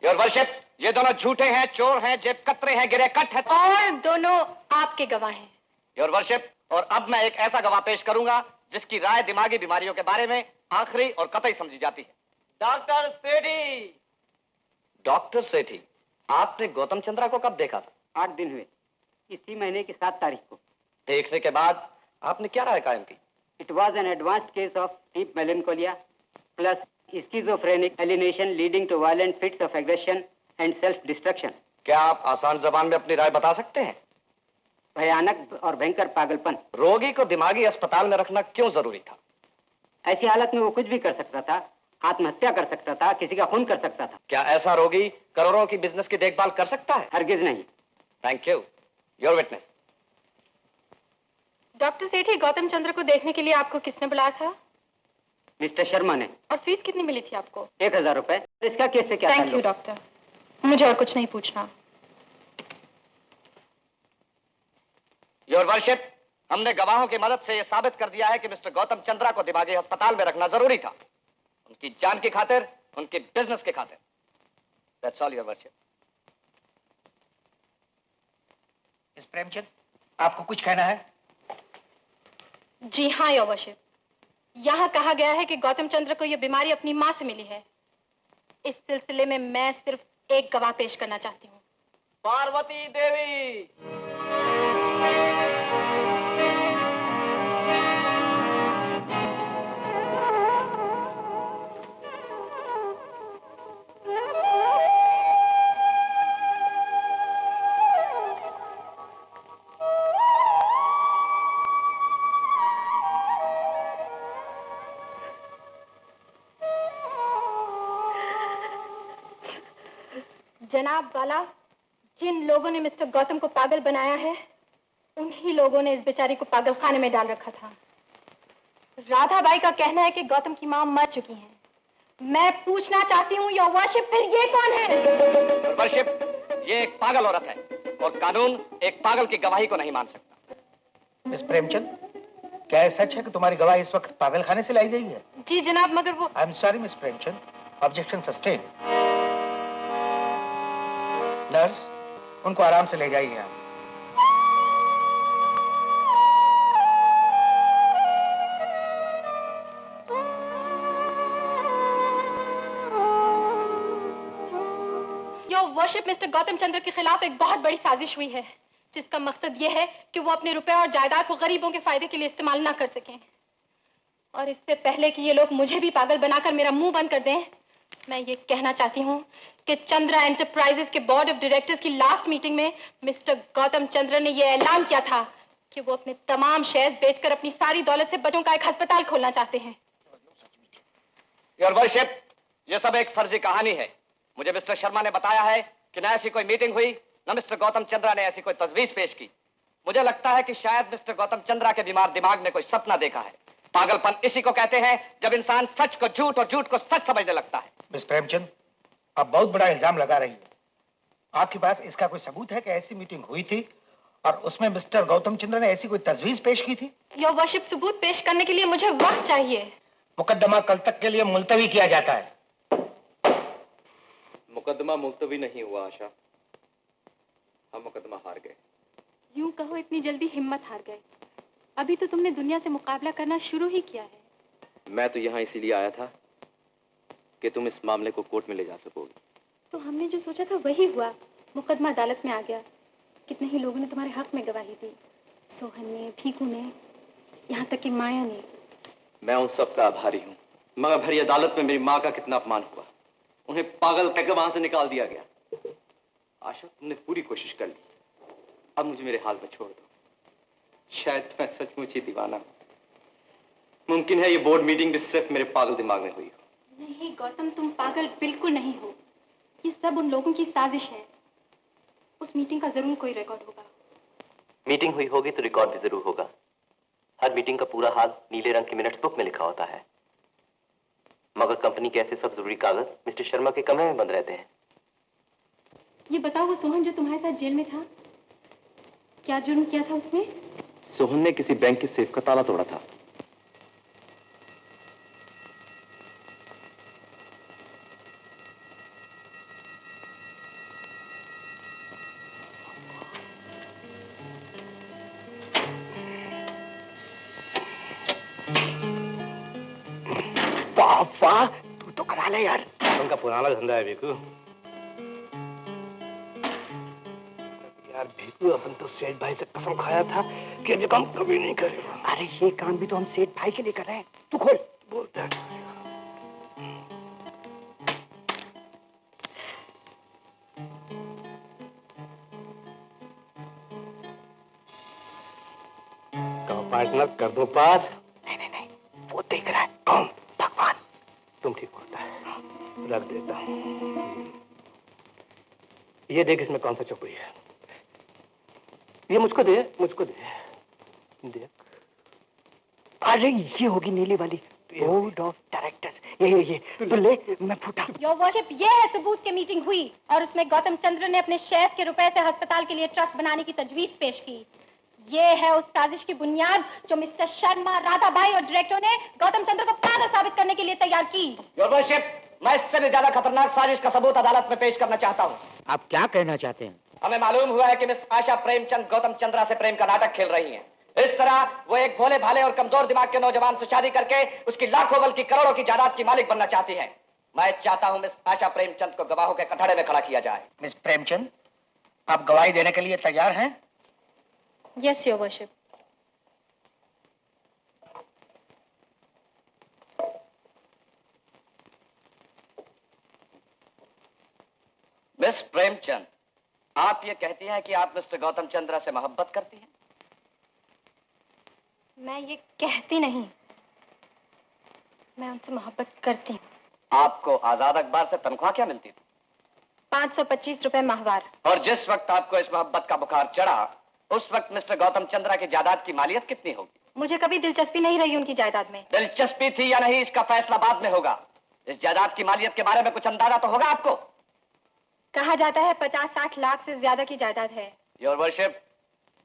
योर वर्शिप, ये दोनों झूठे हैं, चोर हैं, जेब कतरे हैं, गिरे कट हैं। और दोनों आपके गवाह हैं। योर वर्शिप, और अब मैं एक ऐसा गवाह पेश करूंगा जिसकी राय दिमागी बीमारियों के बारे में आखिरी और कतई समझी जाती है। डॉक्टर सेठी। डॉक्टर सेठी, आपने गौतम चंद्रा को कब देखा था? 8 दिन हुए, इसी महीने की 7 तारीख को। देखने के बाद आपने क्या राय कायम की? It was an advanced case of deep melancholia plus schizophrenic alienation leading to violent fits of aggression and self-destruction. क्या आप आसान जबान में अपनी राय बता सकते हैं? भयानक और भयंकर पागलपन। रोगी को दिमागी अस्पताल में रखना क्यों जरूरी था? ऐसी हालत में वो कुछ भी कर सकता था, आत्महत्या कर सकता था, किसी का खून कर सकता था। क्या ऐसा रोगी करोड़ों की बिजनेस की देखभाल कर सकता है? हरगिज नहीं। Thank you. Your witness. Doctor Sethi, Gautam Chandra को देखने के लिए आपको किसने बुलाया था? मिस्टर शर्मा ने। और फीस कितनी मिली थी आपको? 1000 रुपए। इसका केस से क्या? थैंक यू डॉक्टर, मुझे और कुछ नहीं पूछना। योर वर्शिप, हमने गवाहों की मदद से यह साबित कर दिया है कि मिस्टर गौतम चंद्रा को दिमागी अस्पताल में रखना जरूरी था, उनकी जान की खातिर, उनके बिजनेस के खातिर। That's all your worship. Miss Premchand, आपको कुछ कहना है? जी हाँ योर वर्शिप, यहाँ कहा गया है कि गौतम चंद्र को यह बीमारी अपनी माँ से मिली है। इस सिलसिले में मैं सिर्फ एक गवाह पेश करना चाहती हूँ। पार्वती देवी। जनाब वाला, जिन लोगों ने मिस्टर गौतम को पागल बनाया है, उन्हीं लोगों ने इस बेचारी को पागल खाने में डाल रखा था। राधाबाई का कहना है कि गौतम की मां मर चुकी हैं। मैं पूछना चाहती हूँ योर वर्शिप, फिर ये कौन है? वर्शिप, ये एक पागल औरत है और कानून एक पागल की गवाही को नहीं मान सकता। मिस प्रेमचंद, क्या यह सच है कि तुम्हारी गवाही इस वक्त पागल खाने से लाई गई है? जी जनाब, मगर वो। आई am sorry miss Premchand, objection sustain. Nurse, उनको आराम से ले जाइए यहाँ। योर वर्शिप, मिस्टर गौतम चंद्र के खिलाफ एक बहुत बड़ी साजिश हुई है, जिसका मकसद यह है कि वो अपने रुपए और जायदाद को गरीबों के फायदे के लिए इस्तेमाल ना कर सकें। और इससे पहले कि ये लोग मुझे भी पागल बनाकर मेरा मुंह बंद कर दें, मैं ये कहना चाहती हूँ कि चंद्रा एंटरप्राइजेस के बोर्ड ऑफ डायरेक्टर्स की लास्ट मीटिंग में मिस्टर गौतम चंद्र ने यह ऐलान किया था कि वो अपने तमाम शेयर्स बेचकर अपनी सारी दौलत से बच्चों का एक अस्पताल खोलना चाहते हैं। योर वर्शिप, ये सब एक फर्जी कहानी है। मुझे मिस्टर शर्मा ने बताया है कि न ऐसी कोई मीटिंग हुई, न मिस्टर गौतम चंद्रा ने ऐसी कोई तजवीज पेश की। मुझे लगता है कि शायद मिस्टर गौतम चंद्रा के बीमार दिमाग ने कोई सपना देखा है। पागलपन इसी को कहते हैं जब इंसान सच को झूठ और झूठ को सच समझने लगता है। मिस प्रेमचंद, आप बहुत बड़ा इल्जाम लगा रही है। आपके पास इसका कोई सबूत है कि ऐसी मीटिंग हुई थी और उसमें मिस्टर गौतम चंद्र ने ऐसी कोई तजवीज पेश की थी? योर वर्शिप, सबूत पेश करने के लिए मुझे वक्त चाहिए। मुकदमा कल तक के लिए मुलतवी किया जाता है। मुकदमा मुलतवी नहीं हुआ आशा, हम मुकदमा हार गए। यूं कहो इतनी जल्दी हिम्मत हार गए? अभी तो तुमने दुनिया से मुकाबला करना शुरू ही किया है। मैं तो यहाँ इसीलिए आया था कि तुम इस मामले को कोर्ट में ले जा सकोगे। तो हमने जो सोचा था वही हुआ। मुकदमा अदालत में आ गया। कितने ही लोगों ने तुम्हारे हक में गवाही दी, सोहन ने, भीखू ने, यहाँ तक कि माया ने। मैं उन सब का आभारी हूँ, मगर भरी अदालत में मेरी माँ का कितना अपमान हुआ। उन्हें पागल कहकर वहां से निकाल दिया गया। आशा, तुमने पूरी कोशिश कर ली, अब मुझे मेरे हाल में छोड़ दो। शायद मैं सचमुच ही दीवाना हूँ। मुमकिन है ये बोर्ड मीटिंग भी सिर्फ मेरे पागल दिमाग में हुई हो। नहीं गौतम, तुम पागल बिल्कुल नहीं हो। ये सब उन लोगों की साजिश है। उस मीटिंग का जरूर कोई रिकॉर्ड होगा। मीटिंग हुई होगी तो रिकॉर्ड भी जरूर होगा। हर मीटिंग का पूरा हाल नीले रंग की मिनट्स बुक में लिखा होता है, मगर कंपनी के ऐसे सब जरूरी कागज मिस्टर शर्मा के कमरे में बंद रहते हैं। ये बताओ, वो सोहन जो तुम्हारे साथ जेल में था, क्या जुर्म किया था उसने? सोहन ने किसी बैंक के सेफ का ताला तोड़ा था। वाह, तू तो कमाल है यार। उनका पुराना धंधा है भीखू। यार भीखू, अपन तो सेठ भाई से कसम खाया था कि ये काम कभी नहीं करेगा। अरे ये काम भी तो हम सेठ भाई के लिए कर रहे हैं। तू खोल। बोलता है पार्टनर, कर दो पार। नहीं, वो देख रहा है। कौन? भगवान। तुम ठीक होता है, रख देता हूं। ये देख, इसमें कौन सा चौपड़ी है। ये मुझको दे, मुझको दे। देख, अरे ये होगी नीली वाली, बोर्ड ऑफ डायरेक्टर्स। ये तो ले, मैं फूटा। योर वर्शिप, ये है सबूत की मीटिंग हुई और उसमें गौतम चंद्र ने अपने शेयर के रुपए से अस्पताल के लिए ट्रस्ट बनाने की तजवीज पेश की। ये है उस साजिश की बुनियाद जो मिस्टर शर्मा, राधाबाई और डायरेक्टर ने गौतम चंद्र को पागल साबित करने के लिए तैयार की। योर वर्शिप, मैं इससे भी ज्यादा खतरनाक साजिश का सबूत अदालत में पेश करना चाहता हूँ। आप क्या कहना चाहते हैं? हमें मालूम हुआ है कि मिस आशा प्रेमचंद गौतम चंद्रा से प्रेम का नाटक खेल रही हैं। इस तरह वो एक भोले भाले और कमजोर दिमाग के नौजवान से शादी करके उसकी लाखों बल्कि करोड़ों की जायदाद की मालिक बनना चाहती है। मैं चाहता हूँ मिस आशा प्रेमचंद को गवाहों के कटघरे में खड़ा किया जाए। मिस प्रेमचंद, आप गवाही देने के लिए तैयार हैं? Yes your worship. Miss Premchand, आप ये कहती हैं कि आप मिस्टर गौतम चंद्रा से मोहब्बत करती हैं? मैं ये कहती नहीं, मैं उनसे मोहब्बत करती हूँ। आपको आजाद अखबार से तनख्वाह क्या मिलती थी? 525 रुपए माहवार। और जिस वक्त आपको इस मोहब्बत का बुखार चढ़ा, उस वक्त मिस्टर गौतम चंद्रा की जायदाद की मालियत कितनी होगी? मुझे कभी दिलचस्पी नहीं रही उनकी जायदाद में। दिलचस्पी थी या नहीं, इसका फैसला बाद में होगा। इस जायदाद की मालियत के बारे में कुछ अंदाजा तो होगा आपको? कहा जाता है 50-60 लाख से ज्यादा की जायदाद है। योर वर्शिप,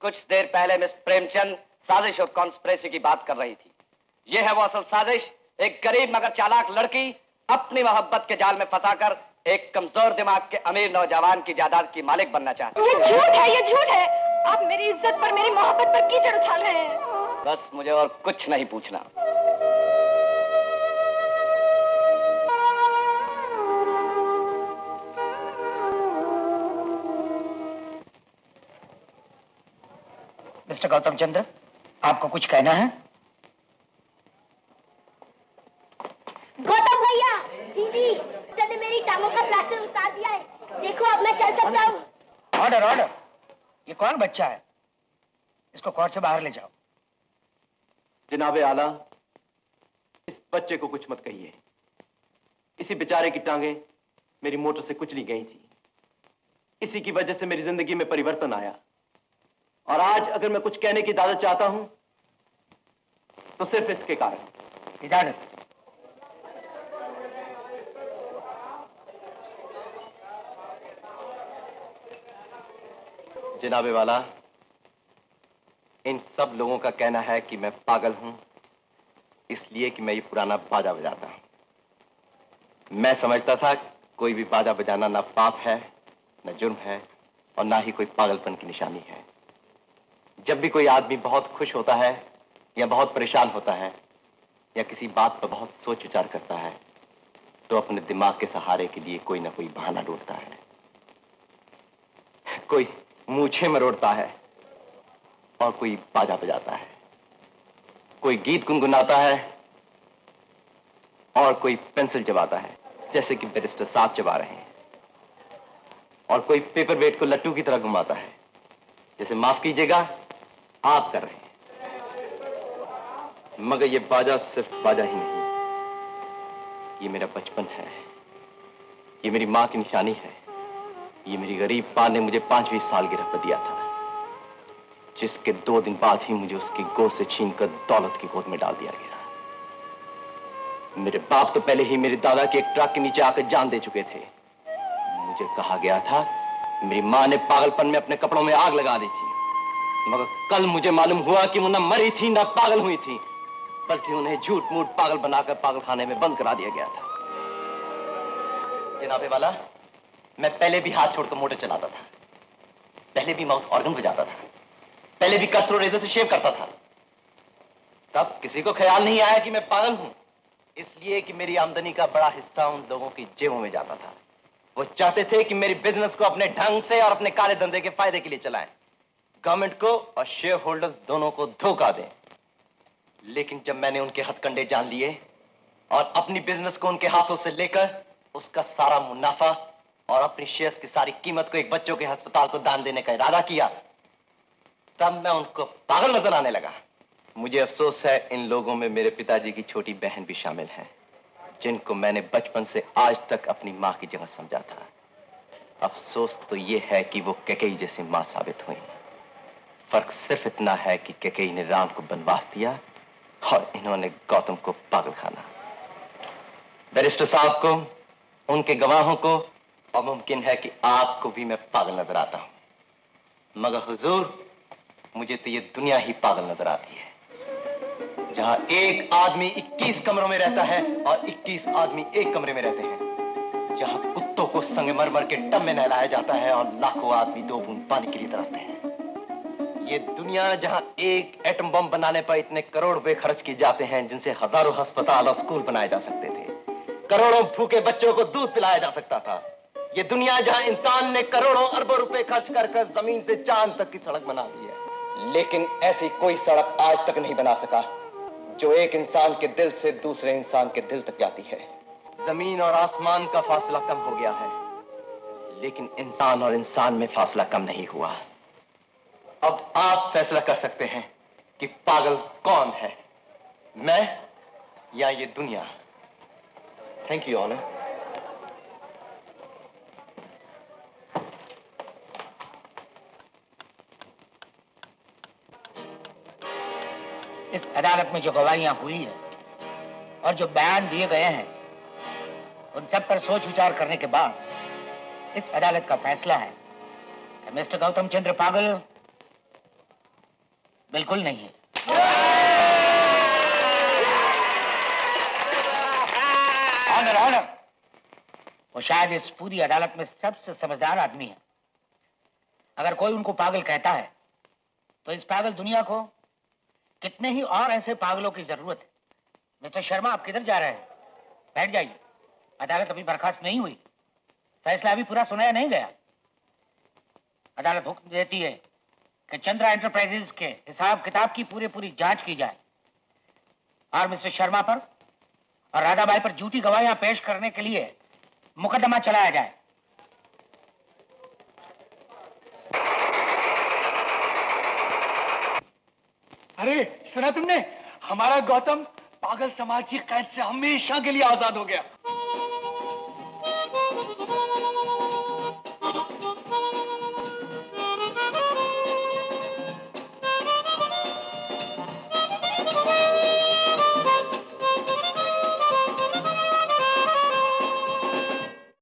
कुछ देर पहले मिस प्रेमचंद साजिश और कॉन्स्पिरेसी की बात कर रही थी। यह है वो असल साजिश। एक गरीब मगर चालाक लड़की अपनी मोहब्बत के जाल में फंसाकर एक कमजोर दिमाग के अमीर नौजवान की जायदाद की मालिक बनना चाहते हैं। ये झूठ है, ये झूठ है। आप मेरी इज्जत पर, मेरी मोहब्बत पर कीचड़ उछाल रहे हैं। बस मुझे और कुछ नहीं पूछना। मिस्टर गौतम चंद्र, आपको कुछ कहना है? गौतम भैया, दीदी, सर ने मेरी टांगों का प्लास्टर उतार दिया है। देखो अब मैं चल सकता हूँ। Order, order. ये कौन बच्चा है? इसको कोर्ट से बाहर ले जाओ। जनाबे आला, इस बच्चे को कुछ मत कहिए। इसी बेचारे की टांगे मेरी मोटर से कुचली गई थी। इसी की वजह से मेरी जिंदगी में परिवर्तन आया। और आज अगर मैं कुछ कहने की इजाजत चाहता हूं तो सिर्फ इसके कारण। इजाजत। जनाबे वाला, इन सब लोगों का कहना है कि मैं पागल हूं इसलिए कि मैं ये पुराना बाजा बजाता हूं। मैं समझता था कोई भी बाजा बजाना ना पाप है, ना जुर्म है और ना ही कोई पागलपन की निशानी है। जब भी कोई आदमी बहुत खुश होता है या बहुत परेशान होता है या किसी बात पर बहुत सोच विचार करता है तो अपने दिमाग के सहारे के लिए कोई ना कोई बहाना ढूंढता है। कोई मूछें मरोड़ता है और कोई बाजा बजाता है, कोई गीत गुनगुनाता है और कोई पेंसिल चबाता है जैसे कि बैरिस्टर साहब चबा रहे हैं, और कोई पेपर वेट को लट्टू की तरह घुमाता है जैसे माफ कीजिएगा आप कर रहे हैं। मगर ये बाजा सिर्फ बाजा ही नहीं, ये मेरा बचपन है, ये मेरी मां की निशानी है। ये मेरी गरीब मां ने मुझे 5वीं सालगिरह पर दिया था, जिसके 2 दिन बाद ही मुझे उसकी गोद से छीनकर दौलत की गोद में डाल दिया गया। मेरे बाप तो पहले ही मेरे दादा के एक ट्रक के नीचे आकर जान दे चुके थे। मुझे कहा गया था मेरी मां ने पागलपन में अपने कपड़ों में आग लगा दी थी, मगर कल मुझे मालूम हुआ कि वो न मरी थी न पागल हुई थी, बल्कि उन्हें झूठ मूठ पागल बनाकर पागलखाने में बंद करा दिया गया था। जनाबे वाला, मैं पहले भी हाथ छोड़कर मोटर चलाता था, पहले भी माउथ ऑर्गन बजाता था, पहले भी कटोरे रेजर से शेव करता था। तब किसी को ख्याल नहीं आया कि मैं पागल हूं, इसलिए कि मेरी आमदनी का बड़ा हिस्सा उन लोगों की जेबों में जाता था। वो चाहते थे कि मेरी बिजनेस को अपने ढंग से और अपने काले धंधे के फायदे के लिए चलाएं, गवर्नमेंट को और शेयर होल्डर्स दोनों को धोखा दें। लेकिन जब मैंने उनके हथकंडे जान लिए और अपनी बिजनेस को उनके हाथों से लेकर उसका सारा मुनाफा और अपनी शेयर्स की सारी कीमत को एक बच्चों के अस्पताल को दान देने का इरादा किया, तब मैं उनको पागल नजर आने लगा। मुझे अफसोस है इन लोगों में मेरे पिताजी की छोटी बहन भी शामिल है, जिनको मैंने बचपन से आज तक अपनी मां की जगह समझा था। अफसोस तो ये है कि वो कैकेयी जैसी मां साबित हुई। फर्क सिर्फ इतना है कि कैकेयी ने राम को वनवास दिया और इन्होंने गौतम को पागलखाना। बैरिस्टर साहब को, उनके गवाहों को, और मुमकिन है कि आपको भी मैं पागल नजर आता हूं, मगर हुजूर मुझे तो ये दुनिया ही पागल नजर आती है, जहां एक आदमी 21 कमरों में रहता है और 21 आदमी एक कमरे में रहते हैं, जहां कुत्तों को संगमरमर के टब में नहलाया जाता है और लाखों आदमी 2 बूंद पानी के लिए तरसते हैं। ये दुनिया जहां एक एटम बम बनाने पर इतने करोड़ रुपए खर्च किए जाते हैं जिनसे हजारों अस्पताल और स्कूल बनाए जा सकते थे, करोड़ों भूखे बच्चों को दूध पिलाया जा सकता था। ये दुनिया जहां इंसान ने करोड़ों अरबों रुपए खर्च कर जमीन से चांद तक की सड़क बना दी है, लेकिन ऐसी कोई सड़क आज तक नहीं बना सका जो एक इंसान के दिल से दूसरे इंसान के दिल तक जाती है। जमीन और आसमान का फासला कम हो गया है, लेकिन इंसान और इंसान में फासला कम नहीं हुआ। अब आप फैसला कर सकते हैं कि पागल कौन है, मैं या ये दुनिया। Thank you honour. इस अदालत में जो गवाहियां हुई है और जो बयान दिए गए हैं, उन सब पर सोच विचार करने के बाद इस अदालत का फैसला है कि मिस्टर गौतम चंद्र पागल बिल्कुल नहीं है। ऑनर ऑनर, वो शायद इस पूरी अदालत में सबसे समझदार आदमी है। अगर कोई उनको पागल कहता है तो इस पागल दुनिया को कितने ही और ऐसे पागलों की जरूरत है। मिस्टर शर्मा, आप किधर जा रहे हैं? बैठ जाइए। अदालत अभी बर्खास्त नहीं हुई, फैसला अभी पूरा सुनाया नहीं गया। अदालत हुक्म देती है कि चंद्रा एंटरप्राइजेज के हिसाब किताब की पूरी जांच की जाए और मिस्टर शर्मा पर और राधाबाई पर झूठी गवाहियां पेश करने के लिए मुकदमा चलाया जाए। अरे सुना तुमने, हमारा गौतम पागल समाज की कैद से हमेशा के लिए आजाद हो गया।